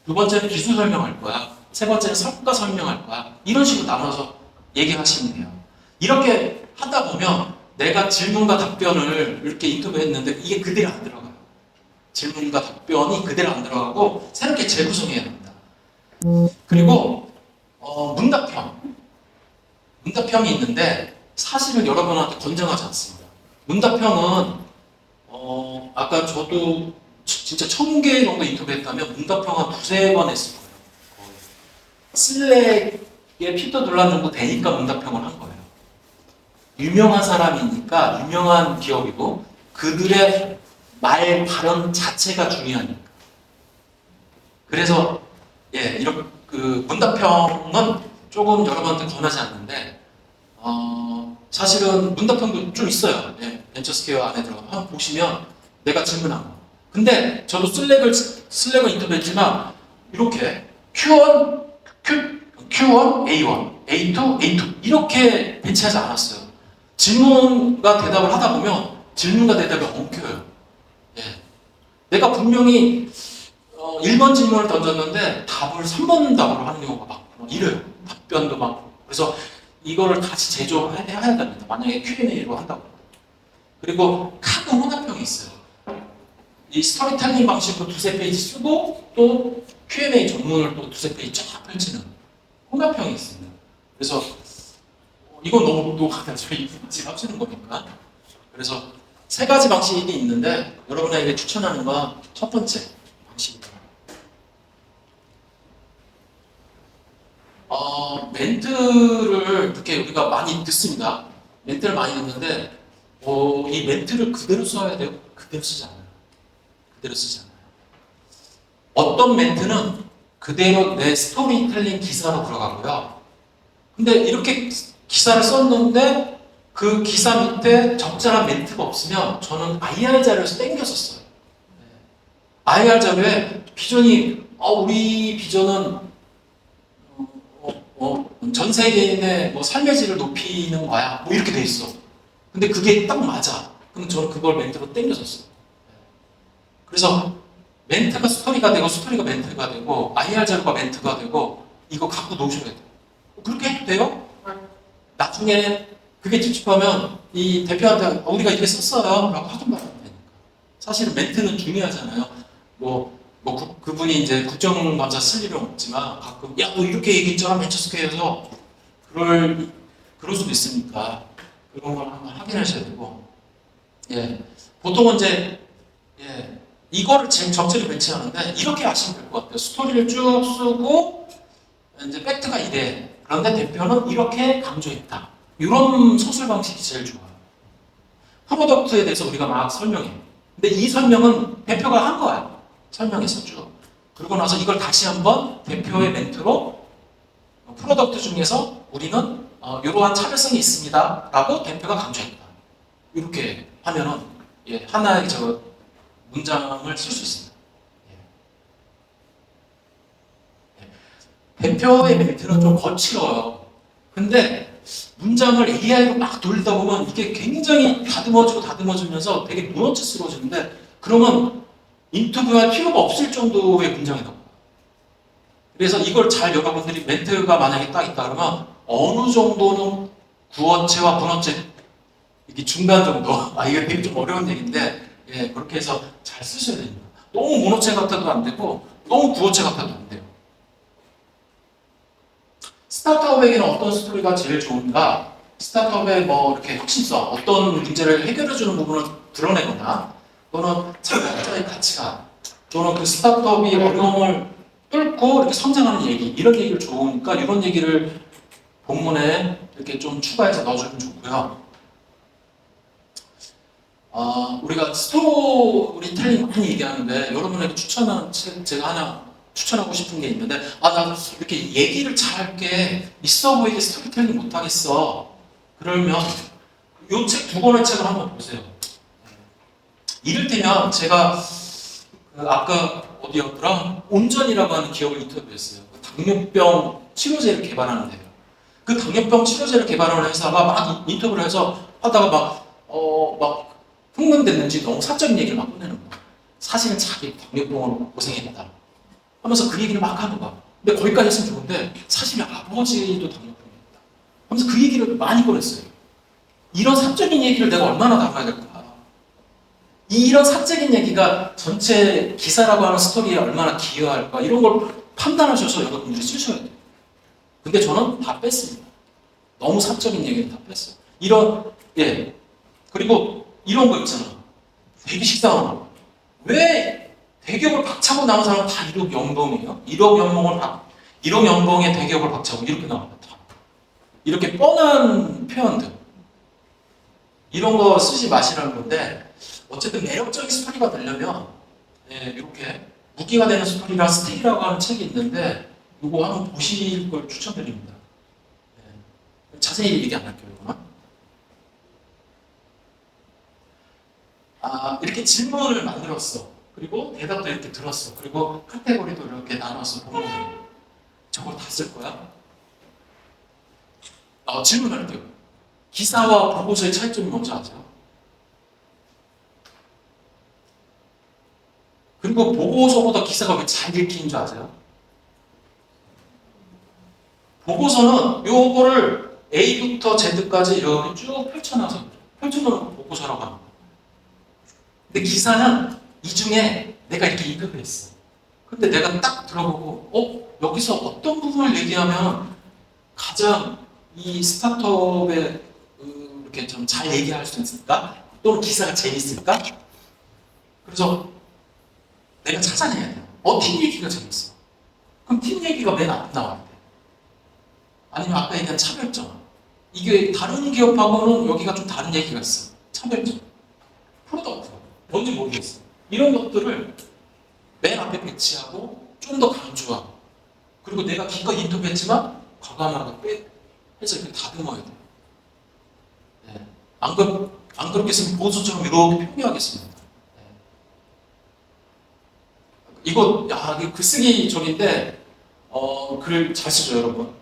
두 번째는 기술 설명할 거야. 세 번째는 성과 설명할 거야. 이런 식으로 나눠서 얘기하시면 돼요. 이렇게 하다 보면 내가 질문과 답변을 이렇게 인터뷰했는데 이게 그대로 안 들어가요. 질문과 답변이 그대로 안 들어가고 새롭게 재구성해야 됩니다. 그리고 문답형이 있는데 사실은 여러분한테 권장하지 않습니다. 문답형은 아까 저도 진짜 1000개 정도 인터뷰했다면 문답형 한 두세 번 했을 거예요. 거의. 슬랙에 피터 돌란 정도 되니까 문답형을 한 거예요. 유명한 사람이니까, 유명한 기업이고 그들의 말 발언 자체가 중요하니까. 그래서 이런 그 문답형은 조금 여러분한테 권하지 않는데, 사실은 문답형도 좀 있어요. 벤처스퀘어 안에 들어가면 한번 보시면 내가 질문한 거. 근데 저도 슬랙을 인터뷰했지만 이렇게 Q1, A1, A2, A2 이렇게 배치하지 않았어요. 질문과 대답을 하다 보면 질문과 대답이 엉켜요. 내가 분명히 1번 질문을 던졌는데 답을 3번 답으로 하는 경우가 많고 이래요. 답변도 많고. 그래서 이거를 다시 제조해야 됩니다. 만약에 Q&A로 한다고. 그리고 카드 혼합형이 있어요. 이 스토리텔링 방식으로 두세 페이지 쓰고 또 Q&A 전문을 또 두세 페이지 쫙 펼치는 혼합형이 있습니다. 그래서 이건 너무 노하다죠. 이 같이 합치는 거니까. 그래서 세 가지 방식이 있는데 여러분에게 추천하는 건 첫 번째 방식입니다. 멘트를 이렇게 우리가 많이 듣습니다. 멘트를 많이 듣는데 이 멘트를 그대로 써야 돼요? 그대로 쓰지 않아요. 그대로 쓰지 않아요. 어떤 멘트는 그대로 내 스토리텔링 기사로 들어가고요. 근데 이렇게 기사를 썼는데 그 기사 밑에 적절한 멘트가 없으면 저는 IR 자료에서 땡겨서 써요. IR 자료에 비전이 우리 비전은 전 세계인의 뭐 삶의 질을 높이는 거야. 뭐 이렇게 돼 있어. 근데 그게 딱 맞아. 그럼 저는 그걸 멘트로 땡겨서 써요. 그래서 멘트가 스토리가 되고 스토리가 멘트가 되고 IR 자료가 멘트가 되고 이거 갖고 노셔야 돼요. 그렇게 해도 돼요? 나중에 그게 찝찝하면 이 대표한테 우리가 이렇게 썼어요 라고 하던 말 하면 되니까. 사실은 멘트는 중요하잖아요. 그분이 이제 국정감사 쓸 일은 없지만 가끔 야 너 이렇게 얘기했잖아 벤처스퀘어에서 그럴 수도 있으니까 그런 걸 한번 확인하셔야 되고. 보통은 이제 이거를 지금 적절히 배치하는데 이렇게 하시면 될 것 같아요. 스토리를 쭉 쓰고 이제 팩트가 이래. 그런데 대표는 이렇게 강조했다. 이런 서술 방식이 제일 좋아요. 프로덕트에 대해서 우리가 막 설명해. 근데 이 설명은 대표가 한 거야. 설명했었죠. 그러고 나서 이걸 다시 한번 대표의 멘트로 프로덕트 중에서 우리는 이러한 차별성이 있습니다 라고 대표가 강조했다. 이렇게 하면은 예, 하나의 저 문장을 쓸 수 있습니다. 예. 대표의 멘트는 좀 거칠어요. 근데 문장을 AI로 막 돌리다 보면 이게 굉장히 다듬어지면서 되게 무너지스러워지는데 그러면 인터뷰할 필요가 없을 정도의 문장이 나옵니다. 그래서 이걸 잘 여러분들이 멘트가 만약에 딱 있다 그러면 어느 정도는 구어체와 분어체 이게 중간 정도 이게 되게 좀 어려운 얘기인데 예, 그렇게 해서 잘 쓰셔야 됩니다. 너무 문어체 같아도 안 되고 너무 구어체 같아도 안 돼요. 스타트업에게는 어떤 스토리가 제일 좋은가? 스타트업의 뭐 이렇게 혁신성, 어떤 문제를 해결해주는 부분을 드러내거나 또는 자기의 가치관 또는 그 스타트업이 어려움을 뚫고 이렇게 성장하는 얘기 이런 얘기를 좋으니까 이런 얘기를 본문에 이렇게 좀 추가해서 넣어주면 좋고요. 우리가 스토리텔링 많이 얘기하는데 여러분에게 추천하는 책 제가 하나 추천하고 싶은 게 있는데 나 이렇게 얘기를 잘할게 있어 보이게 스토리텔링 못하겠어 그러면 이 책 두 권의 책을 한번 보세요. 이를테면 제가 아까 어디였더라? 온전이라고 하는 기업을 인터뷰했어요. 당뇨병 치료제를 개발하는 데요. 그 당뇨병 치료제를 개발하는 회사가 막 인터뷰를 해서 하다가 막 흥분됐는지 너무 사적인 얘기를 막 꺼내는 거야. 사실은 자기 당뇨병으로 고생했다 하면서 그 얘기를 막 하는 거야. 근데 거기까지 했으면 좋은데 사실 아버지도 당뇨병이었다 하면서 그 얘기를 많이 꺼냈어요. 이런 사적인 얘기를 내가 얼마나 담아야 될까? 이런 사적인 얘기가 전체 기사라고 하는 스토리에 얼마나 기여할까? 이런 걸 판단하셔서 여러분들이 쓰셔야 돼요. 근데 저는 다 뺐습니다. 너무 사적인 얘기를 다 뺐어요. 그리고 이런 거 있잖아. 되게 식상한 거. 왜 대기업을 박차고 나온 사람은 다 1억 연봉이에요? 1억 연봉에 대기업을 박차고 이렇게 나옵니다. 이렇게 뻔한 표현들. 이런 거 쓰지 마시라는 건데 어쨌든 매력적인 스토리가 되려면 이렇게 무기가 되는 스토리라 스틱이라고 하는 책이 있는데 이거 한번 보실 걸 추천드립니다. 자세히 얘기 안 할게요. 이거는. 이렇게 질문을 만들었어. 그리고 대답도 이렇게 들었어. 그리고 카테고리도 이렇게 나눠서 보면 저걸 다 쓸 거야? 질문할게요. 기사와 보고서의 차이점이 뭔지 아세요? 그리고 보고서보다 기사가 왜 잘 읽히는 줄 아세요? 보고서는 요거를 A부터 Z까지 이렇게 쭉 펼쳐놓은 보고서라고 합니다. 근데 기사는 이 중에 내가 이렇게 인터뷰했어. 근데 내가 딱 들어보고 여기서 어떤 부분을 얘기하면 가장 이 스타트업에 이렇게 좀 잘 얘기할 수 있을까? 또는 기사가 재밌을까? 그래서 내가 찾아내야 돼요. 팀 얘기가 재밌어. 그럼 팀 얘기가 맨 앞에 나와야 돼. 아니면 아까 얘기한 차별점. 이게 다른 기업하고는 여기가 좀 다른 얘기가 있어. 차별점. 프로덕트. 뭔지 모르겠어. 이런 것들을 맨 앞에 배치하고 좀 더 강조하고 그리고 내가 기껏 인터뷰했지만 과감하게 해서 이렇게 다듬어야 돼. 안 그렇게 쓰면 보수처럼 이렇게 표기하겠습니다. 이거 글쓰기 저긴데 글 잘 쓰죠 여러분.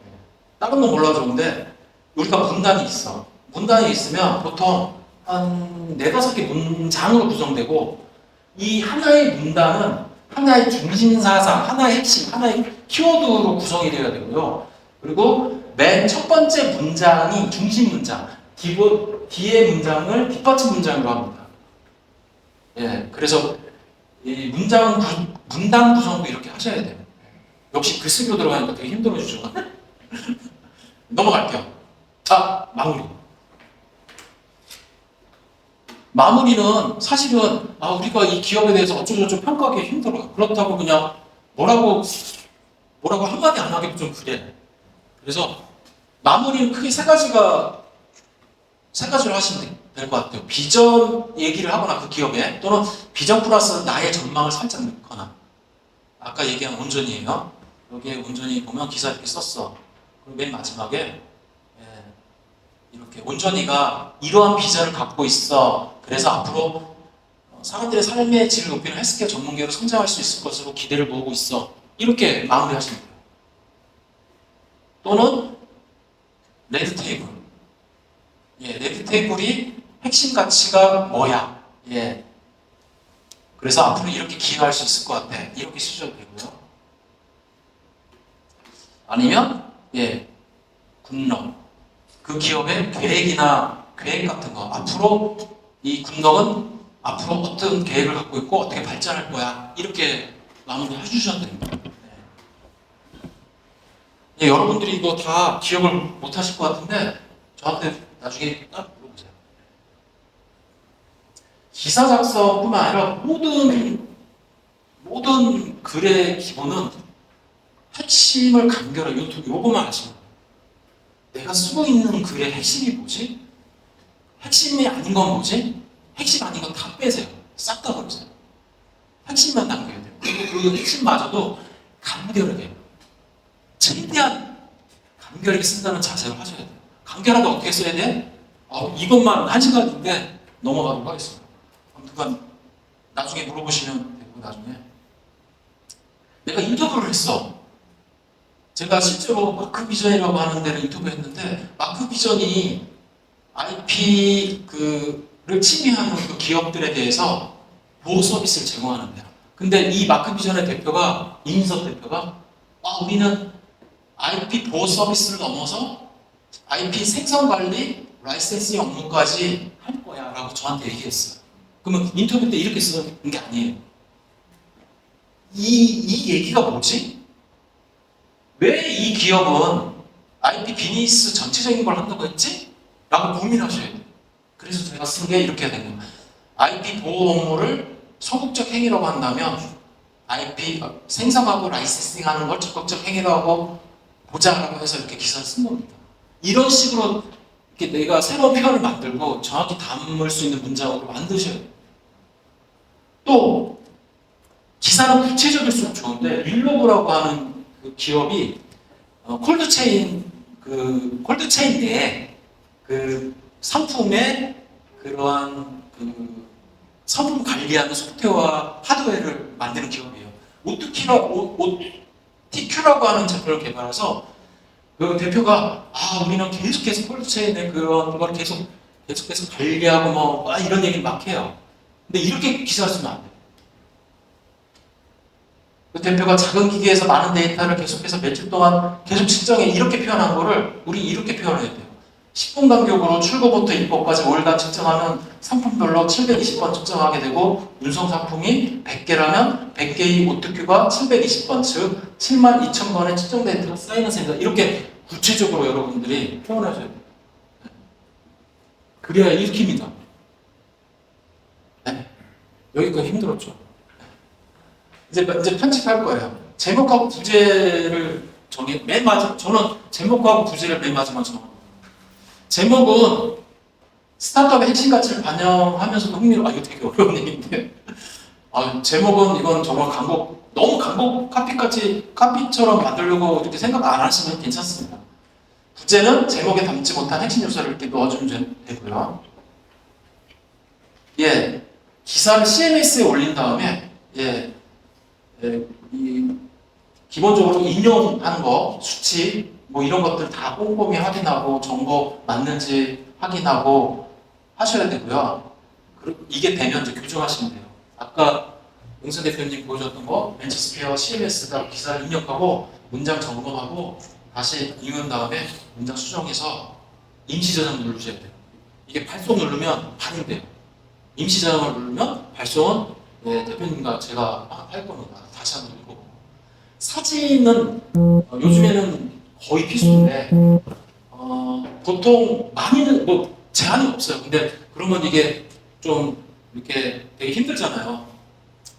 다른 건 몰라도 좋은데 우리가 문단이 있어. 문단이 있으면 보통 한 4-5개 문장으로 구성되고 이 하나의 문단은 하나의 중심사상, 하나의 핵심, 하나의 키워드로 구성이 되어야 되고요. 그리고 맨 첫 번째 문장이 중심 문장, 뒤의 문장을 뒷받침 문장으로 합니다. 그래서 이 문단 구성도 이렇게 하셔야 돼요. 역시 글쓰기로 들어가니까 되게 힘들어지죠. 넘어갈게요. 마무리. 마무리는 사실은 우리가 이 기업에 대해서 어쩌고저쩌고 평가하기 힘들어요. 그렇다고 그냥 뭐라고 한마디 안 하기도 좀 그래. 그래서 마무리는 크게 세 가지로 하시면 될 것 같아요. 비전 얘기를 하거나 그 기업에 또는 비전 플러스 나의 전망을 살짝 넣거나 아까 얘기한 온전이에요. 여기에 온전히 보면 기사 이렇게 썼어. 그리고 맨 마지막에 이렇게 온전히가 이러한 비전을 갖고 있어. 그래서 앞으로 사람들의 삶의 질을 높이는 헬스케어 전문계로 성장할 수 있을 것으로 기대를 모으고 있어. 이렇게 마무리하시면 돼요. 또는 레드 테이블. 레드 테이블이 핵심 가치가 뭐야? 그래서 앞으로 이렇게 기여할 수 있을 것 같아. 이렇게 쓰셔도 되고요. 아니면 굿럭. 그 기업의 계획이나 계획 같은 거. 앞으로 이 굿럭은 앞으로 어떤 계획을 갖고 있고 어떻게 발전할 거야. 이렇게 마무리 해주셔도 됩니다. 여러분들이 이거 다 기억을 못 하실 것 같은데 저한테 나중에 딱 물어보세요. 기사 작성뿐만 아니라 모든 글의 기본은 핵심을 간결하게 요거만 아시면 돼요. 내가 쓰고 있는 글의 핵심이 뭐지? 핵심이 아닌 건 뭐지? 핵심 아닌 건 다 빼세요. 싹 다 버리세요. 핵심만 남겨야 돼요. 그리고 그 핵심마저도 간결하게, 최대한 간결하게 쓴다는 자세를 하셔야 돼요. 간결하게 어떻게 써야 돼? 이것만 1시간인데 넘어가도록 하겠습니다. 누가 나중에 물어보시면 되고, 나중에 내가 인터뷰를 했어. 제가 실제로 마크 비전이라고 하는 데를 인터뷰했는데 마크 비전이 IP를 침해하는 그 기업들에 대해서 보호 서비스를 제공하는데요. 근데 이 마크 비전의 대표가 이민섭 대표가 우리는 IP 보호 서비스를 넘어서 IP 생산 관리 라이센싱 업무까지 할 거야 라고 저한테 얘기했어요. 그러면 인터뷰 때 이렇게 쓰는 게 아니에요. 이 얘기가 뭐지? 왜 이 기업은 IP 비즈니스 전체적인 걸 한다고 했지? 라고 고민하셔야 돼요. 그래서 제가 쓴 게 이렇게 된 거예요. IP 보호 업무를 소극적 행위라고 한다면 IP 생성하고 라이센싱하는 걸 적극적 행위라고 보자라고 해서 이렇게 기사를 쓴 겁니다. 이런 식으로 이렇게 내가 새로운 표현을 만들고 정확히 담을 수 있는 문장으로 만드셔야 돼요. 또 기사는 구체적일수록 좋은데 윌로브라고 하는 그 기업이 콜드체인 내에 그 상품의 그러한 그 상품 관리하는 소프트웨어와 하드웨어를 만드는 기업이에요. OTQ라고 하는 제품을 개발해서 그 대표가 우리는 계속해서 콜드체인의 그런 걸 계속해서 관리하고 이런 얘기를 막 해요. 근데 이렇게 기사를 쓰면 안 돼요. 그 대표가 작은 기계에서 많은 데이터를 계속해서 며칠 동안 계속 측정해 이렇게 표현한 거를 우리 이렇게 표현해야 돼요. 10분 간격으로 출고부터 입고까지 5일간 측정하면 상품별로 720번 측정하게 되고 운송 상품이 100개라면 100개의 OTQ가 720번 즉 72,000번의 측정 데이터가 쌓이는 셈이다. 이렇게 구체적으로 여러분들이 표현하셔야 돼요. 그래야 읽힙니다. 여기까지 힘들었죠. 이제 편집할 거예요. 제목하고 부제를 맨 마지막, 저는 제목하고 부제를 맨 마지막 정합니다. 제목은 스타트업의 핵심 가치를 반영하면서도 이거 되게 어려운 얘기인데. 제목은 이건 정말 너무 광고 카피처럼 만들려고 이렇게 생각 안 하시면 괜찮습니다. 부제는 제목에 담지 못한 핵심 요소를 이렇게 넣어주면 되고요. 기사를 CMS에 올린 다음에, 기본적으로 인용하는 거, 수치, 이런 것들 다 꼼꼼히 확인하고 정보 맞는지 확인하고 하셔야 되고요. 이게 되면 이제 교정하시면 돼요. 아까 응선 대표님 보여줬던 거, 벤처스피어 CMS에다 기사를 입력하고 문장 점검하고 다시 읽은 다음에 문장 수정해서 임시 저장 누르셔야 돼요. 이게 발송 누르면 반영돼요. 임시 저장을 누르면 발송은 대표님과 제가 할 겁니다. 다시 한번 읽어보고. 사진은 요즘에는 거의 필수인데 보통 많이는 제한이 없어요. 근데 그러면 이게 좀 이렇게 되게 힘들잖아요.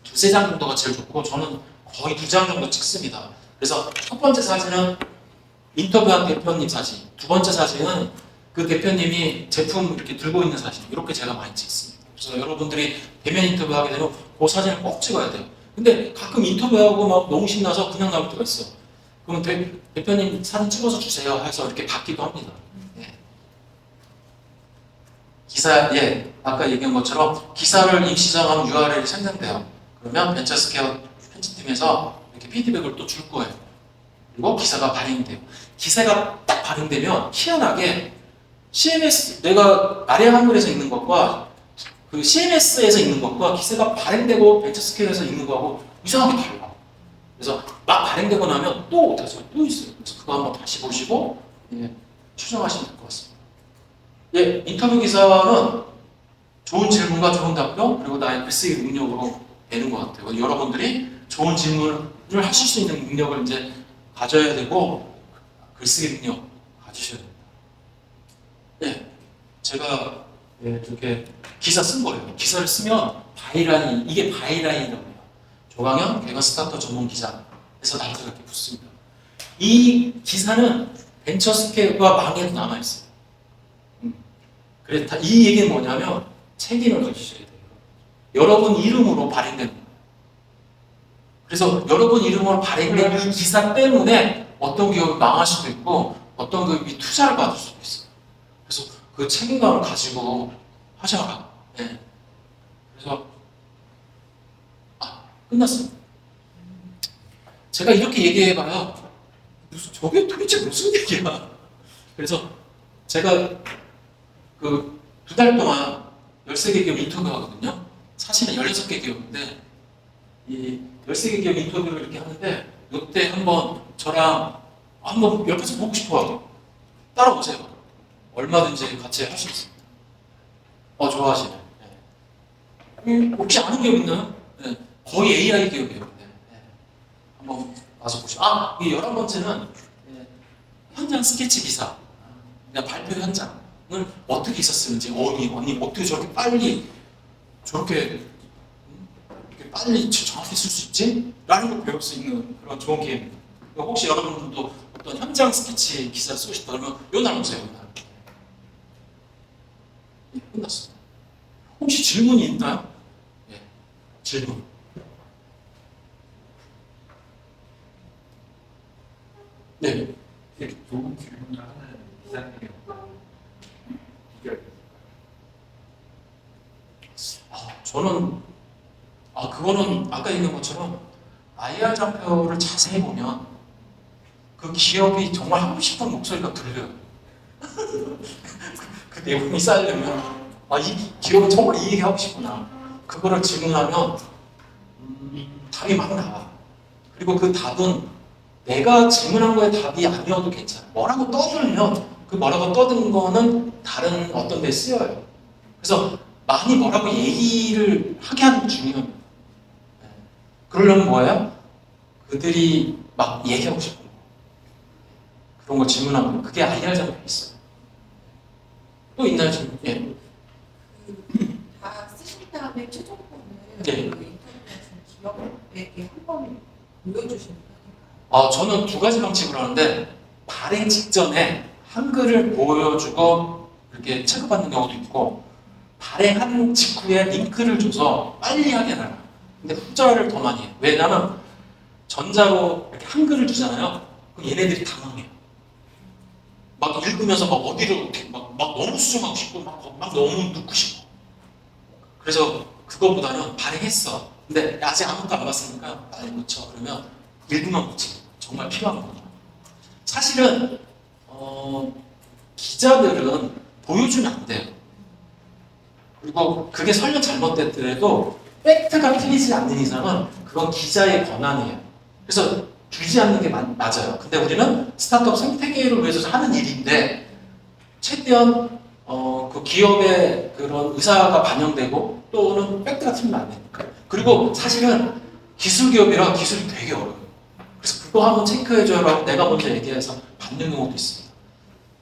2-3장 정도가 제일 좋고 저는 거의 2장 정도 찍습니다. 그래서 첫 번째 사진은 인터뷰한 대표님 사진, 두 번째 사진은 그 대표님이 제품 이렇게 들고 있는 사진, 이렇게 제가 많이 찍습니다. 그래서 여러분들이 대면 인터뷰하게 되면 그 사진을 꼭 찍어야 돼요. 근데 가끔 인터뷰하고 너무 신나서 그냥 나올 때가 있어요. 그러면 대표님 사진 찍어서 주세요 해서 이렇게 받기도 합니다. 예. 기사, 예, 아까 얘기한 것처럼 기사를 임시 정하면 URL이 생성돼요. 그러면 벤처스퀘어 편집팀에서 이렇게 피드백을 또 줄 거예요. 그리고 기사가 발행돼요. 기사가 딱 발행되면 희한하게 CMS, 내가 아래 한글에서 읽는 것과 그 CMS에서 읽는 것과 기사가 발행되고 벤처스퀘어에서 읽는 거하고 이상하게 달라. 그래서 막 발행되고 나면 또 어떡하죠? 또 있어요. 그래서 그거 한번 다시 보시고 예, 추정하시면 될 것 같습니다. 예, 인터뷰 기사는 좋은 질문과 좋은 답변 그리고 나의 글쓰기 능력으로 되는 것 같아요. 여러분들이 좋은 질문을 하실 수 있는 능력을 이제 가져야 되고 글쓰기 능력 가지셔야 됩니다. 예, 제가 예, 이렇게 기사 쓴 거예요. 기사를 쓰면 바이라인, 이게 바이라인이라고 해요. 조강현 개건 스타터 전문 기자 해서 나한테 이렇게 붙습니다. 이 기사는 벤처스퀘어가 망해도 남아있어요. 그래서 이 얘기는 뭐냐면 책임을 가지셔야 돼요. 여러분 이름으로 발행된 거예요. 그래서 여러분 이름으로 발행된 이 기사 때문에 어떤 기업이 망할 수도 있고 어떤 기업이 투자를 받을 수도 있어요. 그래서 그 책임감을 가지고 하셔라. 네. 그래서 끝났습니다. 제가 이렇게 얘기해봐야 저게 도대체 무슨 얘기야. 그래서 제가 그 2달 동안 13개 기업 인터뷰하거든요. 사실은 16개 기업인데 이 13개 기업 인터뷰를 이렇게 하는데 이때 한번 저랑 한번 옆에서 보고 싶어요. 따라오세요. 얼마든지 같이 할 수 있습니다. 좋아하시네. 네. 혹시 아는 기업 있나요? 네. 거의 AI 기업이에요. 네. 네. 한번 와서 보시죠. 이 11번째는 네. 현장 스케치 기사. 그냥 발표 현장을 어떻게 있었는지, 언니 어떻게 저렇게 빨리 이렇게 빨리 정확히 쓸 수 있지? 라는 걸 배울 수 있는 그런 좋은 기회입니다. 혹시 여러분들도 어떤 현장 스케치 기사를 쓰고 싶다 그러면 요날 오세요. 요날. 네, 끝났습니다. 혹시 질문이 있나요? 네, 질문. 네. 이렇게 좋은 질문을 하는 기자님의 비결이 저는 그거는 아까 얘기한 것처럼 IR 장표를 자세히 보면 그 기업이 정말 하고 싶은 목소리가 들려요. 그 내용이 쌓이려면 이 기업은 정말 이 얘기 하고 싶구나. 그거를 질문하면 답이 막 나와. 그리고 그 답은 내가 질문한 거에 답이 아니어도 괜찮아. 뭐라고 떠들면 그 뭐라고 떠드는 거는 다른 어떤 데 쓰여요. 그래서 많이 뭐라고 얘기를 하게 하는 게 중요합니다. 그러려면 뭐예요? 그들이 막 얘기하고 싶은 거. 그런 거 질문하면 그게 IR 장표에 있어요. 또 있나요? 질문? 예. 다 쓰신 다음에 최종본을 네. 인터뷰하신 기업에게 한번 보여주시는 편인가요? 저는 2가지 방식으로 하는데 발행 직전에 한글을 보여주고 이렇게 체크받는 경우도 있고 발행한 직후에 링크를 줘서 빨리 하게 해놔요. 근데 후자를 더 많이 해요. 왜냐면 전자로 이렇게 한글을 주잖아요. 그럼 얘네들이 당황해요. 막 읽으면서 막 어디를 막 너무 수정하고 싶고 막 너무 넣고 싶고. 그래서 그거보다는 발행했어. 근데 아직 아무것도 안 봤으니까 빨리 묻혀. 그러면 일부만 묻히고 정말 필요한 거죠. 사실은 기자들은 보여주면 안 돼요. 그리고 그게 설령 잘못됐더라도 팩트가 틀리지 않는 이상은 그건 기자의 권한이에요. 그래서 주지 않는 게 맞아요. 근데 우리는 스타트업 생태계를 위해서 하는 일인데 최대한 그 기업의 그런 의사가 반영되고 또는 팩트가 틀리면 안 되니까. 그리고 사실은 기술 기업이라 기술이 되게 어려워요. 그래서 그거 한번 체크해줘라고 내가 먼저 얘기해서 받는 경우도 있습니다.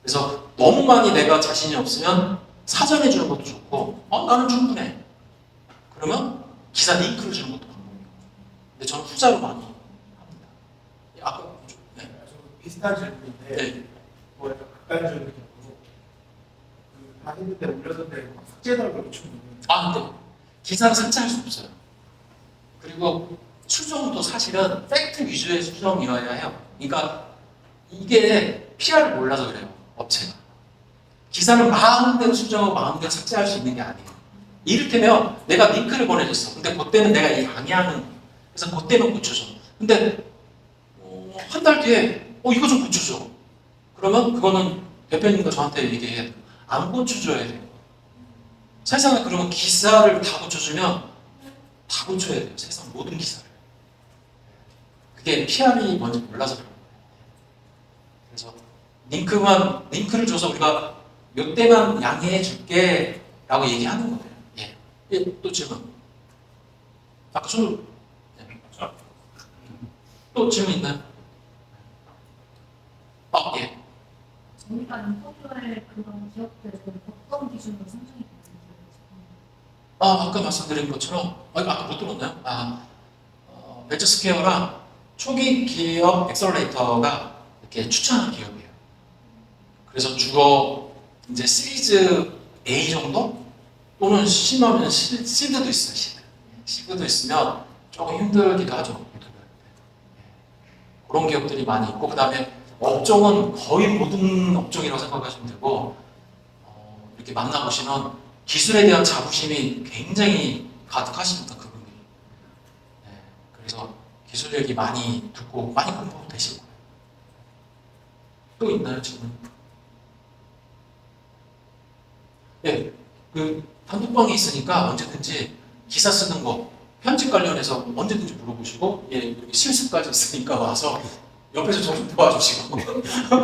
그래서 너무 많이 내가 자신이 없으면 사전해 주는 것도 좋고 나는 충분해. 그러면 기사 링크를 주는 것도 방법이고. 근데 저는 후자로 많이 합니다. 아까 네. 비슷한 질문인데 네. 뭐 약간 극단적인 경우로 다 했는데 올렸는데 삭제해달라고 요청이 근데 기사를 삭제할 수 없어요. 그리고 수정도 사실은 팩트 위주의 수정이어야 해요. 그러니까 이게 PR을 몰라서 그래요. 업체가. 기사를 마음대로 수정하고 마음대로 삭제할 수 있는 게 아니에요. 이를테면 내가 링크를 보내줬어. 근데 그때는 내가 이 양해하는, 그래서 그때는 고쳐줘. 근데 한 달 뒤에 이거 좀 고쳐줘. 그러면 그거는 대표님과 저한테 얘기해야 돼요. 안 고쳐줘야 돼요. 세상에 그러면 기사를 다 고쳐주면 다 고쳐야 돼요. 세상 모든 기사를. 그게 PR이 뭔지 몰라서 그래요. 그래서 링크를 줘서 우리가 몇 대만 양해해 줄게 라고 얘기하는 거예요. 예, 또 질문. 아까 손을. 네. 또 질문 있나요? 예. 저희가 인터뷰할 그런 기업들은 어떤 기준으로 선정이 되는지. 아까 말씀드린 것처럼, 아까 못 들었나요? 벤처스퀘어랑 초기 기업 엑셀러레이터가 이렇게 추천하는 기업이에요. 그래서 주로 이제 시리즈 A 정도? 또는 심하면 시드도 있어요, 시드. 시드도 있으면 조금 힘들기도 하죠. 그런 기업들이 많이 있고, 그 다음에 업종은 거의 모든 업종이라고 생각하시면 되고, 이렇게 만나보시면 기술에 대한 자부심이 굉장히 가득하십니다, 그분들이. 네, 그래서 기술 얘기 많이 듣고 많이 공부되실 거예요. 또 있나요, 질문? 네, 그 단톡방에 있으니까 언제든지 기사 쓰는 거, 편집 관련해서 언제든지 물어보시고, 이렇게 실습까지 있으니까 와서 옆에서 좀 도와주시고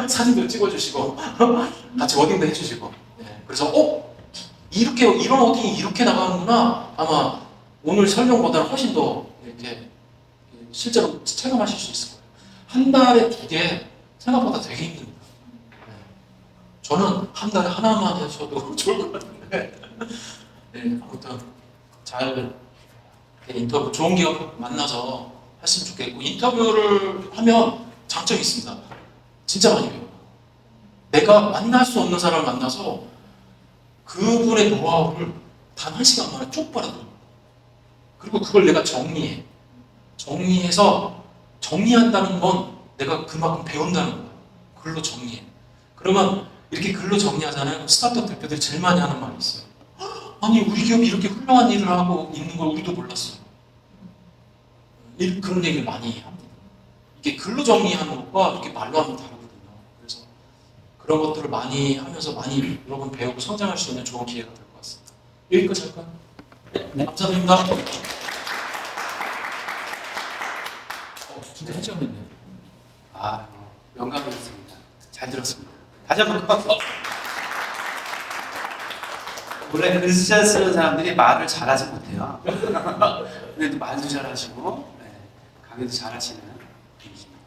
사진도 찍어주시고 같이 워딩도 해주시고. 네, 그래서 이렇게 이런 워딩이 이렇게 나가는구나. 아마 오늘 설명보다는 훨씬 더 이렇게 실제로 체감하실 수 있을 거예요. 한 달에 2개 생각보다 되게 힘듭니다. 네. 저는 한 달에 하나만 해서도 좋을 것 같은데. 네, 아무튼 잘 인터뷰 좋은 기업 만나서 했으면 좋겠고, 인터뷰를 하면 장점이 있습니다. 진짜 많이 배워요. 내가 만날 수 없는 사람을 만나서 그분의 노하우를 단 1시간 만에 쭉 빨아들여. 그리고 그걸 내가 정리해. 정리해서 정리한다는 건 내가 그만큼 배운다는 거예요. 글로 정리해. 그러면 이렇게 글로 정리하잖아요. 스타트업 대표들이 제일 많이 하는 말이 있어요. 아니 우리 기업이 이렇게 훌륭한 일을 하고 있는 걸 우리도 몰랐어요. 그런 얘기를 많이 합니다. 이게 글로 정리하는 것과 이렇게 말로 하면 다르거든요. 그래서 그런 것들을 많이 하면서 많이 여러분 배우고 성장할 수 있는 좋은 기회가 될 것 같습니다. 여기까지 할까요? 네, 감사드립니다. 진짜 해지였네요. 영광이었습니다. 잘 들었습니다. 다시 한번 박수. 원래 글자 쓰는 사람들이 말을 잘하지 못해요. 근데 말도 잘하시고 강의도 잘하시는 분이십니다.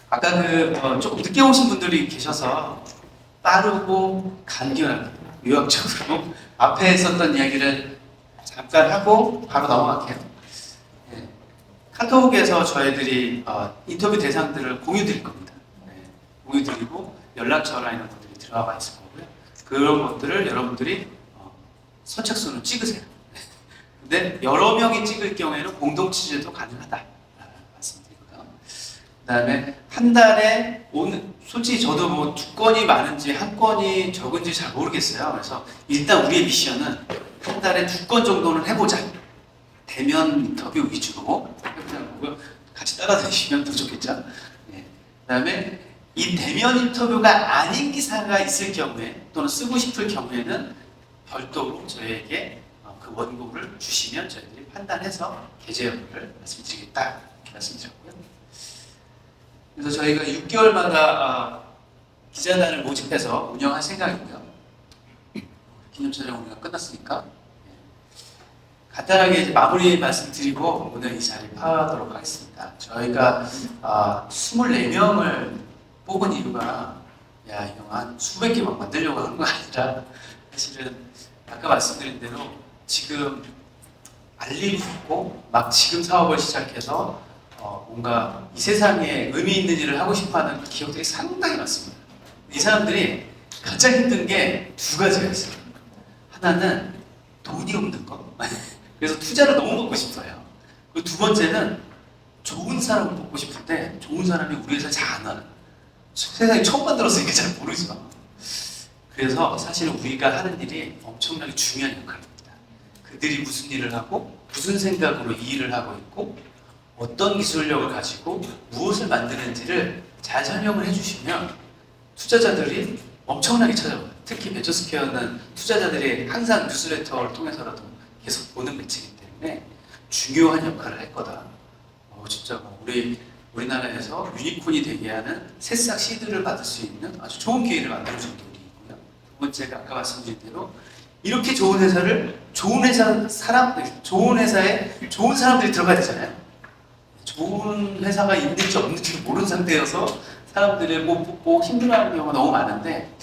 아까 조금 늦게 오신 분들이 계셔서 빠르고 간결하게 요약적으로 앞에 했었던 이야기를 잠깐 하고 바로 넘어갈게요. 카톡에서 저희들이 인터뷰 대상들을 공유 드릴 겁니다. 공유 드리고 연락처나 이런 것들이 들어가 있을 거고요. 그런 것들을 여러분들이 선착순으로 찍으세요. 근데 여러 명이 찍을 경우에는 공동 취재도 가능하다 말씀드리고요. 그다음에 한 달에 솔직히 저도 뭐 2건이 많은지 1건이 적은지 잘 모르겠어요. 그래서 일단 우리의 미션은 한 달에 2건 정도는 해보자. 대면 인터뷰 위주로 해보자는 거고요. 같이 따라다니시면 더 좋겠죠. 그다음에 이 대면 인터뷰가 아닌 기사가 있을 경우에 또는 쓰고 싶을 경우에는 별도로 저희에게 그 원고를 주시면 저희들이 판단해서 게재 여부를 말씀드리겠다 이렇게 말씀드렸고요. 그래서 저희가 6개월마다 기자단을 모집해서 운영할 생각이고요. 기념 촬영 우리가 끝났으니까 간단하게 이제 마무리 말씀드리고 오늘 이 자리를 파하도록 하겠습니다. 저희가 24명을 뽑은 이유가 이거 한 수백 개 막 만들려고 하는 거 아니라 사실은 아까 말씀드린 대로 지금 알리고 싶고 막 지금 사업을 시작해서 뭔가 이 세상에 의미 있는 일을 하고 싶어하는 기업들이 상당히 많습니다. 이 사람들이 가장 힘든 게 2가지가 있어요. 하나는 돈이 없는 거. 그래서 투자를 너무 받고 싶어요. 그리고 2번째는 좋은 사람을 뽑고 싶은데 좋은 사람이 우리 회사에 잘 안 와요. 세상에 처음 만들었으니까 잘 모르죠. 그래서 사실 우리가 하는 일이 엄청나게 중요한 역할입니다. 그들이 무슨 일을 하고 무슨 생각으로 이 일을 하고 있고 어떤 기술력을 가지고 무엇을 만드는지를 잘 설명을 해주시면 투자자들이 엄청나게 찾아와요. 특히 벤처스퀘어는 투자자들이 항상 뉴스레터를 통해서라도 계속 보는 매체이기 때문에 중요한 역할을 할 거다. 진짜 뭐 우리나라에서 유니콘이 되게 하는 새싹 시드를 받을 수 있는 아주 좋은 기회를 만들어준 게 우리이고요. 두 번째가 아까 말씀드린 대로 이렇게 좋은 회사를 좋은 회사에 좋은 사람들이 들어가야 되잖아요. 좋은 회사가 있는지 없는지도 모르는 상태여서 사람들이 못 뽑고 힘들어하는 경우가 너무 많은데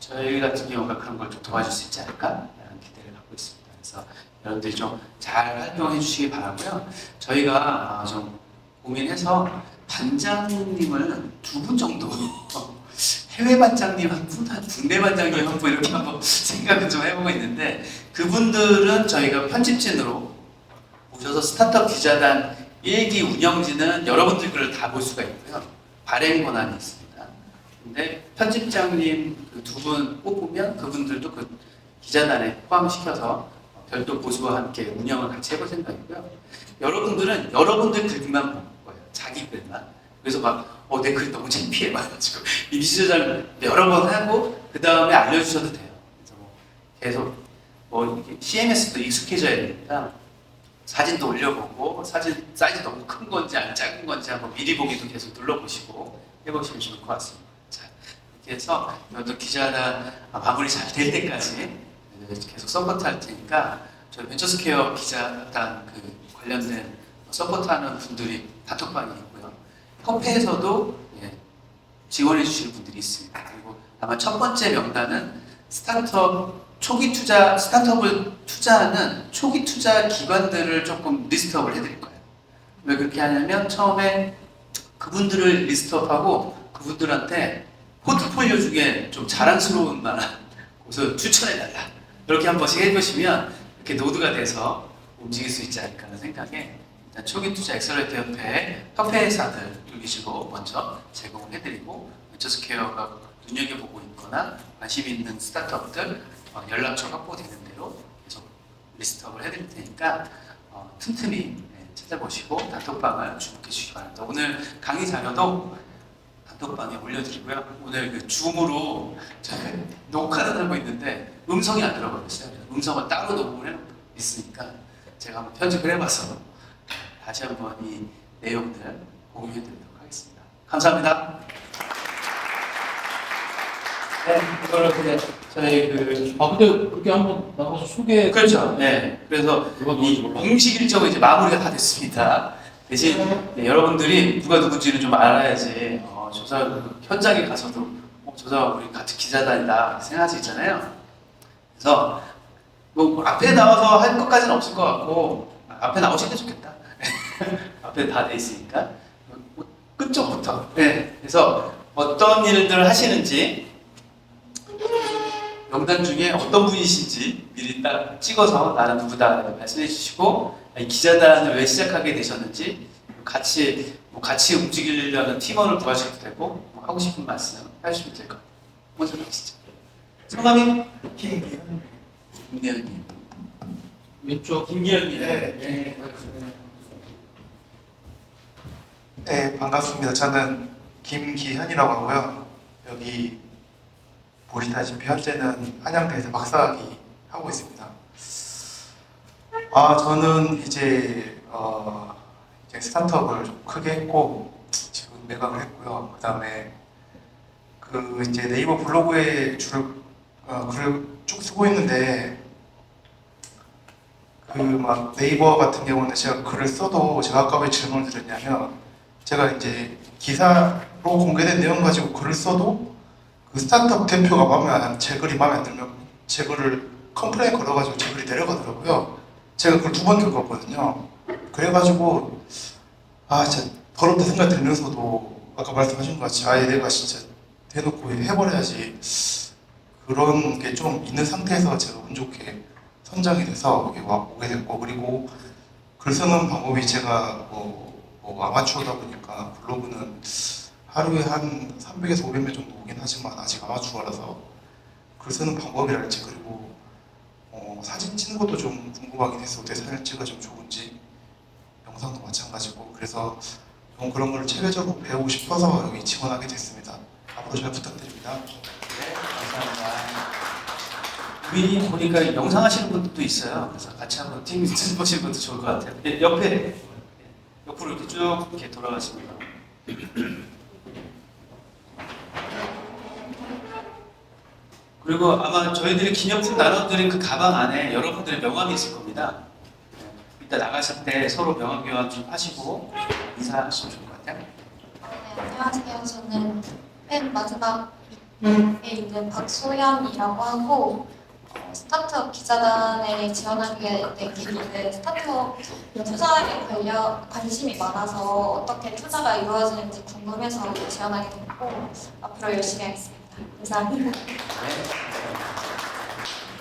저희 같은 경우가 그런 걸 좀 도와줄 수 있지 않을까라는 기대를 갖고 있습니다. 그래서 여러분들이 좀 잘 활동해 주시기 바라고요. 저희가 좀 고민해서 반장님을 2분 정도 해외 반장님 한 분, 국내 반장님 한 분 이렇게 한번 생각을 좀 해보고 있는데 그분들은 저희가 편집진으로 오셔서 스타트업 기자단 1기 운영진은 여러분들 글을 다 볼 수가 있고요. 발행 권한이 있습니다. 근데 편집장님 그 2분 뽑으면 그분들도 그 기자단에 포함시켜서 별도 고수와 함께 운영을 같이 해볼 생각이고요. 여러분들은 여러분들 글만 볼 거예요. 자기 글만. 그래서 막 내 글 너무 창피해 가지고 이미지 조절 여러 번 하고 그 다음에 알려주셔도 돼요. 그래서 계속 이렇게 CMS도 익숙해져야 되니까 사진도 올려보고 사진 사이즈 너무 큰 건지 안 작은 건지 한번 미리 보기도 계속 눌러보시고 해보시면 좋을 것 같습니다. 자, 이렇게 해서 이것도 기자단 마무리 잘 될 때까지 계속 서포트 할 테니까 저희 벤처스퀘어 기자단 그 관련된 서포트하는 분들이 단톡방이 있고요. 협회에서도 지원해 주시는 분들이 있습니다. 그리고 아마 첫 번째 명단은 스타트업을 투자하는 초기 투자 기관들을 조금 리스트업을 해드릴 거예요. 왜 그렇게 하냐면 처음에 그분들을 리스트업하고 그분들한테 포트폴리오 중에 좀 자랑스러운 만한 곳을 추천해달라. 이렇게 한 번씩 해보시면 이렇게 노드가 돼서 움직일 수 있지 않을까 하는 생각에 일단 초기 투자 엑셀러레이터 협회사들 위주로 먼저 제공을 해드리고 벤처스퀘어가 눈여겨보고 있거나 관심 있는 스타트업들 연락처 확보되는 대로 계속 리스트업을 해드릴 테니까 틈틈이 찾아보시고 단톡방을 주목해 주시기 바랍니다. 오늘 강의 자료도 단톡방에 올려드리고요. 오늘 그 줌으로 제가 녹화를 하고 있는데 음성이 안 들어가고 있어요. 음성은 따로 녹음을 해 있으니까 제가 한번 편집을 해봐서 다시 한번 이 내용들 공유해드리도록 하겠습니다. 감사합니다. 네, 이걸로 그냥 저희 근데 그게 한번 나가서 소개. 그렇죠. 네, 그래서 이 공식 일정은 이제 마무리가 다 됐습니다. 대신 여러분들이 누가 누군지를 좀 알아야지 저 사람 현장에 가서도 저 사람 우리 같은 기자단이다 생각할 수 있잖아요. 그래서 뭐 앞에 나와서 할 것까지는 없을 것 같고 앞에 나오시면 좋겠다. 앞에 다 돼 있으니까 끝쪽부터. 네, 그래서 어떤 일들을 하시는지 명단 중에 어떤 분이신지 미리 딱 찍어서 나는 누구다 말씀해 주시고 이 기자단을 왜 시작하게 되셨는지 같이 움직이려는 팀원을 구하셔도 되고 하고 싶은 말씀 해주시면 될 것 같아요. 먼저 가시죠. 성함이 김기현님. 왼쪽. 김기현님. 네, 반갑습니다. 저는 김기현이라고 하고요. 여기 보시다시피 현재는 한양대에서 박사학위 하고 있습니다. 저는 이제 스타트업을 좀 크게 했고 지금 매각을 했고요. 그다음에 이제 네이버 블로그에 글을 쭉 쓰고 있는데 막 네이버 같은 경우는 제가 글을 써도 제가 아까 왜 질문을 드렸냐면 제가 이제 기사로 공개된 내용 가지고 글을 써도 그 스타트업 대표가 제 글이 마음에 안 들면 제 글을 컴플레인 걸어가지고 제 글이 내려가더라고요. 제가 그걸 2번 겪었거든요. 그래가지고 진짜 더럽다 생각 들면서도 아까 말씀하신 것 같이 내가 진짜 대놓고 해버려야지 그런 게 좀 있는 상태에서 제가 운 좋게 선정이 돼서 여기 오게 됐고 그리고 글 쓰는 방법이 제가 뭐 아마추어다 보니까 블로그는 하루에 한 300에서 500명 정도 오긴 하지만 아직 아마추어라서 글 쓰는 방법이랄지 그리고 사진 찍는 것도 좀 궁금하긴 해서 어떻게 사진을 찍어야 좀 좋은지 영상도 마찬가지고 그래서 좀 그런 걸 체계적으로 배우고 싶어서 여기 지원하게 됐습니다. 앞으로 잘 부탁드립니다. 네, 감사합니다. 우리 보니까 영상 하시는 분들도 있어요. 그래서 같이 한번 팀 보시는 것도 좋을 것 같아요. 네, 옆으로 이렇게 쭉 이렇게 돌아가십니다. 그리고 아마 저희들이 기념품 나눠드린 그 가방 안에 여러분들의 명함이 있을 겁니다. 이따 나가실 때 서로 명함 교환 좀 하시고 인사하시면 좋을 것 같아요. 네, 안녕하세요. 저는 맨 마지막에 있는 박소연이라고 하고 스타트업 기자단에 지원하게 된 계기는 스타트업 투자에 관심이 많아서 어떻게 투자가 이루어지는지 궁금해서 지원하게 됐고 앞으로 열심히 하겠습니다. 감사합니다.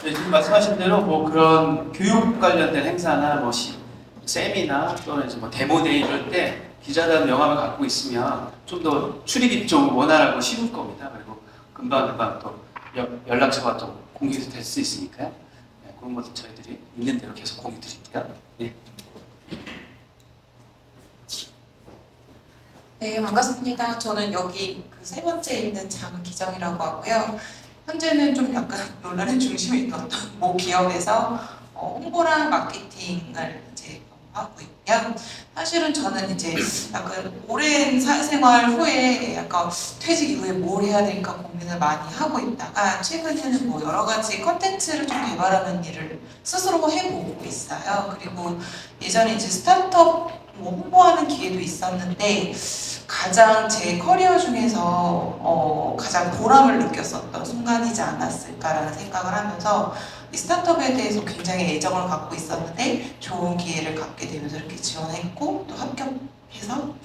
네, 지금 말씀하신 대로 뭐 그런 교육 관련된 행사나 뭐 세미나 또는 이제 뭐 데모데이 이럴 때 기자단 명함을 갖고 있으면 좀 더 출입이 좀 원활하고 쉬울 겁니다. 그리고 금방 또 연락처가 또 공유될 수 있으니까요. 네, 그런 것도 저희들이 있는 대로 계속 공유 드릴게요. 네. 네, 반갑습니다. 저는 여기 그 세 번째 있는 장기정이라고 하고요. 현재는 좀 약간 논란의 중심에 있던 모 기업에서 홍보랑 마케팅을 이제 하고 있고요. 사실은 저는 이제 약간 오랜 사회생활 후에 약간 퇴직 이후에 뭘 해야 될까 고민을 많이 하고 있다가 최근에는 뭐 여러 가지 컨텐츠를 좀 개발하는 일을 스스로 해보고 있어요. 그리고 예전에 이제 스타트업 뭐 홍보하는 기회도 있었는데 가장 제 커리어 중에서 가장 보람을 느꼈었던 순간이지 않았을까라는 생각을 하면서 이 스타트업에 대해서 굉장히 애정을 갖고 있었는데 좋은 기회를 갖게 되면서 이렇게 지원했고 또 합격해서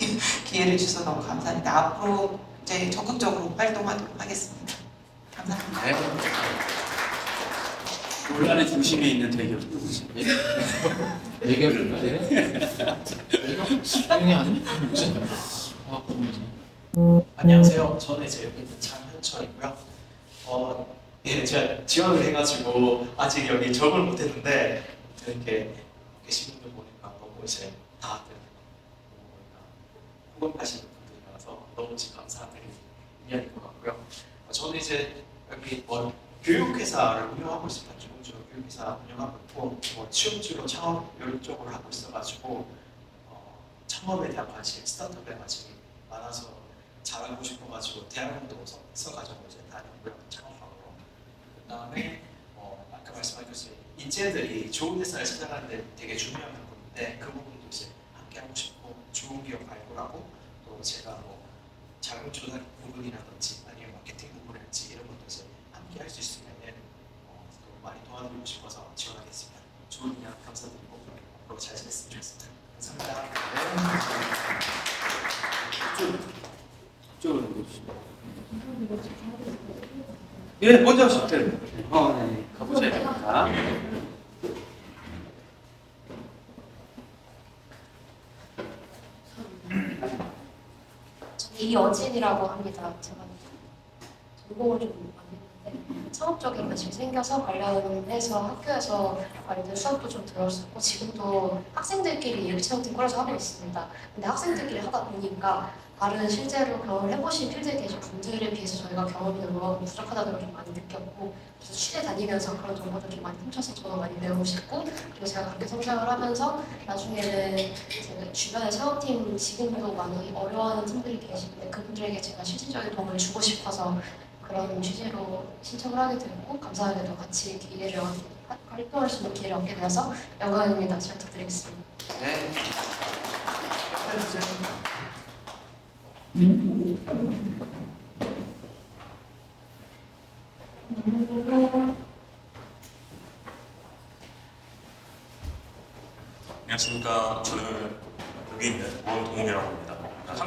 기회를 주셔서 너무 감사합니다. 앞으로 이제 적극적으로 활동하도록 하겠습니다. 감사합니다. 네. 논란의 중심에 있는 대기업 누구지? 얘기해볼까요? 당연히 아니? 안녕하세요. 저는 이제 여기 있는 장현철이고요. 예, 제가 지원을 해가지고 아직 여기 적응을 못했는데 이렇게 계신 분들 보니까 너무 이제 다들 공감하시는 분들이라서 너무 감사드리는 인연인 것 같고요. 저는 이제 여기 뭐 교육회사를 운영하고 있습니다. 기본적으로 교육회사 운영하고 있고 뭐 취업주로 창업 이쪽으로 하고 있어가지고 창업에 대한 관심, 스타트업에 관심이 많아서 잘하고 싶어가지고 대학원도 써가지고 이제 다녔고요. 창업학으로. 그다음에 아까 말씀하셨듯이 인재들이 좋은 회사를 찾아가는데 되게 중요한 부분인데 그 부분도 이제 함께 하고 싶고 좋은 기업 발굴하고 또 제가 뭐 자금 조달 부분이라든지 아니면 마케팅 부분이라든지 이런 것도 이제 함께 할 수 있으면 또 많이 도와드리고 싶어서 지원하겠습니다. 좋은 인연 감사드리고 앞으로 잘 지냈으면 좋겠습니다. 감사합니다. 이쪽으로 넘겨주시면. 예, 먼저 하시죠. 네, 가보셔야 됩니다. 저는 이여진이라고 합니다. 제가 전공을 좀 안 했는데 창업적인 관심이 생겨서 관련해서 학교에서 관련된 수업도 좀 들었었고 지금도 학생들끼리 일체형팀 꾸려서 하고 있습니다. 근데 학생들끼리 하다 보니까 다른 실제로 경험을 해보신 필드에 계신 분들에 비해서 저희가 경험이나 노하우가 부족하다는 걸 좀 많이 느꼈고 그래서 취재 다니면서 그런 정보들 좀 많이 훔쳐서 저도 많이 배우고 싶고 그리고 제가 그렇게 성장을 하면서 나중에는 제 주변에 창업팀 지금도 많이 어려워하는 팀들이 계시는데 그분들에게 제가 실질적인 도움을 주고 싶어서 그런 취지로 신청을 하게 됐고 감사하게도 같이 기회를 활동할 수 있는 기회를 얻게 되어서 영광입니다. 잘 부탁드리겠습니다. 네. 안녕하십니까. 저는 여기 있는 원동욱이라고 합니다.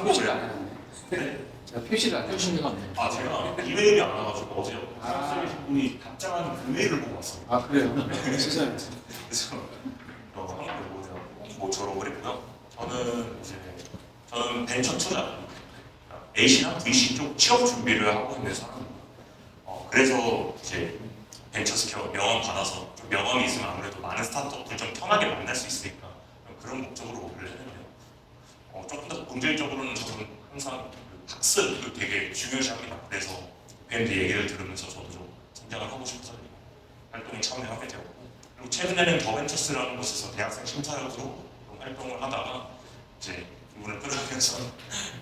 표시를 안 한국을 해놨네. 제가 표시를 안 표시가 해놨네. 안 돼. 제가 이메일이 안 와가지고 어제 쓰신 분이 답장한 그 메일을 보고 왔어요. 아, 그래요? 세상에. 그래서 한국을 보고 뭐 졸업을 했고요. 저는 이제 저는 벤처 투자, A씨나 V씨 쪽 취업 준비를 하고 있는 사람입니다. 그래서 이제 벤처 스퀘어 명함 받아서 좀 명함이 있으면 아무래도 많은 스타트업들 좀 편하게 만날 수 있으니까 그런 목적으로 원래 했는데요. 조금 더 본질적으로는 저는 항상 그 학습을 되게 중요시합니다. 그래서 밴드 얘기를 들으면서 저도 좀 성장을 하고 싶어서 활동에 참여하게 되었고, 그리고 최근에는 더벤처스라는 곳에서 대학생 심사역으로 좀 활동을 하다가 이제 이분을 끌어내서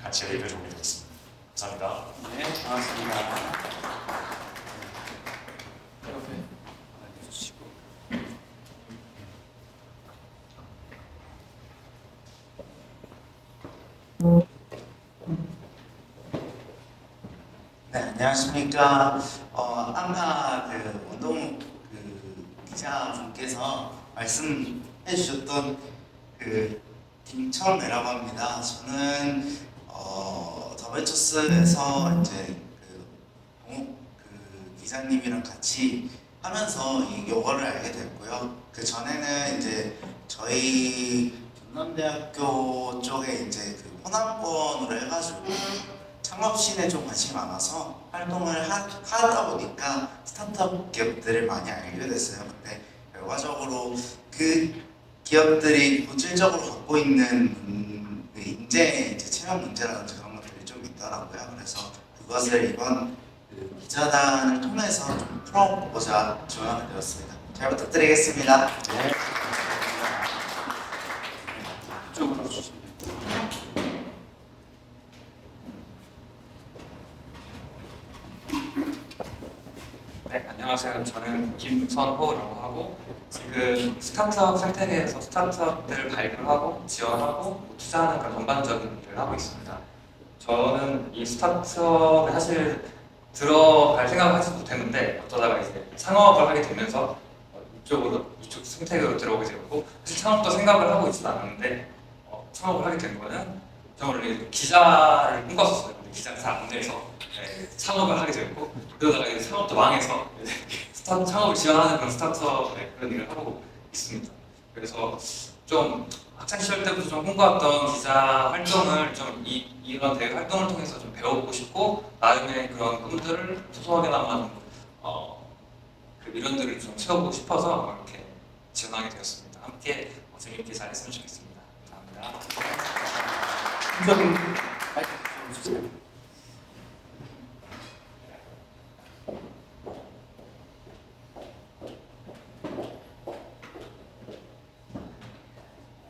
같이 여기까지 오게 되었습니다. 감사합니다. 네, 반갑습니다. 옆에 해주시고. 네, 안녕하십니까. 아까 그 운동 기자분께서 말씀해 주셨던 그 김천애라고 합니다. 저는 더벤처스에서 이제 그 기자님이랑 같이 하면서 이 용어를 알게 됐고요. 그 전에는 이제 저희 경남대학교 쪽에 이제 그 호남권으로 해가지고 창업신에 좀 관심이 많아서 활동을 하다 보니까 스타트업 기업들을 많이 알게 됐어요. 근데 결과적으로 그 기업들이 본질적으로 갖고 있는 그 인재 이제 채용 문제라든지 그런 것들이 좀 있더라고요. 그래서 그것을 이번 그 기자단을 통해서 좀 풀어보고자 지원하게 되었습니다. 잘 부탁드리겠습니다. 네. 이쪽으로 주시면 네, 안녕하세요. 저는 김선호라고 하고 지금 스타트업 생태계에서 스타트업들을 발굴하고 지원하고 투자하는 그런 전반적인 일을 하고 있습니다. 저는 이 스타트업에 사실 들어갈 생각을 하지 못했는데 어쩌다가 이제 창업을 하게 되면서 이쪽 생태계로 들어오게 되었고, 사실 창업도 생각을 하고 있지는 않았는데 창업을 하게 된 거는 저는 원래 기자를 꿈꿨었어요. 근데 기자는 잘 안 돼서 창업을 하게 되었고, 그러다가 이제 창업도 망해서 창업을 지원하는 그런 스타트업의 그런 일을 하고 있습니다. 그래서 좀 학창 시절 때부터 좀 꿈꿔왔던 기자 활동을 좀 이런 대회 활동을 통해서 좀 배워보고 싶고, 나름의 그런 꿈들을 소소하게나마 그 미련들을 좀 채워보고 싶어서 이렇게 지원하게 되었습니다. 함께 재밌게 잘 했으면 좋겠습니다. 감사합니다. 김석인 마이크 주세요.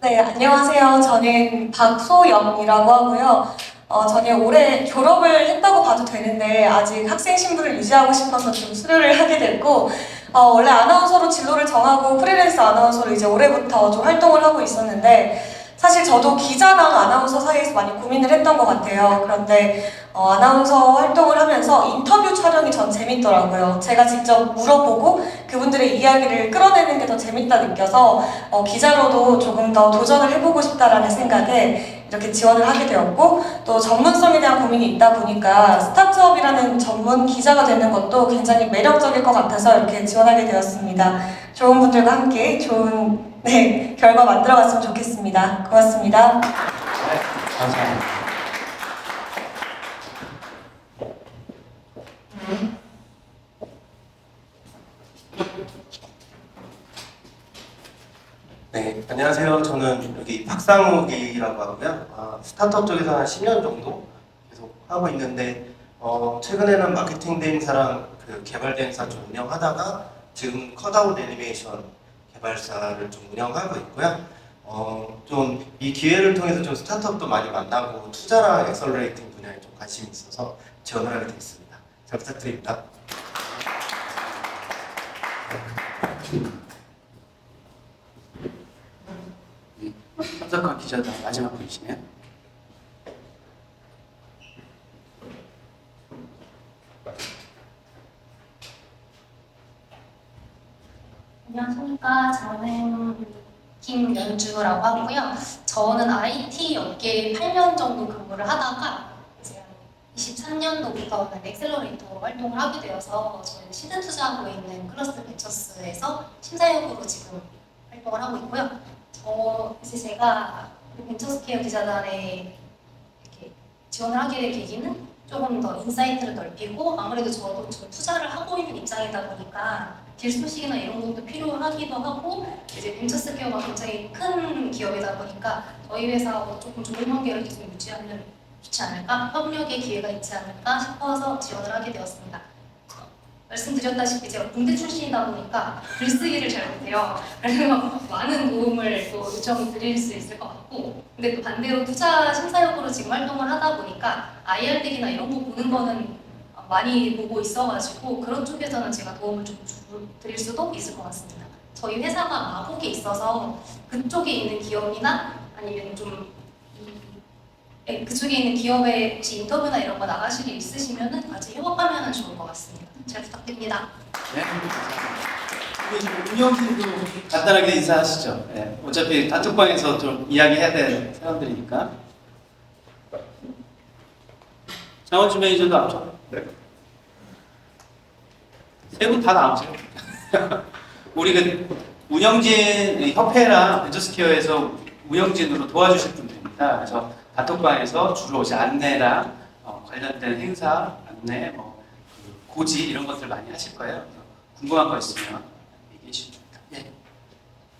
네, 안녕하세요. 저는 박소영이라고 하고요. 저는 올해 졸업을 했다고 봐도 되는데 아직 학생 신분을 유지하고 싶어서 좀 수료를 하게 됐고, 원래 아나운서로 진로를 정하고 프리랜서 아나운서로 이제 올해부터 좀 활동을 하고 있었는데, 사실 저도 기자랑 아나운서 사이에서 많이 고민을 했던 것 같아요. 그런데 아나운서 활동을 하면서 인터뷰 촬영이 전 재밌더라고요. 제가 직접 물어보고 그분들의 이야기를 끌어내는 게 더 재밌다 느껴서 기자로도 조금 더 도전을 해보고 싶다라는 생각에 이렇게 지원을 하게 되었고, 또 전문성에 대한 고민이 있다 보니까 스타트업이라는 전문 기자가 되는 것도 굉장히 매력적일 것 같아서 이렇게 지원하게 되었습니다. 좋은 분들과 함께 좋은 결과 만들어갔으면 좋겠습니다. 고맙습니다. 네, 감사합니다. 네, 안녕하세요. 저는 여기 박상욱이라고 하고요. 스타트업 쪽에서 한 10년 정도 계속 하고 있는데, 최근에는 마케팅 대행사랑 그 개발 대행사 좀 운영하다가 지금 컷아웃 애니메이션 개발사를 좀 운영하고 있고요. 좀 이 기회를 통해서 좀 스타트업도 많이 만나고 투자랑 엑셀러레이팅 분야에 좀 관심이 있어서 지원을 하게 됐습니다. 잘 부탁드립니다. 참석한 기자단 마지막 분이시네요. 안녕하십니까. 저는 김연주라고 하고요. 저는 IT 업계에 8년 정도 근무를 하다가 이제 23년도부터는 엑셀러레이터 활동을 하게 되어서 저희 시드 투자하고 있는 클러스터 벤처스에서 심사역으로 지금 활동을 하고 있고요. 제가 벤처스케어 기자단에 지원을 하게 될 계기는 조금 더 인사이트를 넓히고 아무래도 저도 좀 투자를 하고 있는 입장이다 보니까 딜 소식이나 이런 것도 필요하기도 하고 이제 벤처스퀘어가 굉장히 큰 기업이다 보니까 저희 회사하고 조금 좋은 관계를 계속 유지하면 좋지 않을까? 협력의 기회가 있지 않을까 싶어서 지원을 하게 되었습니다. 말씀드렸다시피 제가 공대 출신이다 보니까 글쓰기를 잘 못해요. 그래서 많은 도움을 또 요청드릴 수 있을 것 같고, 근데 또 반대로 투자 심사역으로 지금 활동을 하다 보니까 IR덱이나 이런 거 보는 거는 많이 보고 있어가지고 그런 쪽에서는 제가 도움을 좀 드릴 수도 있을 것 같습니다. 저희 회사가 마곡에 있어서 그쪽에 있는 기업이나 아니면 좀 그쪽에 있는 기업에 혹시 인터뷰나 이런 거 나가실 일 있으시면은 같이 협업하면 좋을 것 같습니다. 잘 부탁드립니다. 네, 감사합니다. 운영진도 간단하게 인사하시죠. 네, 어차피 단톡방에서 좀 이야기해야 되는 사람들이니까. 장원주 매니저도 앞쪽. 네. 세 분 다 나오세요. 우리 그 운영진 협회랑 벤처스퀘어에서 운영진으로 도와주실 분들입니다. 그래서 단톡방에서 주로 이제 안내랑 관련된 행사 안내, 고지 이런 것들 많이 하실 거예요. 궁금한 거 있으면 얘기해 주시면 됩니다.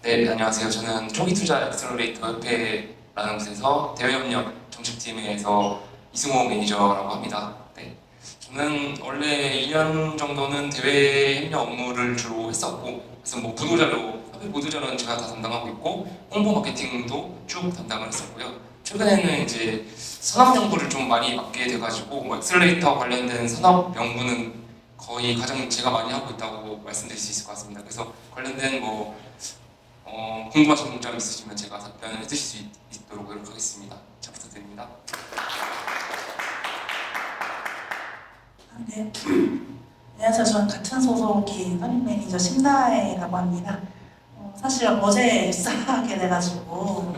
네. 네, 안녕하세요. 저는 초기투자 엑셀러레이터 협회라는 곳에서 대외협력 정책팀에서 이승호 매니저라고 합니다. 네. 저는 원래 2년 정도는 대외협력 업무를 주로 했었고, 그래서 뭐 보도자료, 협회 보도자료는 제가 다 담당하고 있고, 홍보 마케팅도 쭉 담당을 했었고요. 최근에는 이제 산업 연구를 좀 많이 맡게 돼가지고 뭐 엑셀레이터 관련된 산업 연구는 거의 가장 제가 많이 하고 있다고 말씀드릴 수 있을 것 같습니다. 그래서 관련된 궁금하신 점 있으시면 제가 답변을 해드릴 수 있도록 노력하겠습니다. 잘 부탁드립니다. 네. 안녕하세요. 저는 같은 소속인 선임 매니저 심나혜라고 합니다. 사실 어제 입사하게 돼가지고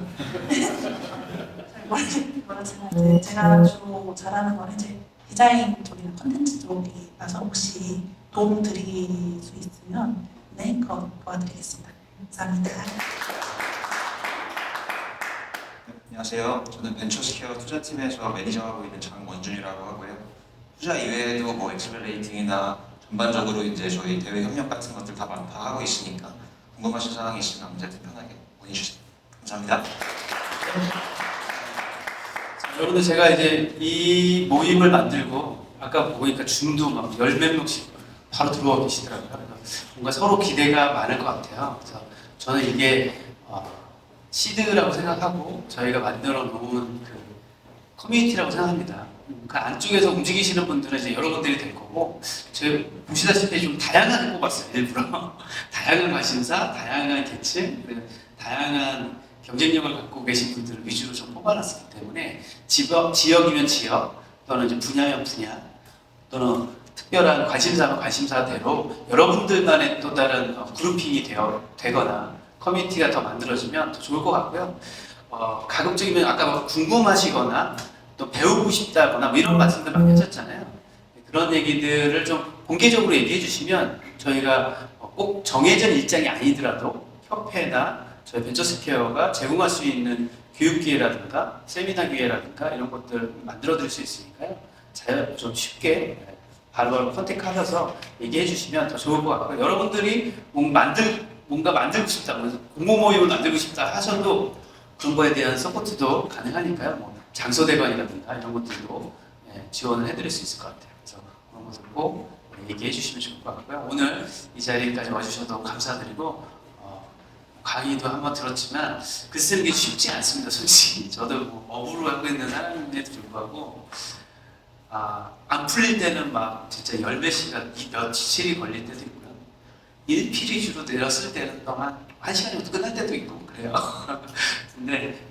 모르지만 제가 주로 잘하는 건 이제 디자인 쪽이나 컨텐츠 쪽이라서 혹시 도움 드릴 수 있으면 네, 그럼 도와드리겠습니다. 감사합니다. 안녕하세요. 저는 벤처스퀘어 투자팀에서 매니저하고 있는 장원준이라고 하고요. 투자 이외에도 뭐 엑셀레이팅이나 전반적으로 이제 저희 대외 협력 같은 것들 다 하고 있으니까 궁금하신 사항이 있으면 언제든 편하게 문의주세요. 감사합니다. 여러분들 제가 이제 이 모임을 만들고 아까 보니까 줌도 막 열 몇 명씩 바로 들어와 계시더라고요. 그래서 뭔가 서로 기대가 많을 것 같아요. 그래서 저는 이게 시드라고 생각하고 저희가 만들어 놓은 그 커뮤니티라고 생각합니다. 그 안쪽에서 움직이시는 분들은 이제 여러분들이 될 거고, 저희 보시다시피 좀 다양하게 뽑았어요. 일부러 다양한 관심사, 다양한 계층, 다양한 경쟁력을 갖고 계신 분들을 위주로 좀 뽑아놨기 때문에 지역이면 지역, 또는 이제 분야면 분야, 또는 특별한 관심사면 관심사대로 여러분들만의 또 다른 그룹핑이 되거나 커뮤니티가 더 만들어지면 더 좋을 것 같고요. 가급적이면 아까 궁금하시거나 또 배우고 싶다거나 뭐 이런 말씀들 많이 하셨잖아요. 그런 얘기들을 좀 공개적으로 얘기해 주시면 저희가 꼭 정해진 일정이 아니더라도 협회나 저희 벤처스퀘어가 제공할 수 있는 교육 기회라든가 세미나 기회라든가 이런 것들 만들어 드릴 수 있으니까요. 좀 쉽게 바로바로 컨택하셔서 얘기해 주시면 더 좋을 것 같고요. 여러분들이 뭔가 만들고 싶다, 공모 모임을 만들고 싶다 하셔도 그런 거에 대한 서포트도 가능하니까요. 뭐 장소대관이라든가 이런 것들도 지원을 해드릴 수 있을 것 같아요. 그래서 그런 것들 꼭 얘기해 주시면 좋을 것 같고요. 오늘 이 자리까지 와주셔서 감사드리고 강의도 한번 들었지만 글 쓰는 게 쉽지 않습니다. 솔직히 저도 뭐 업으로 하고 있는 사람임에도 불구하고 안 풀릴 때는 막 진짜 열 몇 시간, 며칠이 걸릴 때도 있고요. 1페이지로 내렸을 때는 또한 1시간이면 끝날 때도 있고 그래요. 근데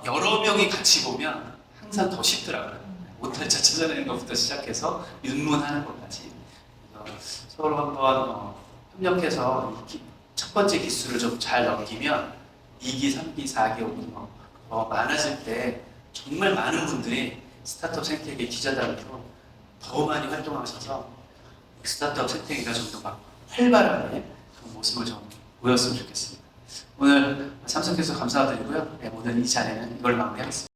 여러 명이 같이 보면 항상 더 쉽더라고요. 오탈자 찾아내는 것부터 시작해서 윤문하는 것까지. 그래서 서로 한번 협력해서 첫 번째 기술을 좀 잘 넘기면 2기, 3기, 4기, 5기 많아질 때 정말 많은 분들이 스타트업 생태계 기자단으로 더 많이 활동하셔서 스타트업 생태계가 좀 더 막 활발하게 그런 모습을 좀 보였으면 좋겠습니다. 오늘 참석해서 감사드리고요. 오늘 이 자리는 이걸 마무리하겠습니다.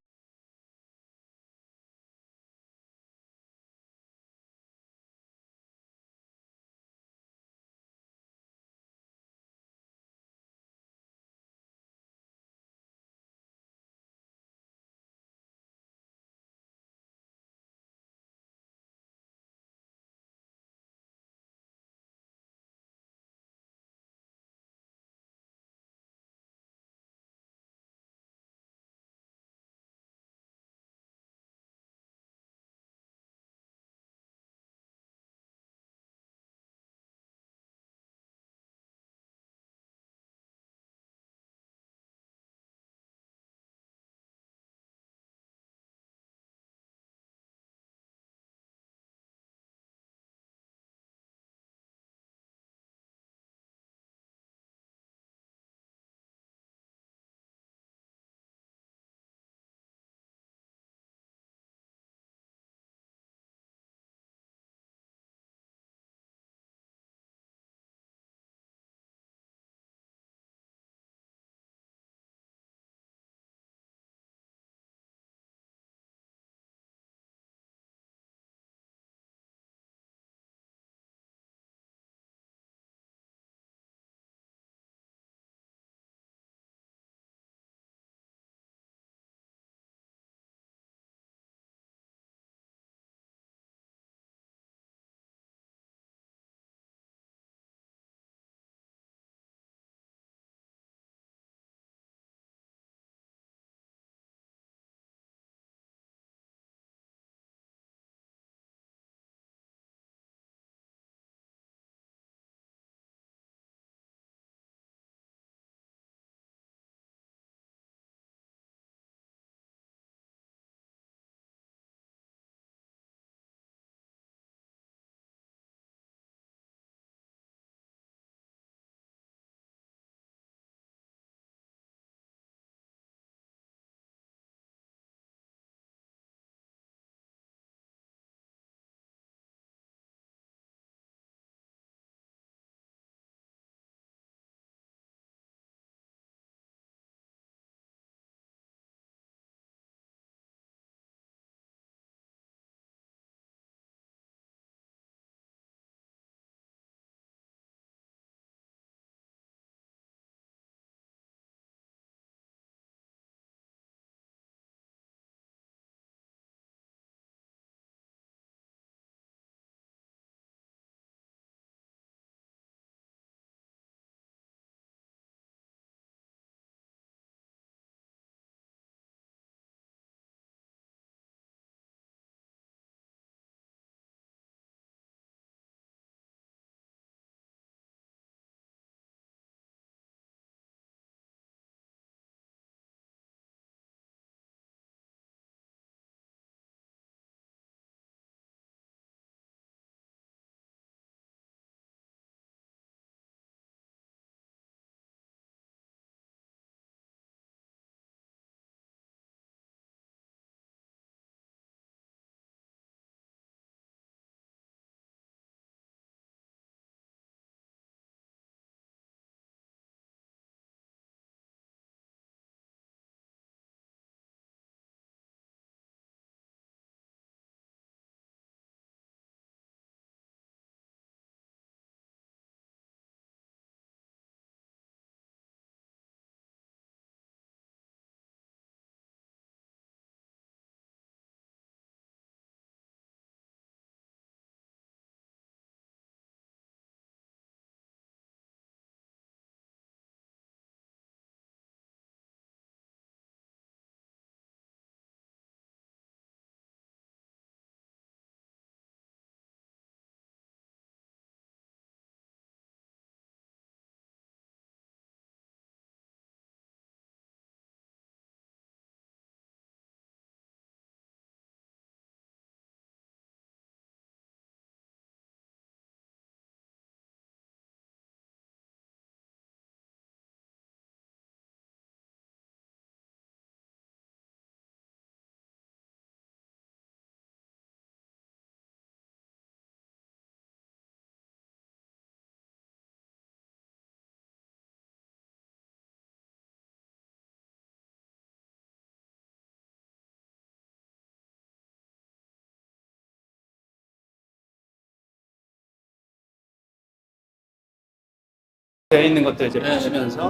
되어 있는 것들 이제 보시면서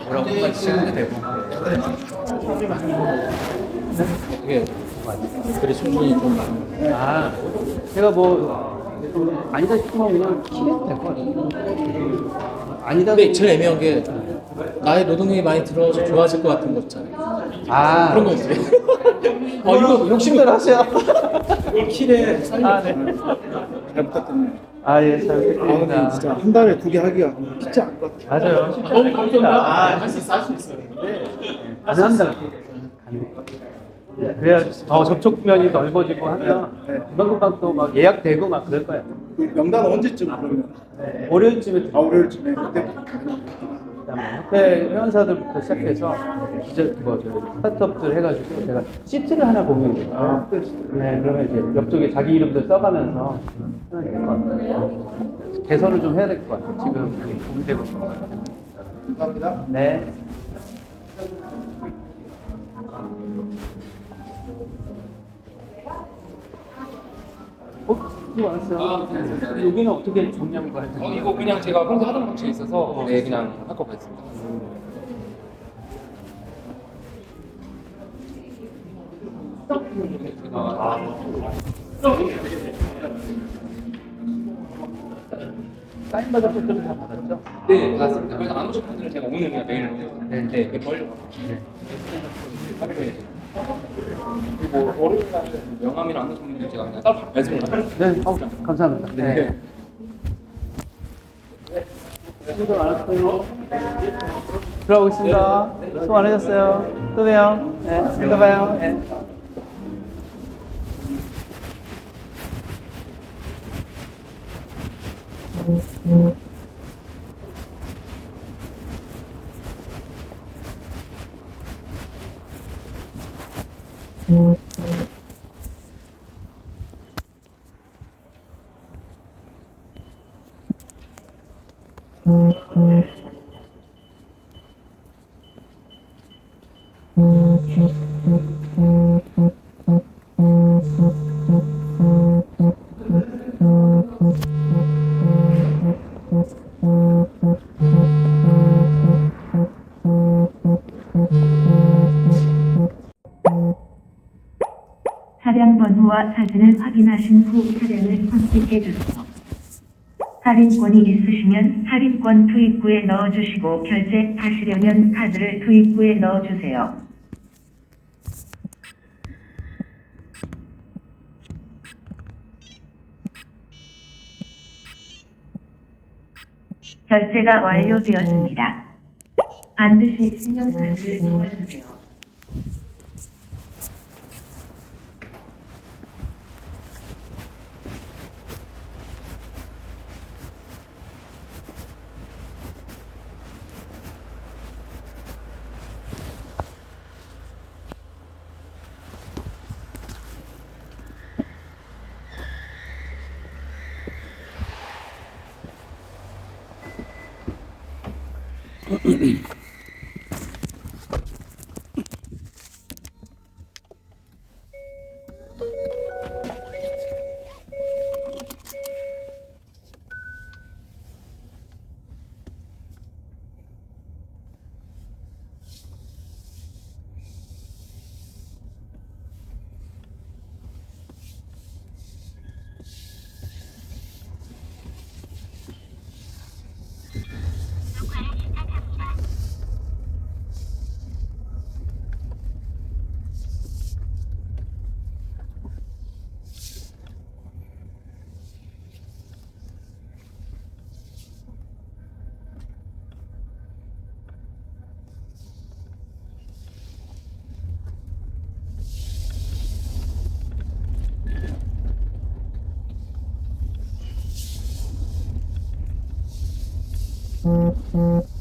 뭐라고 한마디 쓰면 되고. 이게 글이 충분히 좀 아, 제가 뭐 아니다 싶으면 그냥 키면 될 것 같아요. 아니다. 근데 제일 애매한 게 나의 노동력이 많이 들어서 좋아질 것 같은 거 있잖아요. 아, 그런 거 있지. 이거 욕심대로 하세요. 킬에 아, 네. 잘 부탁드립니다. 아, 예, 잘 부탁드립니다. 진짜 한 달에 2개 하기가 쉽지 않을 것 같아요. 맞아요. 쉽지 않습니다. 할 수 있어, 할 수 있어. 근데 가능합니다. 그래야 더 접촉면이 넓어지고 하면 금방금방 또 막 예약되고 막 그럴 거예요. 명단 언제쯤 그러면? 월요일쯤에 월요일쯤에 그때 협회 회원사들부터 시작해서 이제 스타트업들 해가지고 제가 시트를 하나 공유해요. 네, 그러면 이제 옆쪽에 자기 이름도 써가면서 하면 될 것 같아요. 개선을 좀 해야 될 것 같아요. 지금 고민되고 있는 것 같아요. 감사합니다. 네. 수고 많았어요. 여기는 어떻게 정리한 거 할까요? 이거 그냥 제가 평소 하던 방식에 있어서 네 그냥 할 거 같습니다. 사인 받을 것들은 다 받았죠? 네 맞습니다. 그래서 안 오신 분들은 제가 오늘 그냥 메일로 네 벌려고 그리고 월요일 날 명함이랑 안 오신 분들 제가 그냥 따로 말씀을 네, 감사합니다. 네. 수고 많았어요. 들어가겠습니다. 수고 많으셨어요. 또 봬요. 네, 또 봐요. 네. 차량 번호와 사진을 확인하신 후 차량을 선택해 주세요. 할인권이 있으시면 할인권 투입구에 넣어주시고 결제하시려면 카드를 투입구에 넣어주세요. 결제가 완료되었습니다. 반드시 신용카드를 넣어주세요.